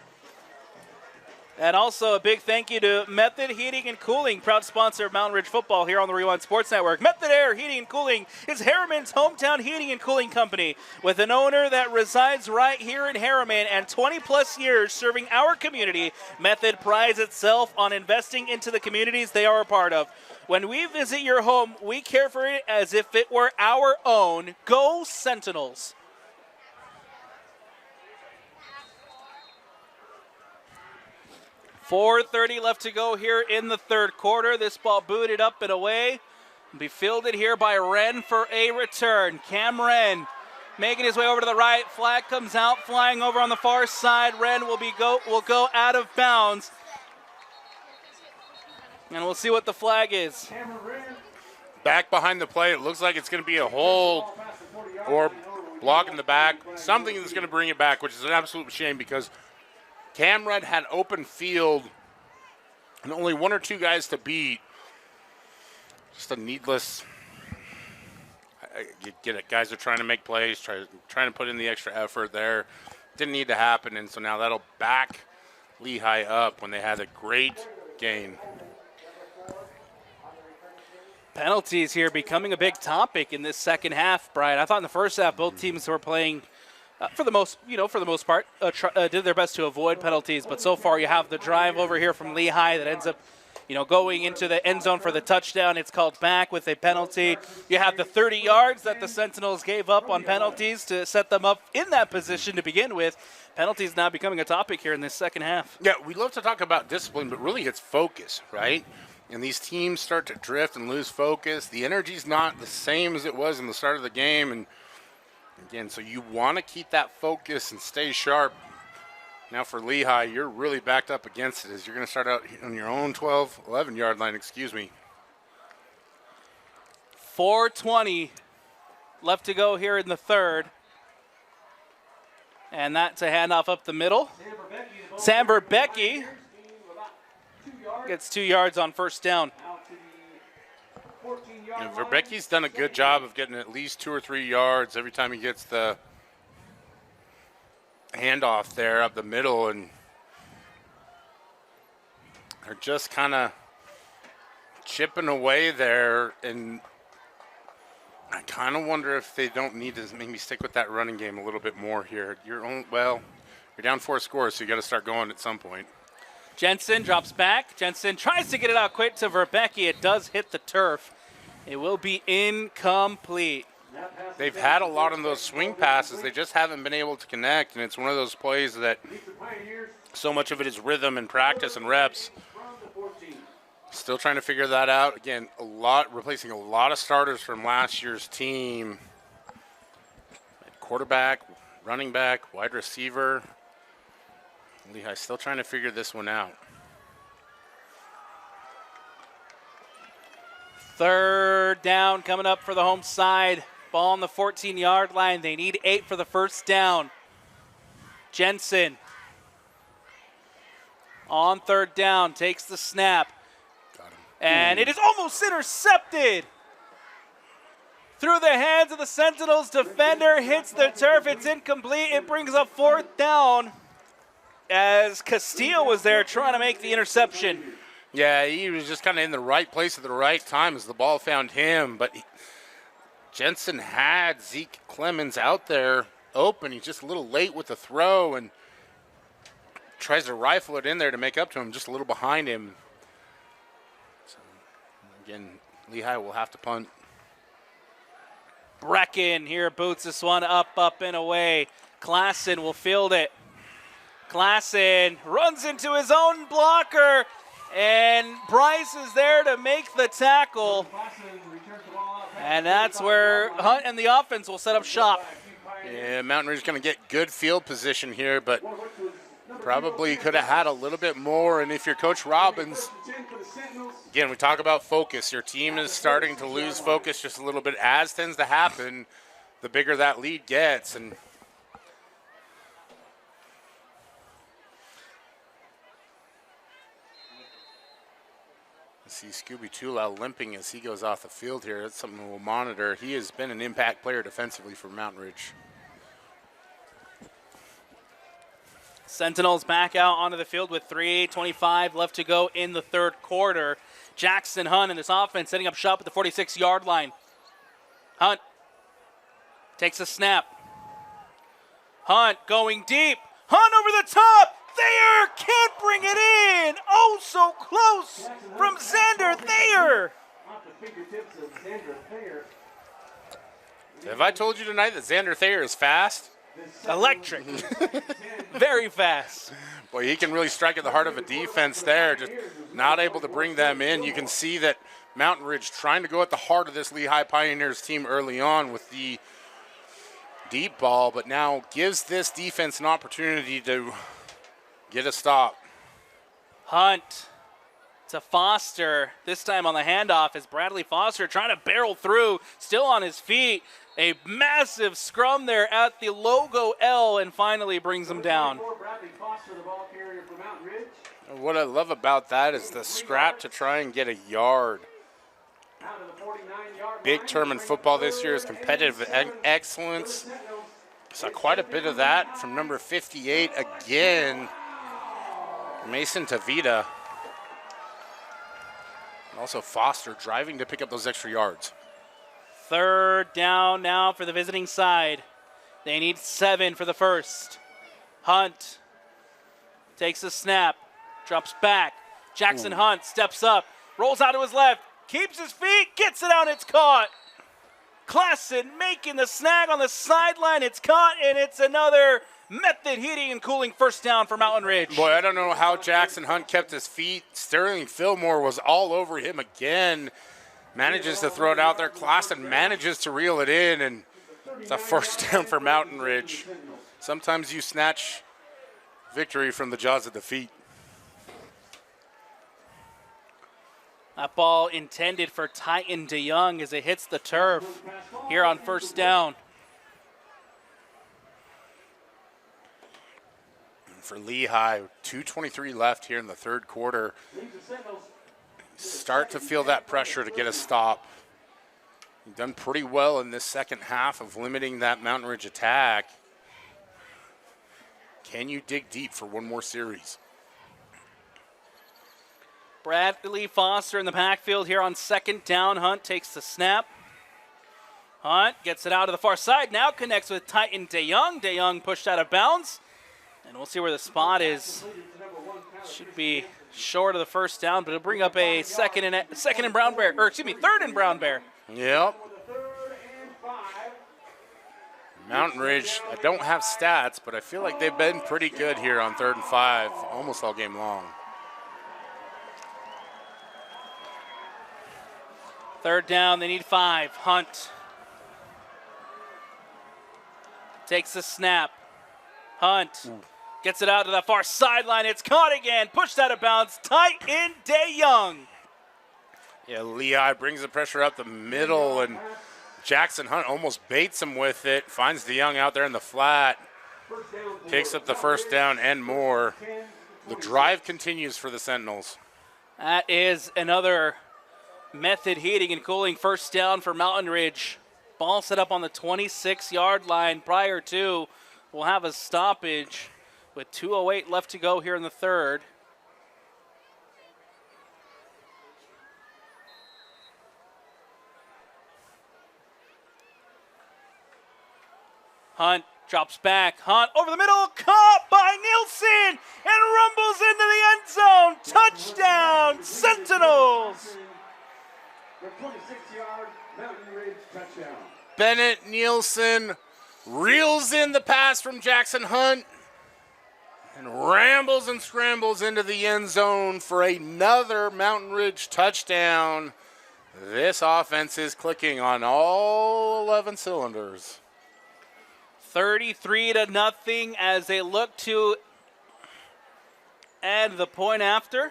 And also a big thank you to Method Heating and Cooling, proud sponsor of Mountain Ridge football here on the Rewind Sports Network. Method Air Heating and Cooling is Harriman's hometown heating and cooling company with an owner that resides right here in Harriman and 20-plus years serving our community. Method prides itself on investing into the communities they are a part of. When we visit your home, we care for it as if it were our own. Go Sentinels! .4:30 left to go here in the third quarter. This ball booted up and away. Be fielded here by Wren for a return. Cam Wren making his way over to the right. Flag comes out, flying over on the far side. Wren will go out of bounds. And we'll see what the flag is. Back behind the play, it looks like it's going to be a hold or block in the back. Something that's going to bring it back, which is an absolute shame because Cam Wren had open field and only 1 or 2 guys to beat. Just a needless. You get it. Guys are trying to make plays, trying to put in the extra effort there. Didn't need to happen, and so now that'll back Lehi up when they had a great gain. Penalties here becoming a big topic in this second half, Brian. I thought in the first half both teams were playing for the most part, did their best to avoid penalties. But so far, you have the drive over here from Lehi that ends up, going into the end zone for the touchdown. It's called back with a penalty. You have the 30 yards that the Sentinels gave up on penalties to set them up in that position to begin with. Penalties now becoming a topic here in this second half. Yeah, we love to talk about discipline, but really it's focus, right? And these teams start to drift and lose focus. The energy's not the same as it was in the start of the game, and again, so you want to keep that focus and stay sharp. Now for Lehi, you're really backed up against it as you're going to start out on your own 11-yard line, 4:20 left to go here in the third. And that's a handoff up the middle. Sam Verbecki gets 2 yards on first down. And Verbecki's done a good job of getting at least 2 or 3 yards every time he gets the handoff there up the middle, and they're just kind of chipping away there, and I kind of wonder if they don't need to maybe stick with that running game a little bit more here. You're down 4 scores, so you got to start going at some point. Jensen drops back. Jensen tries to get it out quick to Verbecki. It does hit the turf. It will be incomplete. They've had a lot of those swing passes. They just haven't been able to connect, and it's one of those plays that so much of it is rhythm and practice and reps. Still trying to figure that out. Again, replacing a lot of starters from last year's team. Quarterback, running back, wide receiver. Lehi still trying to figure this one out. Third down coming up for the home side. Ball on the 14-yard line. They need 8 for the first down. Jensen on third down takes the snap. And it is almost intercepted. Through the hands of the Sentinels defender, hits the turf. It's incomplete. It brings up fourth down as Castillo was there trying to make the interception. Yeah, he was just kind of in the right place at the right time as the ball found him. But Jensen had Zeke Clemens out there open. He's just a little late with the throw and tries to rifle it in there to make up to him, just a little behind him. So, again, Lehi will have to punt. Brecken here boots this one up, and away. Klassen will field it. Klassen runs into his own blocker, and Bryce is there to make the tackle. And that's where Hunt and the offense will set up shop. Yeah, Mountain Ridge is going to get good field position here, but probably could have had a little bit more. And if you're Coach Robbins, again, we talk about focus. Your team is starting to lose focus just a little bit, as tends to happen the bigger that lead gets. And see Scooby Tula limping as he goes off the field here. That's something we'll monitor. He has been an impact player defensively for Mountain Ridge. Sentinels back out onto the field with 3:25 left to go in the third quarter. Jackson Hunt and his offense setting up shop at the 46-yard line. Hunt takes a snap. Hunt going deep. Hunt over the top. Thayer can't bring it in. Oh, so close from Xander Thayer. Have I told you tonight that Xander Thayer is fast? Electric. Very fast. Boy, he can really strike at the heart of a defense there. Just not able to bring them in. You can see that Mountain Ridge trying to go at the heart of this Lehi Pioneers team early on with the deep ball, but now gives this defense an opportunity to get a stop. Hunt to Foster. This time on the handoff is Bradley Foster trying to barrel through, still on his feet. A massive scrum there at the logo L and finally brings him down. What I love about that is the scrap to try and get a yard. Big term in football this year is competitive excellence. Saw quite a bit of that from number 58 again, Mason Tavita. And also Foster driving to pick up those extra yards. Third down now for the visiting side. They need 7 for the first. Hunt takes a snap, drops back. Jackson Hunt steps up, rolls out to his left, keeps his feet, gets it out, it's caught. Klassen making the snag on the sideline. It's caught, and it's another method heating and cooling first down for Mountain Ridge. Boy, I don't know how Jackson Hunt kept his feet. Sterling Fillmore was all over him again. Manages to throw it out there. Klassen manages to reel it in, and it's a first down for Mountain Ridge. Sometimes you snatch victory from the jaws of defeat. That ball intended for Titan DeYoung as it hits the turf here on first down. For Lehi, 2:23 left here in the third quarter. Start to feel that pressure to get a stop. You've done pretty well in this second half of limiting that Mountain Ridge attack. Can you dig deep for one more series? Bradley Foster in the backfield here on second down. Hunt takes the snap. Hunt gets it out to the far side. Now connects with Titan DeYoung. DeYoung pushed out of bounds. And we'll see where the spot is. Should be short of the first down, but it'll bring up a third and Brown Bear. Yep. Mountain Ridge, I don't have stats, but I feel like they've been pretty good here on 3rd and 5, almost all game long. Third down, they need 5. Hunt takes the snap. Hunt gets it out to the far sideline. It's caught again. Pushed out of bounds. Tight in DeYoung. Yeah, Lehi brings the pressure up the middle, and Jackson Hunt almost baits him with it. Finds DeYoung out there in the flat. Picks up the first down and more. The drive continues for the Sentinels. That is another method heating and cooling first down for Mountain Ridge. Ball set up on the 26-yard line. Prior to, we'll have a stoppage with 2:08 left to go here in the third. Hunt drops back. Hunt over the middle, caught by Nielsen, and rumbles into the end zone. Touchdown, Sentinels! The 26-yard Mountain Ridge touchdown. Bennett Nielsen reels in the pass from Jackson Hunt and rambles and scrambles into the end zone for another Mountain Ridge touchdown. This offense is clicking on all 11 cylinders. 33-0 as they look to add the point after.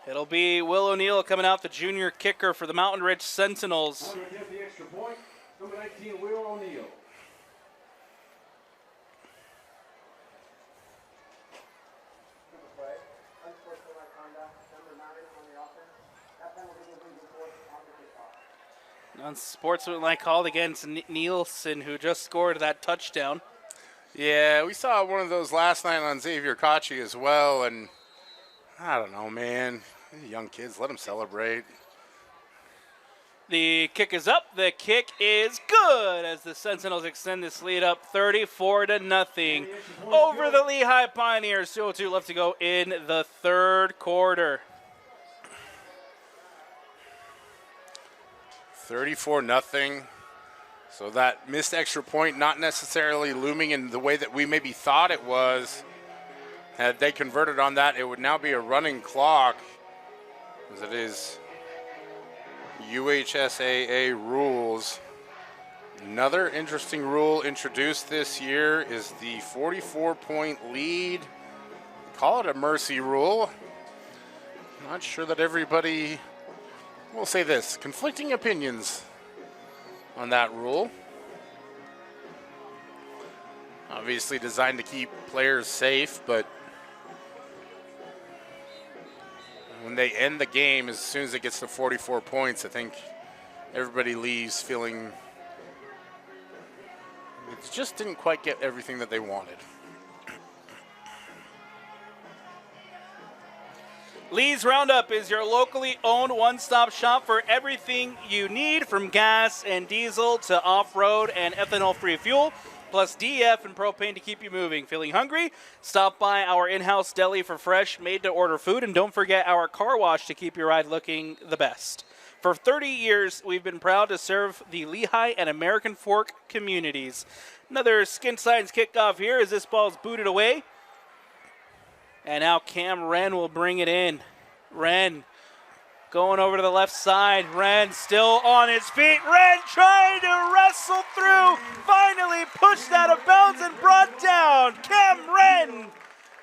It'll be Will O'Neill coming out, the junior kicker for the Mountain Ridge Sentinels. Going to get the extra point, number 19, Will O'Neill. Unsportsmanlike called against Nielsen, who just scored that touchdown. Yeah, we saw one of those last night on Xavier Kachi as well, and I don't know, man. These young kids, let them celebrate. The kick is up. The kick is good as the Sentinels extend this lead up 34-0 over the Lehi Pioneers. 2:02 left to go in the third quarter. 34-0. So that missed extra point not necessarily looming in the way that we maybe thought it was. Had they converted on that, it would now be a running clock, as it is UHSAA rules. Another interesting rule introduced this year is the 44-point lead. Call it a mercy rule. Not sure that everybody, we'll say this, conflicting opinions on that rule. Obviously designed to keep players safe, but when they end the game, as soon as it gets to 44 points, I think everybody leaves feeling it just didn't quite get everything that they wanted. Lee's Roundup is your locally owned one-stop shop for everything you need, from gas and diesel to off-road and ethanol-free fuel, plus DEF and propane to keep you moving. Feeling hungry? Stop by our in-house deli for fresh, made-to-order food, and don't forget our car wash to keep your ride looking the best. For 30 years, we've been proud to serve the Lehi and American Fork communities. Another Skin Science kickoff here as this ball is booted away. And now Cam Wren will bring it in. Wren going over to the left side. Wren still on his feet. Wren trying to wrestle through. Finally pushed out of bounds and brought down. Cam Wren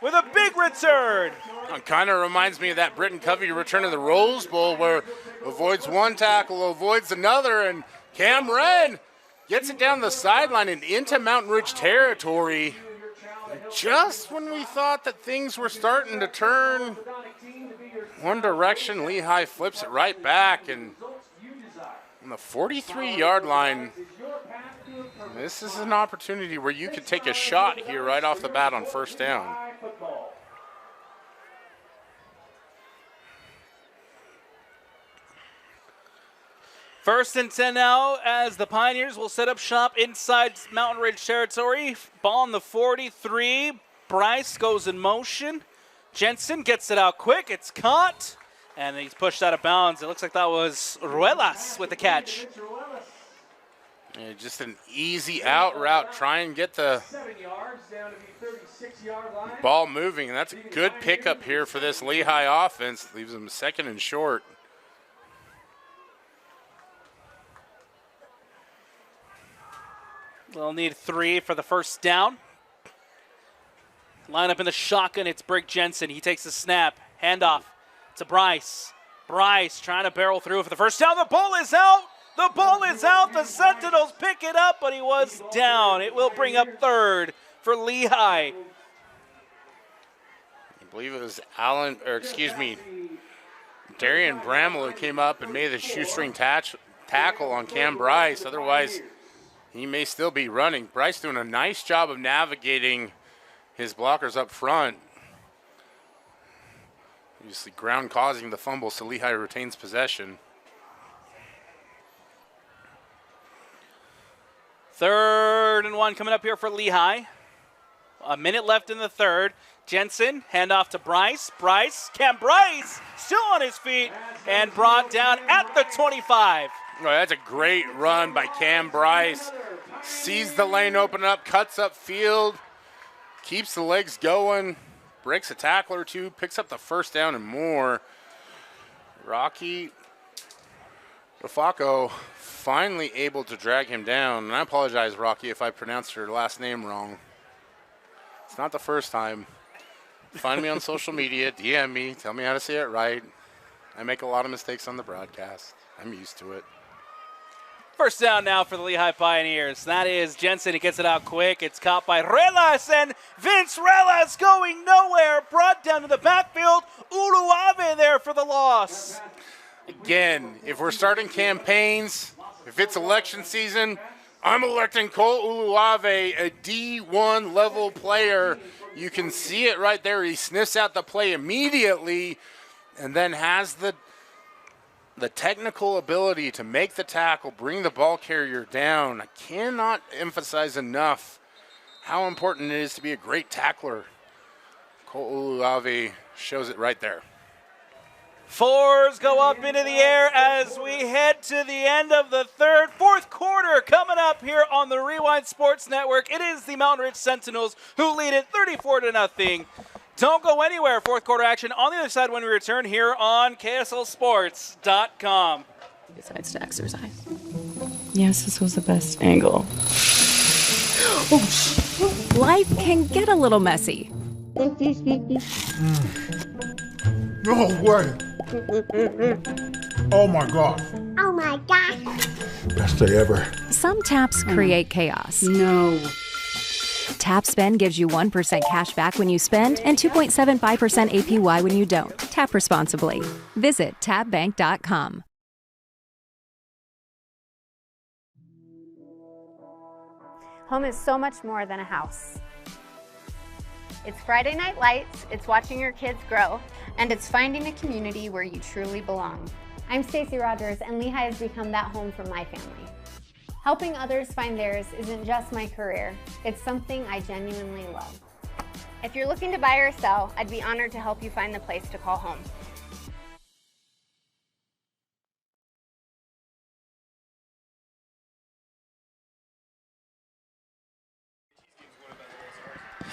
with a big return. It kind of reminds me of that Britton Covey return in the Rose Bowl where avoids one tackle, avoids another, and Cam Wren gets it down the sideline and into Mountain Ridge territory. Just when we thought that things were starting to turn one direction, Lehi flips it right back, and on the 43-yard line, this is an opportunity where you could take a shot here right off the bat on first down. First and 10 now as the Pioneers will set up shop inside Mountain Ridge territory. Ball on the 43. Bryce goes in motion. Jensen gets it out quick. It's caught. And he's pushed out of bounds. It looks like that was Ruelas with the catch. Yeah, just an easy out route. Try and get the ball moving. And that's a good pickup here for this Lehi offense. Leaves them second and short. They'll need 3 for the first down. Line up in the shotgun. It's Brick Jensen. He takes the snap. Handoff to Bryce. Bryce trying to barrel through for the first down. The ball is out. The ball is out. The Sentinels pick it up, but he was down. It will bring up third for Lehi. I believe it was Darian Bramall who came up and made the shoestring tackle on Cam Bryce. Otherwise, he may still be running. Bryce doing a nice job of navigating his blockers up front. Obviously, ground causing the fumble, so Lehi retains possession. 3rd and 1 coming up here for Lehi. A minute left in the third. Jensen, handoff to Bryce. Cam Bryce, still on his feet, and brought down at the 25. Oh, that's a great run by Cam Bryce. Sees the lane open up, cuts up field, keeps the legs going, breaks a tackle or two, picks up the first down and more. Rocky Rafako finally able to drag him down. And I apologize, Rocky, if I pronounced your last name wrong. It's not the first time. Find me on social media, DM me, tell me how to say it right. I make a lot of mistakes on the broadcast. I'm used to it. First down now for the Lehi Pioneers. That is Jensen. He gets it out quick. It's caught by Relas, and Vince Relas going nowhere. Brought down to the backfield. Uluave there for the loss. Again, if we're starting campaigns, if it's election season, I'm electing Cole Uluave, a D1 level player. You can see it right there. He sniffs out the play immediately and then has the technical ability to make the tackle, bring the ball carrier down. I cannot emphasize enough how important it is to be a great tackler. Cole Uluave shows it right there. 4s go up into the air as we head to the end of the fourth quarter coming up here on the Rewind Sports Network. It is the Mountain Ridge Sentinels who lead it 34-0. Don't go anywhere. Fourth quarter action on the other side when we return here on KSLSports.com. Besides to exercise. Yes, this was the best angle. Life can get a little messy. No way. Oh my God. Oh my God. Best day ever. Some taps create chaos. No. Tap Spend gives you 1% cash back when you spend and 2.75% APY when you don't. Tap responsibly. Visit tapbank.com. Home is so much more than a house. It's Friday Night Lights, it's watching your kids grow, and it's finding a community where you truly belong. I'm Stacey Rogers, and Lehi has become that home for my family. Helping others find theirs isn't just my career, it's something I genuinely love. If you're looking to buy or sell, I'd be honored to help you find the place to call home.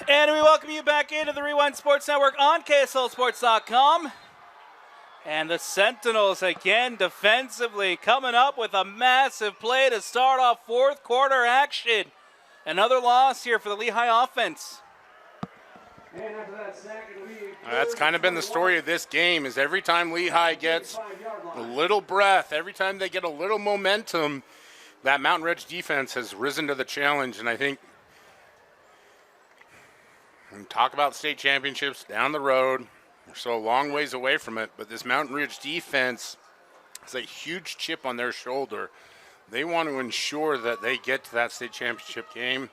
And we welcome you back into the Rewind Sports Network on KSLSports.com. And the Sentinels again defensively coming up with a massive play to start off fourth quarter action. Another loss here for the Lehi offense. That's kind of been the story of this game, is every time Lehi gets a little breath, every time they get a little momentum, that Mountain Ridge defense has risen to the challenge. And I think when we talk about state championships down the road, we're so a long ways away from it, but this Mountain Ridge defense is a huge chip on their shoulder. They want to ensure that they get to that state championship game.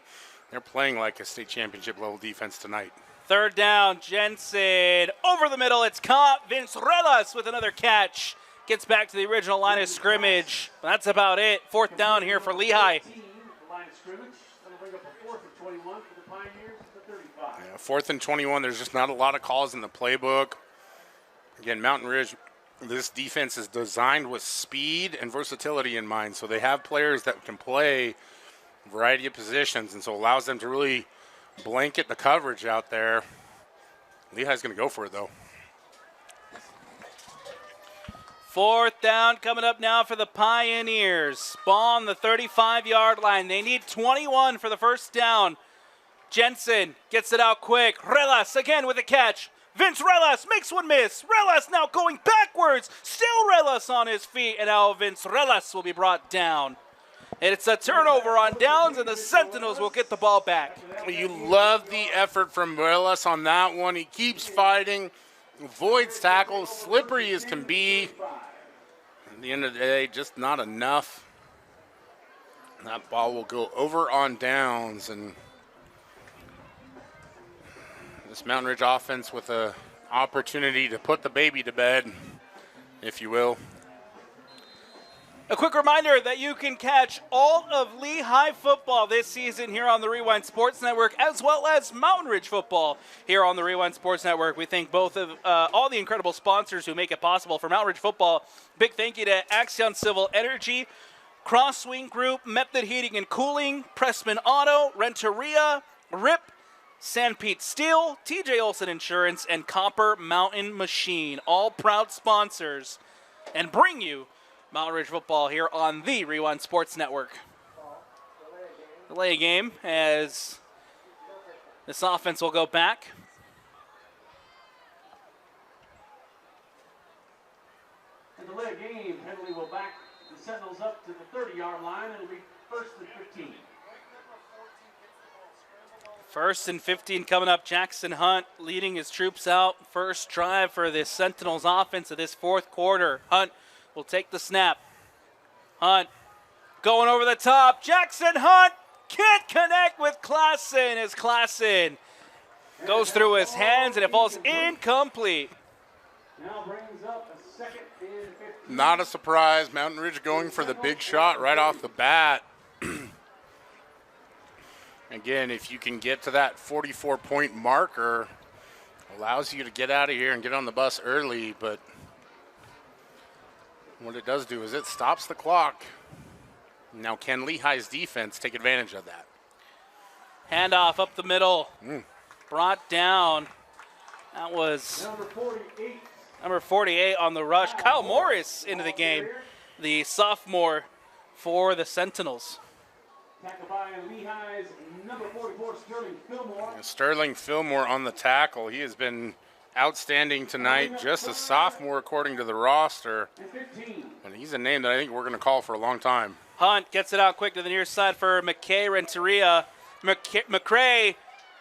They're playing like a state championship level defense tonight. Third down, Jensen over the middle. It's caught. Vince Relas with another catch. Gets back to the original line of scrimmage. That's about it. Fourth down here for Lehi. Yeah, 4th and 21, there's just not a lot of calls in the playbook. Again, Mountain Ridge, this defense is designed with speed and versatility in mind. So they have players that can play a variety of positions, and so allows them to really blanket the coverage out there. Lehi's going to go for it, though. Fourth down coming up now for the Pioneers. Ball on the 35-yard line. They need 21 for the first down. Jensen gets it out quick. Relas again with a catch. Vince Relas makes one miss. Relas now going backwards. Still Relas on his feet, and now Vince Relas will be brought down. And it's a turnover on downs, and the Sentinels will get the ball back. You love the effort from Relas on that one. He keeps fighting, avoids tackles, slippery as can be. At the end of the day, just not enough. That ball will go over on downs, and this Mountain Ridge offense with an opportunity to put the baby to bed, if you will. A quick reminder that you can catch all of Lehi football this season here on the Rewind Sports Network, as well as Mountain Ridge football here on the Rewind Sports Network. We thank both of all the incredible sponsors who make it possible for Mountain Ridge football. Big thank you to Axion Civil Energy, Crosswing Group, Method Heating and Cooling, Pressman Auto, Renteria, RIP, Sanpete Steel, TJ Olson Insurance, and Copper Mountain Machine, all proud sponsors, and bring you Mountain Ridge football here on the Rewind Sports Network. Delay game as this offense will go back. And delay game, penalty will back the Sentinels up to the 30-yard line. It'll be 1st and 15. 1st and 15 coming up. Jackson Hunt leading his troops out. First drive for the Sentinels offense of this fourth quarter. Hunt will take the snap. Hunt going over the top. Jackson Hunt can't connect with Klassen as Klassen goes through his hands and it falls incomplete. Now brings up a 2nd and 15. Not a surprise. Mountain Ridge going for the big shot right off the bat. Again, if you can get to that 44-point marker, allows you to get out of here and get on the bus early, but what it does do is it stops the clock. Now, can Lehi's defense take advantage of that? Handoff up the middle. Brought down. That was number 48 on the rush. Kyle Morris into the game, the sophomore for the Sentinels. Tackled by Lehi's number 44, Sterling Fillmore. Sterling Fillmore on the tackle. He has been outstanding tonight, just a sophomore according to the roster. And he's a name that I think we're going to call for a long time. Hunt gets it out quick to the near side for McKay Renteria.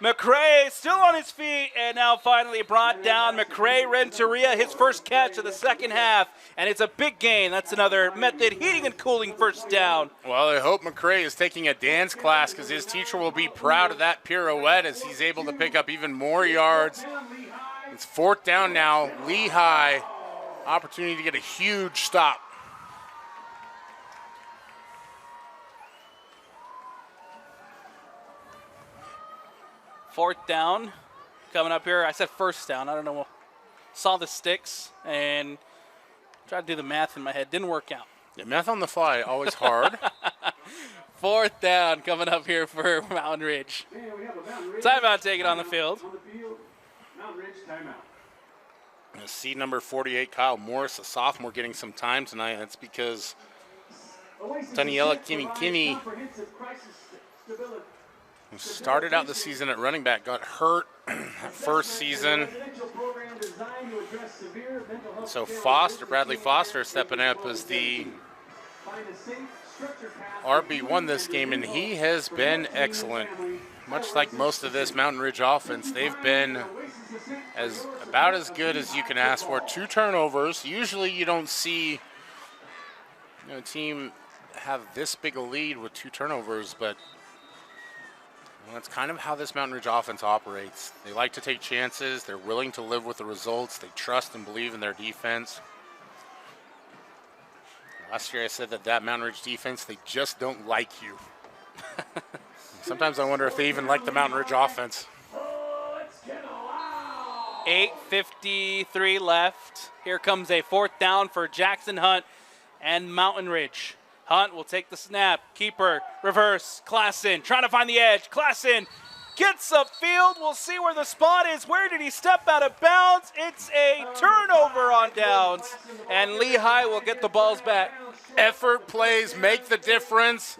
McCray still on his feet, and now finally brought down. McCray Renteria, his first catch of the second half, and it's a big gain. That's another Method Heating and Cooling first down. Well, I hope McCray is taking a dance class because his teacher will be proud of that pirouette as he's able to pick up even more yards. It's 4th down now. Lehi, opportunity to get a huge stop. Fourth down coming up here. I said first down. I don't know. Saw the sticks and tried to do the math in my head. Didn't work out. Yeah, math on the fly, always hard. 4th down coming up here for Mountain Ridge. Timeout taken on the field. Mountain Ridge timeout. See number 48, Kyle Morris, a sophomore, getting some time tonight. That's because Taniela Kinney who started out the season at running back, got hurt first season. So Bradley Foster stepping up as the RB1 this game, and he has been excellent. Much like most of this Mountain Ridge offense, they've been about as good as you can ask for. 2 turnovers. Usually you don't see a team have this big a lead with 2 turnovers, but that's kind of how this Mountain Ridge offense operates. They like to take chances. They're willing to live with the results. They trust and believe in their defense. Last year I said that Mountain Ridge defense, they just don't like you. Sometimes I wonder if they even like the Mountain Ridge offense. 8:53 left. Here comes a 4th down for Jackson Hunt and Mountain Ridge. Hunt will take the snap. Keeper, reverse, Klassen trying to find the edge. Klassen gets upfield. We'll see where the spot is. Where did he step out of bounds? It's a turnover on downs, and Lehi will get the balls back. Effort plays make the difference,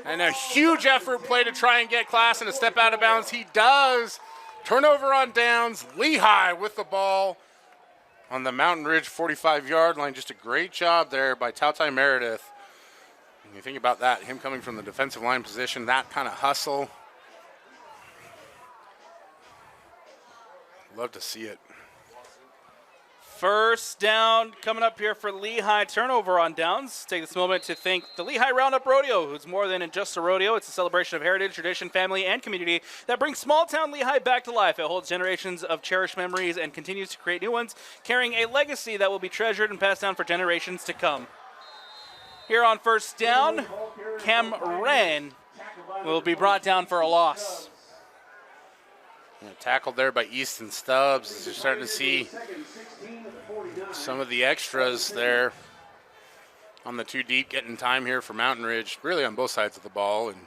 and a huge effort play to try and get Klassen to step out of bounds. He does, Turnover on downs. Lehi with the ball on the Mountain Ridge 45-yard line. Just a great job there by Tautai Meredith. When you think about that, him coming from the defensive line position, that kind of hustle. Love to see it. First down coming up here for Lehi. Turnover on downs. Take this moment to thank the Lehi Roundup Rodeo, who's more than just a rodeo. It's a celebration of heritage, tradition, family, and community that brings small-town Lehi back to life. It holds generations of cherished memories and continues to create new ones, carrying a legacy that will be treasured and passed down for generations to come. Here on first down, Cam Wren will be brought down for a loss. Tackled there by Easton Stubbs. As you're starting to see some of the extras there on the two deep getting time here for Mountain Ridge, really on both sides of the ball. And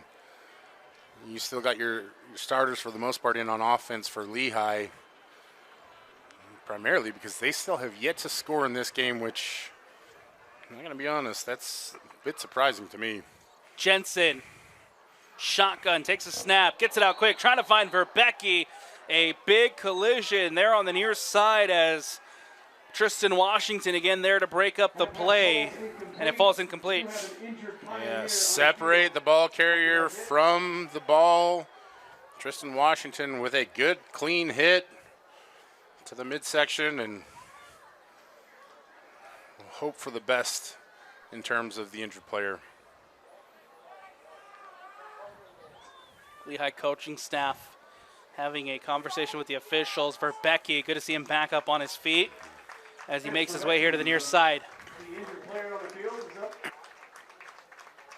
you still got your starters for the most part in on offense for Lehi, primarily because they still have yet to score in this game, which, I'm going to be honest, that's a bit surprising to me. Jensen, shotgun, takes a snap, gets it out quick, trying to find Verbecki. A big collision there on the near side as Tristan Washington again there to break up the play, and it falls incomplete. Yeah, separate the ball carrier from the ball. Tristan Washington with a good, clean hit to the midsection, and we'll hope for the best in terms of the injured player. Lehigh coaching staff having a conversation with the officials. Verbecki, good to see him back up on his feet as he makes his way here to the near side.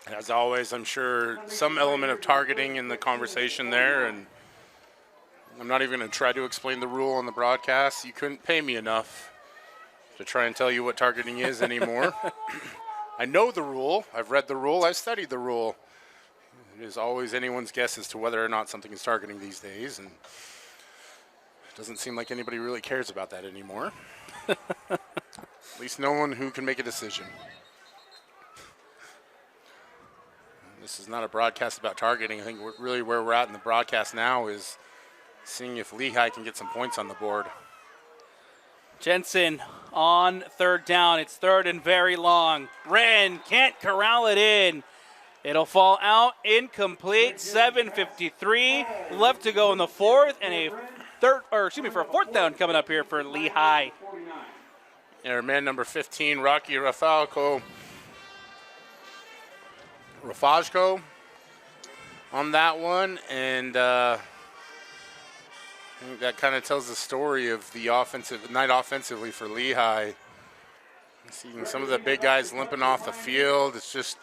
As always, I'm sure some element of targeting in the conversation there, and I'm not even going to try to explain the rule on the broadcast. You couldn't pay me enough to try and tell you what targeting is anymore. I know the rule. I've read the rule. I've studied the rule. It is always anyone's guess as to whether or not something is targeting these days, and it doesn't seem like anybody really cares about that anymore. At least no one who can make a decision. This is not a broadcast about targeting. I think really where we're at in the broadcast now is seeing if Lehi can get some points on the board. Jensen on third down. It's third and very long. Wren can't corral it in. It'll fall out, incomplete. 7:53 left to go in the fourth, and for a fourth down coming up here for Lehi. Our man number 15, Rocky Rafajko on that one, and I think that kind of tells the story of the night offensively for Lehi. Seeing some of the big guys limping off the field, it's just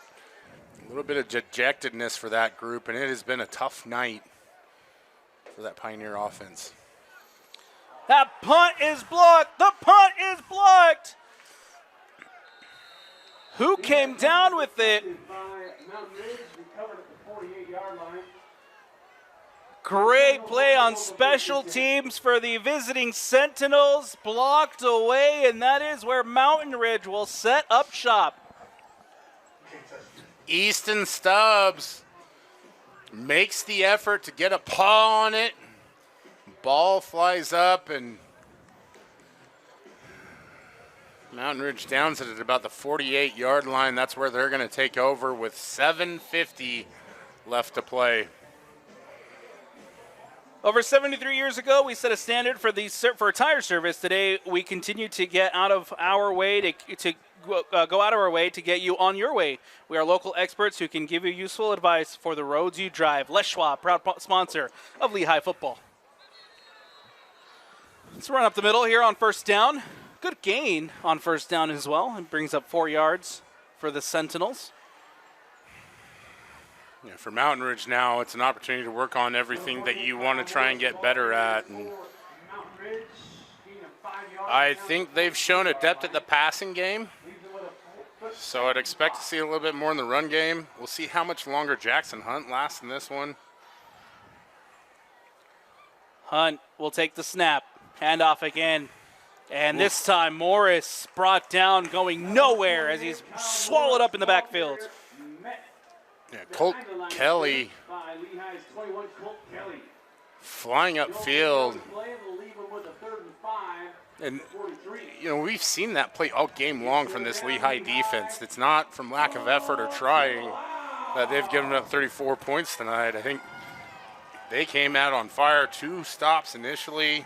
a little bit of dejectedness for that group, and it has been a tough night for that Pioneer offense. That punt is blocked. The punt is blocked. Who came down with it? Great play on special teams for the visiting Sentinels. Blocked away, and that is where Mountain Ridge will set up shop. Easton Stubbs makes the effort to get a paw on it. Ball flies up, and Mountain Ridge downs it at about the 48-yard line. That's where they're going to take over with 7:50 left to play. Over 73 years ago, we set a standard for tire service. Today, we continue to get out of our way to go out of our way to get you on your way. We are local experts who can give you useful advice for the roads you drive. Les Schwab, proud sponsor of Lehi football. Let's run up the middle here on first down. Good gain on first down as well. It brings up 4 yards for the Sentinels. Yeah, for Mountain Ridge now, it's an opportunity to work on everything that you want to try and get better at. And I think they've shown a depth at the passing game, so I'd expect to see a little bit more in the run game. We'll see how much longer Jackson Hunt lasts in this one. Hunt will take the snap. Handoff again. And this time Morris brought down, going nowhere as he's swallowed up in the backfield. Yeah, Colt Kelly flying upfield. And, we've seen that play all game long from this Lehi defense. It's not from lack of effort or trying that they've given up 34 points tonight. I think they came out on fire. 2 stops initially,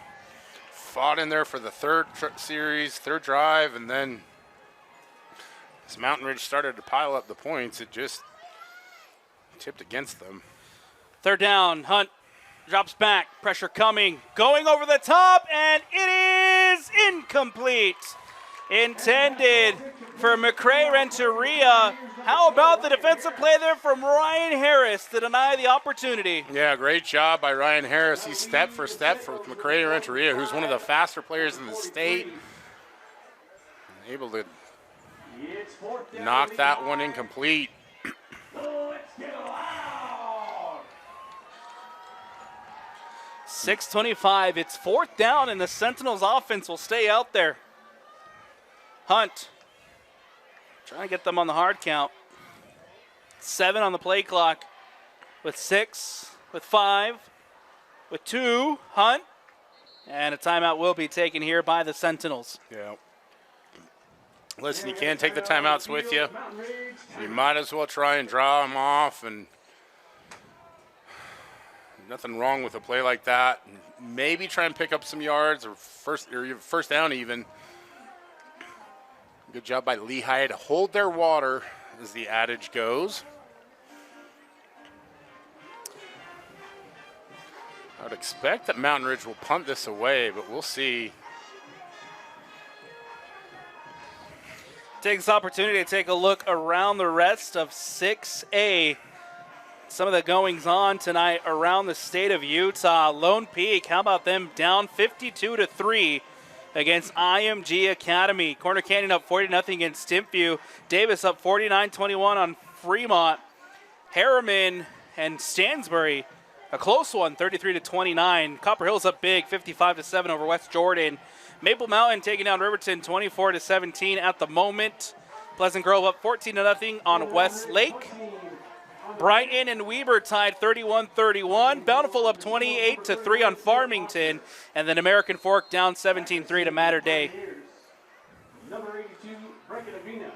fought in there for the third drive, and then as Mountain Ridge started to pile up the points, it just tipped against them. 3rd down, Hunt drops back, pressure coming, going over the top, and it is incomplete. Intended for McCray Renteria. How about the defensive play there from Ryan Harris to deny the opportunity? Yeah, great job by Ryan Harris. He's step for step with McCray Renteria, who's one of the faster players in the state. Able to knock that one incomplete. 6:25. It's 4th down, and the Sentinels offense will stay out there. Hunt trying to get them on the hard count. 7 on the play clock. With 6, with 5, with 2. Hunt. And a timeout will be taken here by the Sentinels. Yeah. Listen, you can't take the timeouts with you. You might as well try and draw them off, and nothing wrong with a play like that. Maybe try and pick up some yards or first down even. Good job by Lehi to hold their water, as the adage goes. I would expect that Mountain Ridge will punt this away, but we'll see. Take this opportunity to take a look around the rest of 6A. Some of the goings on tonight around the state of Utah. Lone Peak, how about them down 52-3 against IMG Academy. Corner Canyon up 40-0 against Stimpview. Davis up 49-21 on Fremont. Harriman and Stansbury, a close one, 33-29. Copper Hill's up big, 55-7 over West Jordan. Maple Mountain taking down Riverton 24-17 at the moment. Pleasant Grove up 14-0 on West Lake. Brighton and Weber tied 31-31. Bountiful up 28-3 on Farmington. And then American Fork down 17-3 to Mater Day. Number 82, Breckenavina.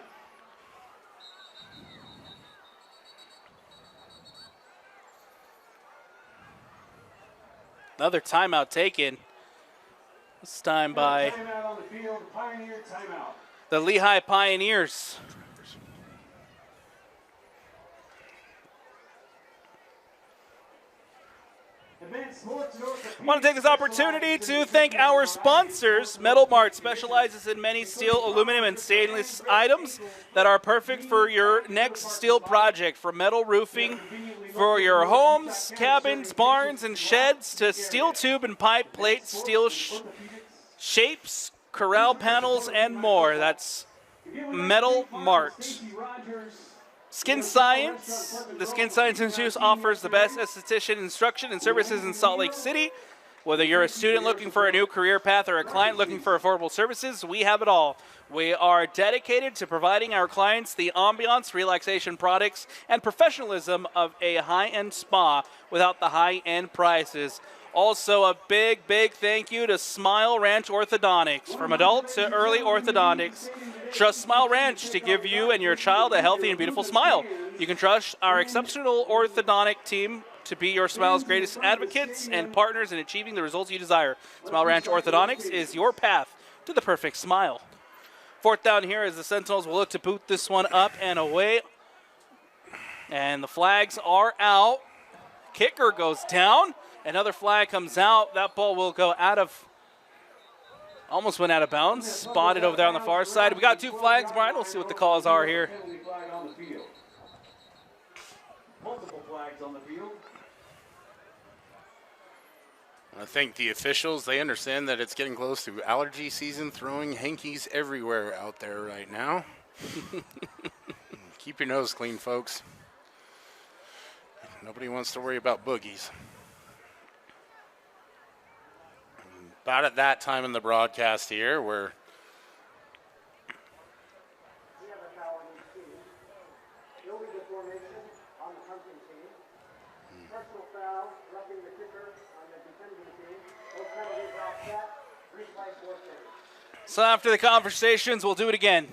Another timeout taken. This time by Timeout on the field, Pioneer timeout. the Lehi Pioneers. I want to take this opportunity to thank our sponsors. Metal Mart specializes in many steel, aluminum, and stainless items that are perfect for your next steel project. From metal roofing for your homes, cabins, barns, and sheds, to steel tube and pipe, plates, steel shapes, corral panels, and more. That's Metal Mart. Skin Science. The Skin Science Institute offers the best esthetician instruction and services in Salt Lake City. Whether you're a student looking for a new career path or a client looking for affordable services, we have it all. We are dedicated to providing our clients the ambiance, relaxation products, and professionalism of a high-end spa without the high-end prices. Also, a big, big thank you to Smile Ranch Orthodontics. From adult to early orthodontics, trust Smile Ranch to give you and your child a healthy and beautiful smile. You can trust our exceptional orthodontic team to be your smile's greatest advocates and partners in achieving the results you desire. Smile Ranch Orthodontics is your path to the perfect smile. 4th down here as the Sentinels will look to boot this one up and away. And the flags are out. Kicker goes down. Another flag comes out. That ball will go out of, almost went out of bounds. Spotted over there on the far side. We got 2 flags, Brian. We'll see what the calls are here. Multiple flags on the field. I think the officials, they understand that it's getting close to allergy season, throwing hankies everywhere out there right now. Keep your nose clean, folks. Nobody wants to worry about boogies. About at that time in the broadcast here where So after the conversations, we'll do it again.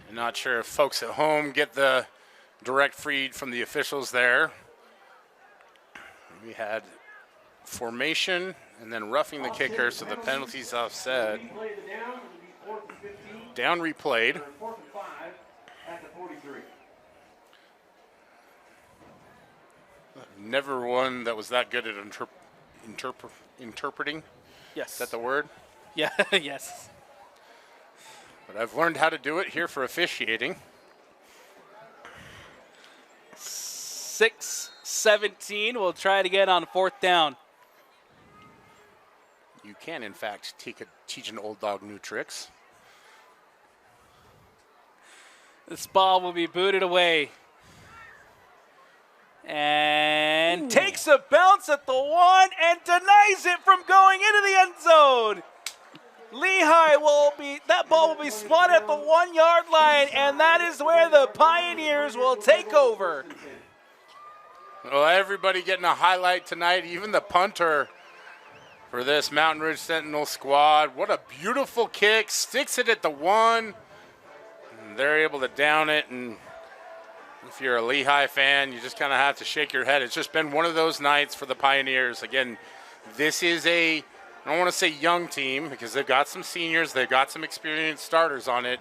I'm not sure if folks at home get the direct feed from the officials there. We had formation and then roughing the kicker, so the penalty's offset. Down replayed. Never one that was that good at interpreting. Yes. Is that the word? Yeah, yes. But I've learned how to do it here for officiating. 6-17. We'll try it again on 4th down. You can, in fact, teach an old dog new tricks. This ball will be booted away. And takes a bounce at the 1 and denies it from going into the end zone. Lehi that ball will be spotted at the 1-yard line, and that is where the Pioneers will take over. Well, everybody getting a highlight tonight, even the punter for this Mountain Ridge Sentinel squad. What a beautiful kick, sticks it at the 1. And they're able to down it, and if you're a Lehi fan, you just kind of have to shake your head. It's just been one of those nights for the Pioneers. Again, this is I don't want to say young team because they've got some seniors, they've got some experienced starters on it,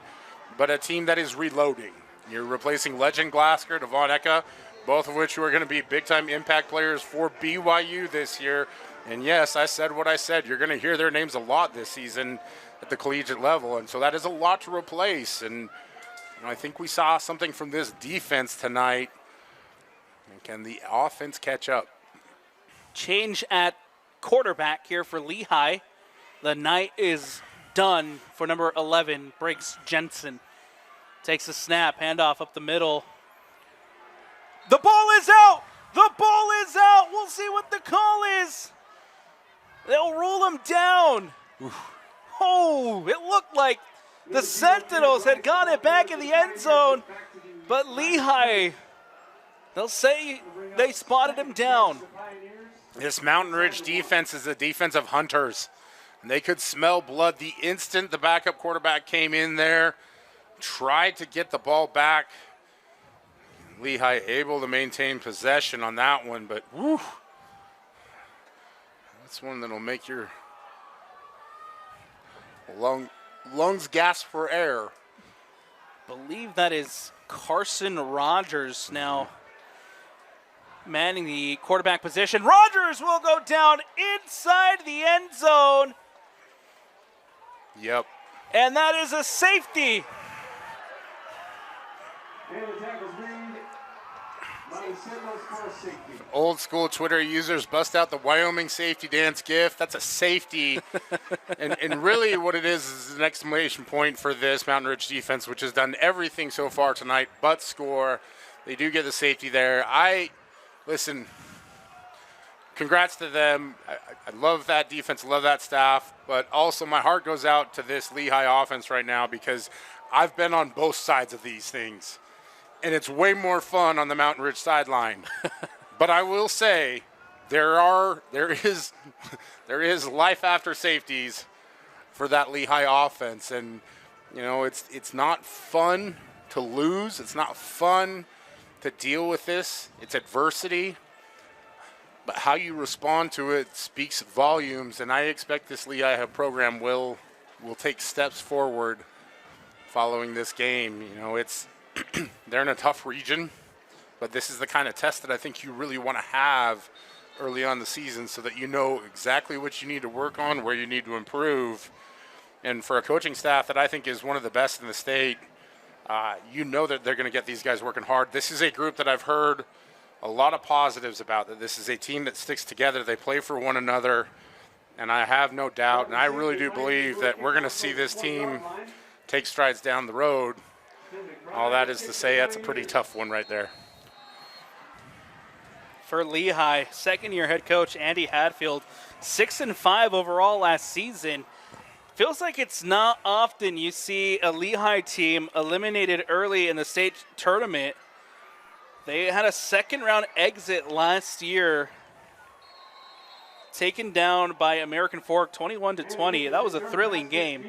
but a team that is reloading. You're replacing Legend Glasker, Devon Eka, both of which are going to be big-time impact players for BYU this year. And yes, I said what I said. You're going to hear their names a lot this season at the collegiate level, and so that is a lot to replace. And I think we saw something from this defense tonight. And can the offense catch up? Change at quarterback here for Lehi. The night is done for number 11, Briggs Jensen. Takes a snap, handoff up the middle. The ball is out! The ball is out! We'll see what the call is. They'll rule him down. Oof. Oh, it looked like the Sentinels had got it back in the end zone, but Lehi, they'll say they spotted him down. This Mountain Ridge defense is a defense of hunters. And they could smell blood the instant the backup quarterback came in there, tried to get the ball back. Lehi able to maintain possession on that one, but whew, that's one that'll make your lungs gasp for air. Believe that is Carson Rogers now manning the quarterback position. Rogers will go down inside the end zone. Yep. And that is a safety. Old school Twitter users bust out the Wyoming safety dance gif. That's a safety. and really what it is an exclamation point for this Mountain Ridge defense, which has done everything so far tonight but score. They do get the safety there. Listen, congrats to them. I love that defense, love that staff, but also my heart goes out to this Lehi offense right now because I've been on both sides of these things, and it's way more fun on the Mountain Ridge sideline. But I will say there is life after safeties for that Lehi offense, and it's not fun to lose. It's not fun to deal with this. It's adversity. But how you respond to it speaks volumes, and I expect this Lehi program will take steps forward following this game. They're in a tough region, but this is the kind of test that I think you really want to have early on the season so that you know exactly what you need to work on, where you need to improve. And for a coaching staff that I think is one of the best in the state, that they're going to get these guys working hard. This is a group that I've heard a lot of positives about, that this is a team that sticks together. They play for one another, and I have no doubt, and I really do believe that we're going to see this team take strides down the road. All that is to say, that's a pretty tough one right there. For Lehi, second-year head coach Andy Hadfield, 6-5 overall last season. Feels like it's not often you see a Lehi team eliminated early in the state tournament. They had a second-round exit last year. taken down by American Fork 21-20. That was a thrilling game.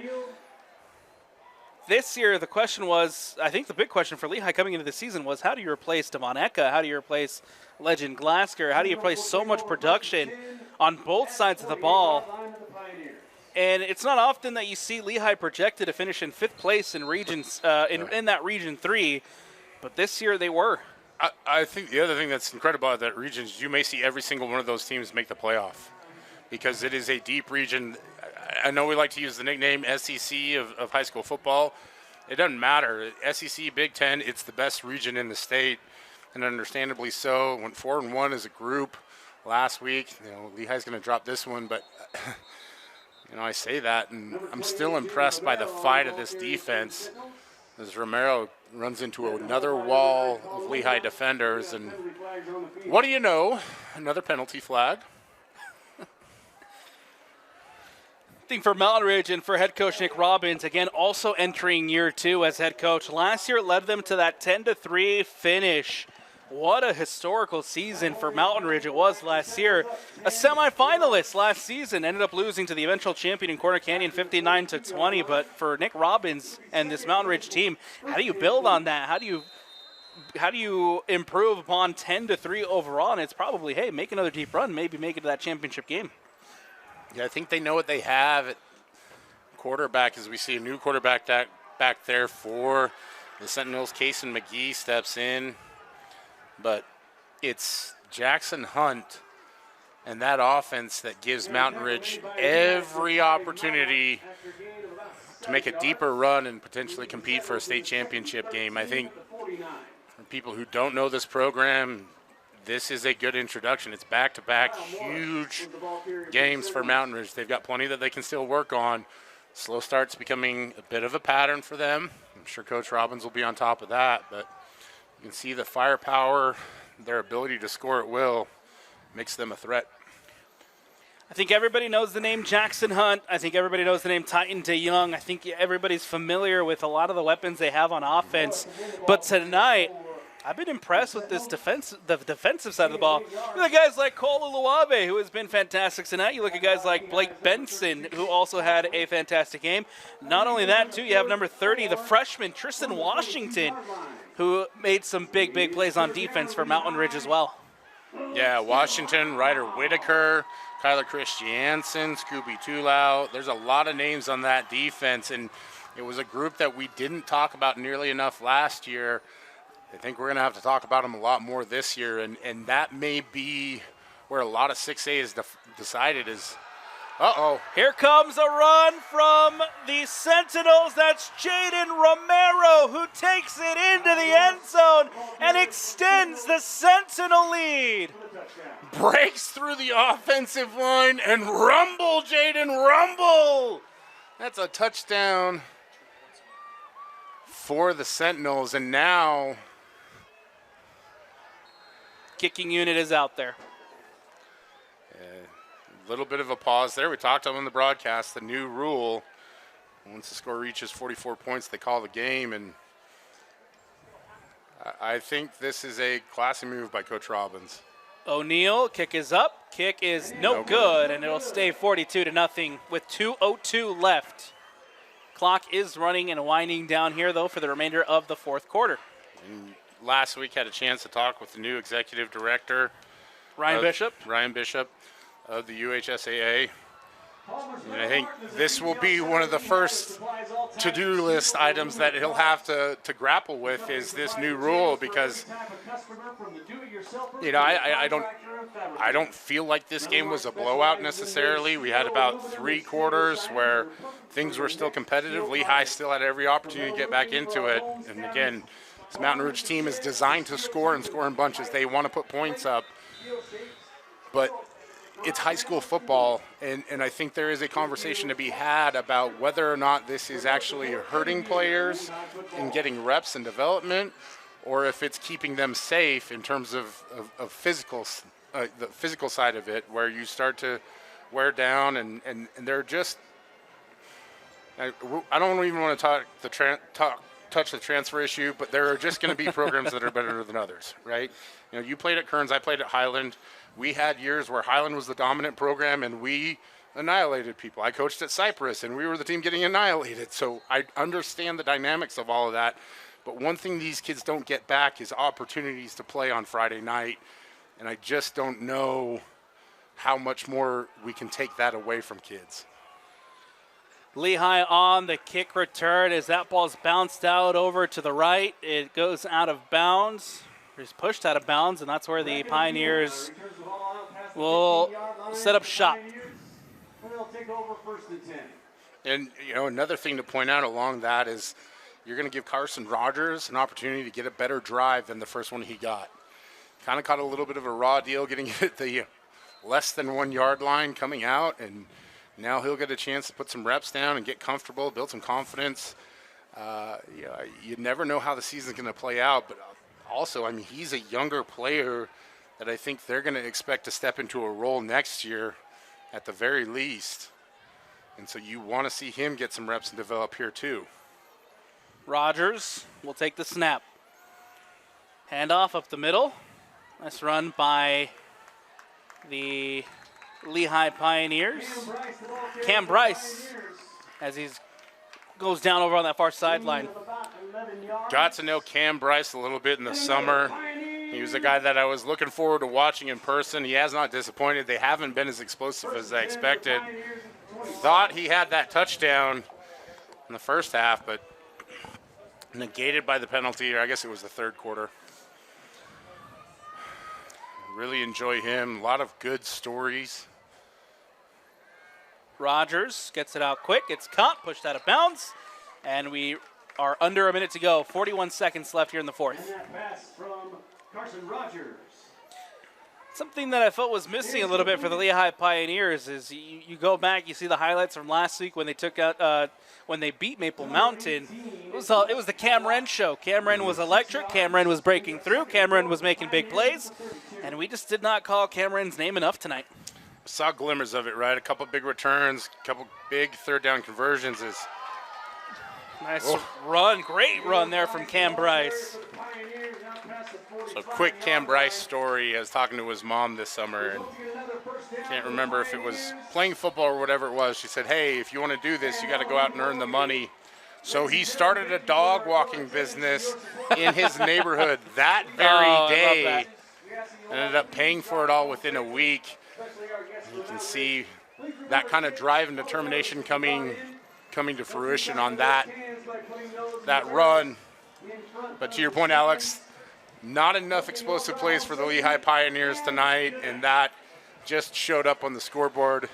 This year, the question was, I think the big question for Lehi coming into the season was, how do you replace Devon Eka? How do you replace Legend Glasker? How do you replace so much production on both sides of the ball? And it's not often that you see Lehi projected to finish in 5th place in regions in that Region 3, but this year they were. I think the other thing that's incredible about that region is you may see every single one of those teams make the playoff because it is a deep region. I know we like to use the nickname SEC of high school football. It doesn't matter. SEC, Big Ten, it's the best region in the state, and understandably so. Went 4-1 as a group last week. Lehi's going to drop this one, but I say that, and I'm still impressed by the fight of this defense as Romero runs into another wall of Lehi defenders, and what do you know? Another penalty flag. Thing for Mountain Ridge and for head coach Nick Robbins, again, also entering year 2 as head coach. Last year led them to that 10-3 finish. What a historical season for Mountain Ridge it was last year. A semifinalist last season, ended up losing to the eventual champion in Corner Canyon 59-20. But for Nick Robbins and this Mountain Ridge team, how do you build on that? How do you improve upon 10-3 overall? And it's probably, hey, make another deep run, maybe make it to that championship game. Yeah, I think they know what they have at quarterback as we see a new quarterback back there for the Sentinels. Kason McGee steps in. But it's Jackson Hunt and that offense that gives Mountain Ridge every opportunity to make a deeper run and potentially compete for a state championship game. I think for people who don't know this program, this is a good introduction. It's back-to-back huge games for Mountain Ridge. They've got plenty that they can still work on. Slow start's becoming a bit of a pattern for them. I'm sure Coach Robbins will be on top of that, but you can see the firepower, their ability to score at will makes them a threat. I think everybody knows the name Jackson Hunt. I think everybody knows the name Titan DeYoung. I think everybody's familiar with a lot of the weapons they have on offense. But tonight, I've been impressed with this the defensive side of the ball. You look at guys like Cole Uluabe, who has been fantastic tonight. You look at guys like Blake Benson, who also had a fantastic game. Not only that, too, you have number 30, the freshman Tristan Washington, who made some big plays on defense for Mountain Ridge as well. Yeah, Washington, Ryder Whitaker, Kyler Christiansen, Scooby Tulau. There's a lot of names on that defense, and it was a group that we didn't talk about nearly enough last year. I think we're going to have to talk about them a lot more this year, and that may be where a lot of 6A is decided is, Here comes a run from the Sentinels. That's Jaden Romero, who takes it into the end zone and extends the Sentinel lead. Breaks through the offensive line and rumble, Jaden, rumble. That's a touchdown for the Sentinels, and now kicking unit is out there. A little bit of a pause there. We talked on the broadcast, the new rule. Once the score reaches 44 points, they call the game, and I think this is a classy move by Coach Robbins. O'Neal, kick is up. Kick is no good, and it'll stay 42-0 with 2:02 left. Clock is running and winding down here, though, for the remainder of the fourth quarter. And last week had a chance to talk with the new executive director, Ryan Bishop of the UHSAA. And I think this will be one of the first to-do list items that he'll have to grapple with is this new rule, because I don't feel like this game was a blowout necessarily. We had about 3 quarters where things were still competitive. Lehi still had every opportunity to get back into it. And again, this Mountain Ridge team is designed to score and score in bunches. They want to put points up. But it's high school football, and I think there is a conversation to be had about whether or not this is actually hurting players in getting reps and development, or if it's keeping them safe in terms of physical, the physical side of it, where you start to wear down, and they're just. I don't even want to talk touch the transfer issue, but there are just going to be programs that are better than others, right? You know, you played at Kearns, I played at Highland. We had years where Highland was the dominant program, and we annihilated people. I coached at Cypress, and we were the team getting annihilated. So I understand the dynamics of all of that. But one thing these kids don't get back is opportunities to play on Friday night, and I just don't know how much more we can take that away from kids. Lehi on the kick return as that ball's bounced out over to the right. It goes out of bounds. It's pushed out of bounds, and that's where the Pioneers will set up shop. And, you know, another thing to point out along that is you're going to give Carson Rogers an opportunity to get a better drive than the first one he got. Kind of caught a little bit of a raw deal getting it at the less than 1 yard line coming out, and now he'll get a chance to put some reps down and get comfortable, build some confidence. You never know how the season's going to play out, but also, I mean, he's a younger player that I think they're going to expect to step into a role next year at the very least. And so you want to see him get some reps and develop here too. Rogers will take the snap. Handoff up the middle. Nice run by the Lehi Pioneers. Cam Bryce, as he goes down over on that far sideline. Got to know Cam Bryce a little bit in the summer. He was a guy that I was looking forward to watching in person. He has not disappointed. They haven't been as explosive as I expected. Thought he had that touchdown in the first half, but negated by the penalty, or I guess it was the third quarter. Really enjoy him. A lot of good stories. Rogers gets it out quick. It's caught, pushed out of bounds, and we are under a minute to go. 41 seconds left here in the fourth. And that pass from Carson Rogers. Something that I felt was missing a little bit for the Lehi Pioneers is you go back, you see the highlights from last week when they took out when they beat Maple Mountain. It was the Cameron show. Cameron was electric. Cameron was breaking through. Cameron was making big plays, and we just did not call Cameron's name enough tonight. Saw glimmers of it, right? A couple big returns, a couple big third down conversions. Nice run, great run there from Cam Bryce. So quick Cam Bryce story. I was talking to his mom this summer, and can't remember if it was playing football or whatever it was. She said, hey, if you want to do this, you got to go out and earn the money. So he started a dog walking business in his neighborhood that very day. Ended up paying for it all within a week. You can see that kind of drive and determination coming to fruition on that run. But to your point, Alex, not enough explosive plays for the Lehi Pioneers tonight, and that just showed up on the scoreboard.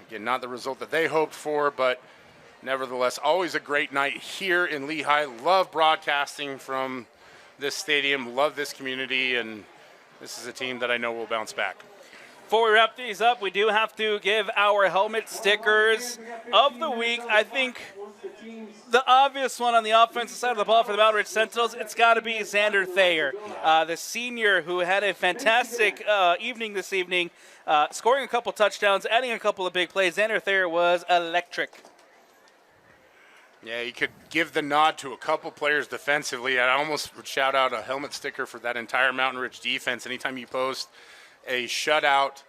Again, not the result that they hoped for, but nevertheless, always a great night here in Lehi. Love broadcasting from this stadium, love this community, and this is a team that I know will bounce back. Before we wrap these up, we do have to give our helmet stickers of the week. I think the obvious one on the offensive side of the ball for the Mountain Ridge Sentinels, it's got to be Xander Thayer, the senior who had a fantastic evening this evening, scoring a couple touchdowns, adding a couple of big plays. Xander Thayer was electric. Yeah, you could give the nod to a couple players defensively. I almost would shout out a helmet sticker for that entire Mountain Ridge defense. Anytime you post a shutout,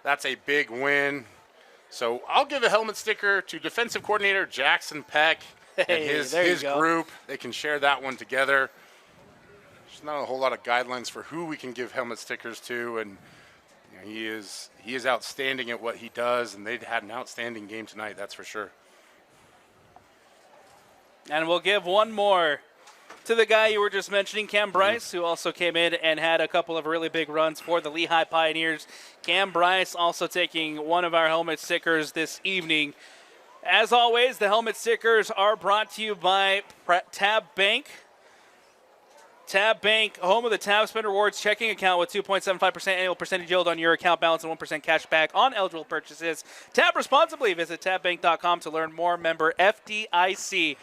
that's a big win. So I'll give a helmet sticker to defensive coordinator Jackson Peck and his group. They can share that one together. There's not a whole lot of guidelines for who we can give helmet stickers to, and you know, he is outstanding at what he does, and they've had an outstanding game tonight, that's for sure. And we'll give one more to the guy you were just mentioning, Cam Bryce, who also came in and had a couple of really big runs for the Lehi Pioneers. Cam Bryce also taking one of our helmet stickers this evening. As always, the helmet stickers are brought to you by Tab Bank. Tab Bank, home of the Tab Spend Rewards checking account with 2.75% annual percentage yield on your account balance and 1% cash back on eligible purchases. Tab responsibly. Visit tabbank.com to learn more. Member FDIC.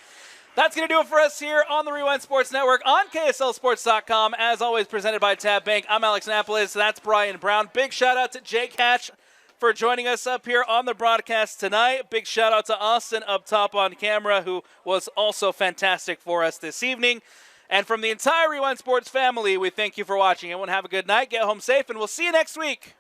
That's going to do it for us here on the Rewind Sports Network on KSLSports.com. As always, presented by Tab Bank. I'm Alex Napolis. That's Brian Brown. Big shout out to Jake Hatch for joining us up here on the broadcast tonight. Big shout out to Austin up top on camera, who was also fantastic for us this evening. And from the entire Rewind Sports family, we thank you for watching. Everyone have a good night, get home safe, and we'll see you next week.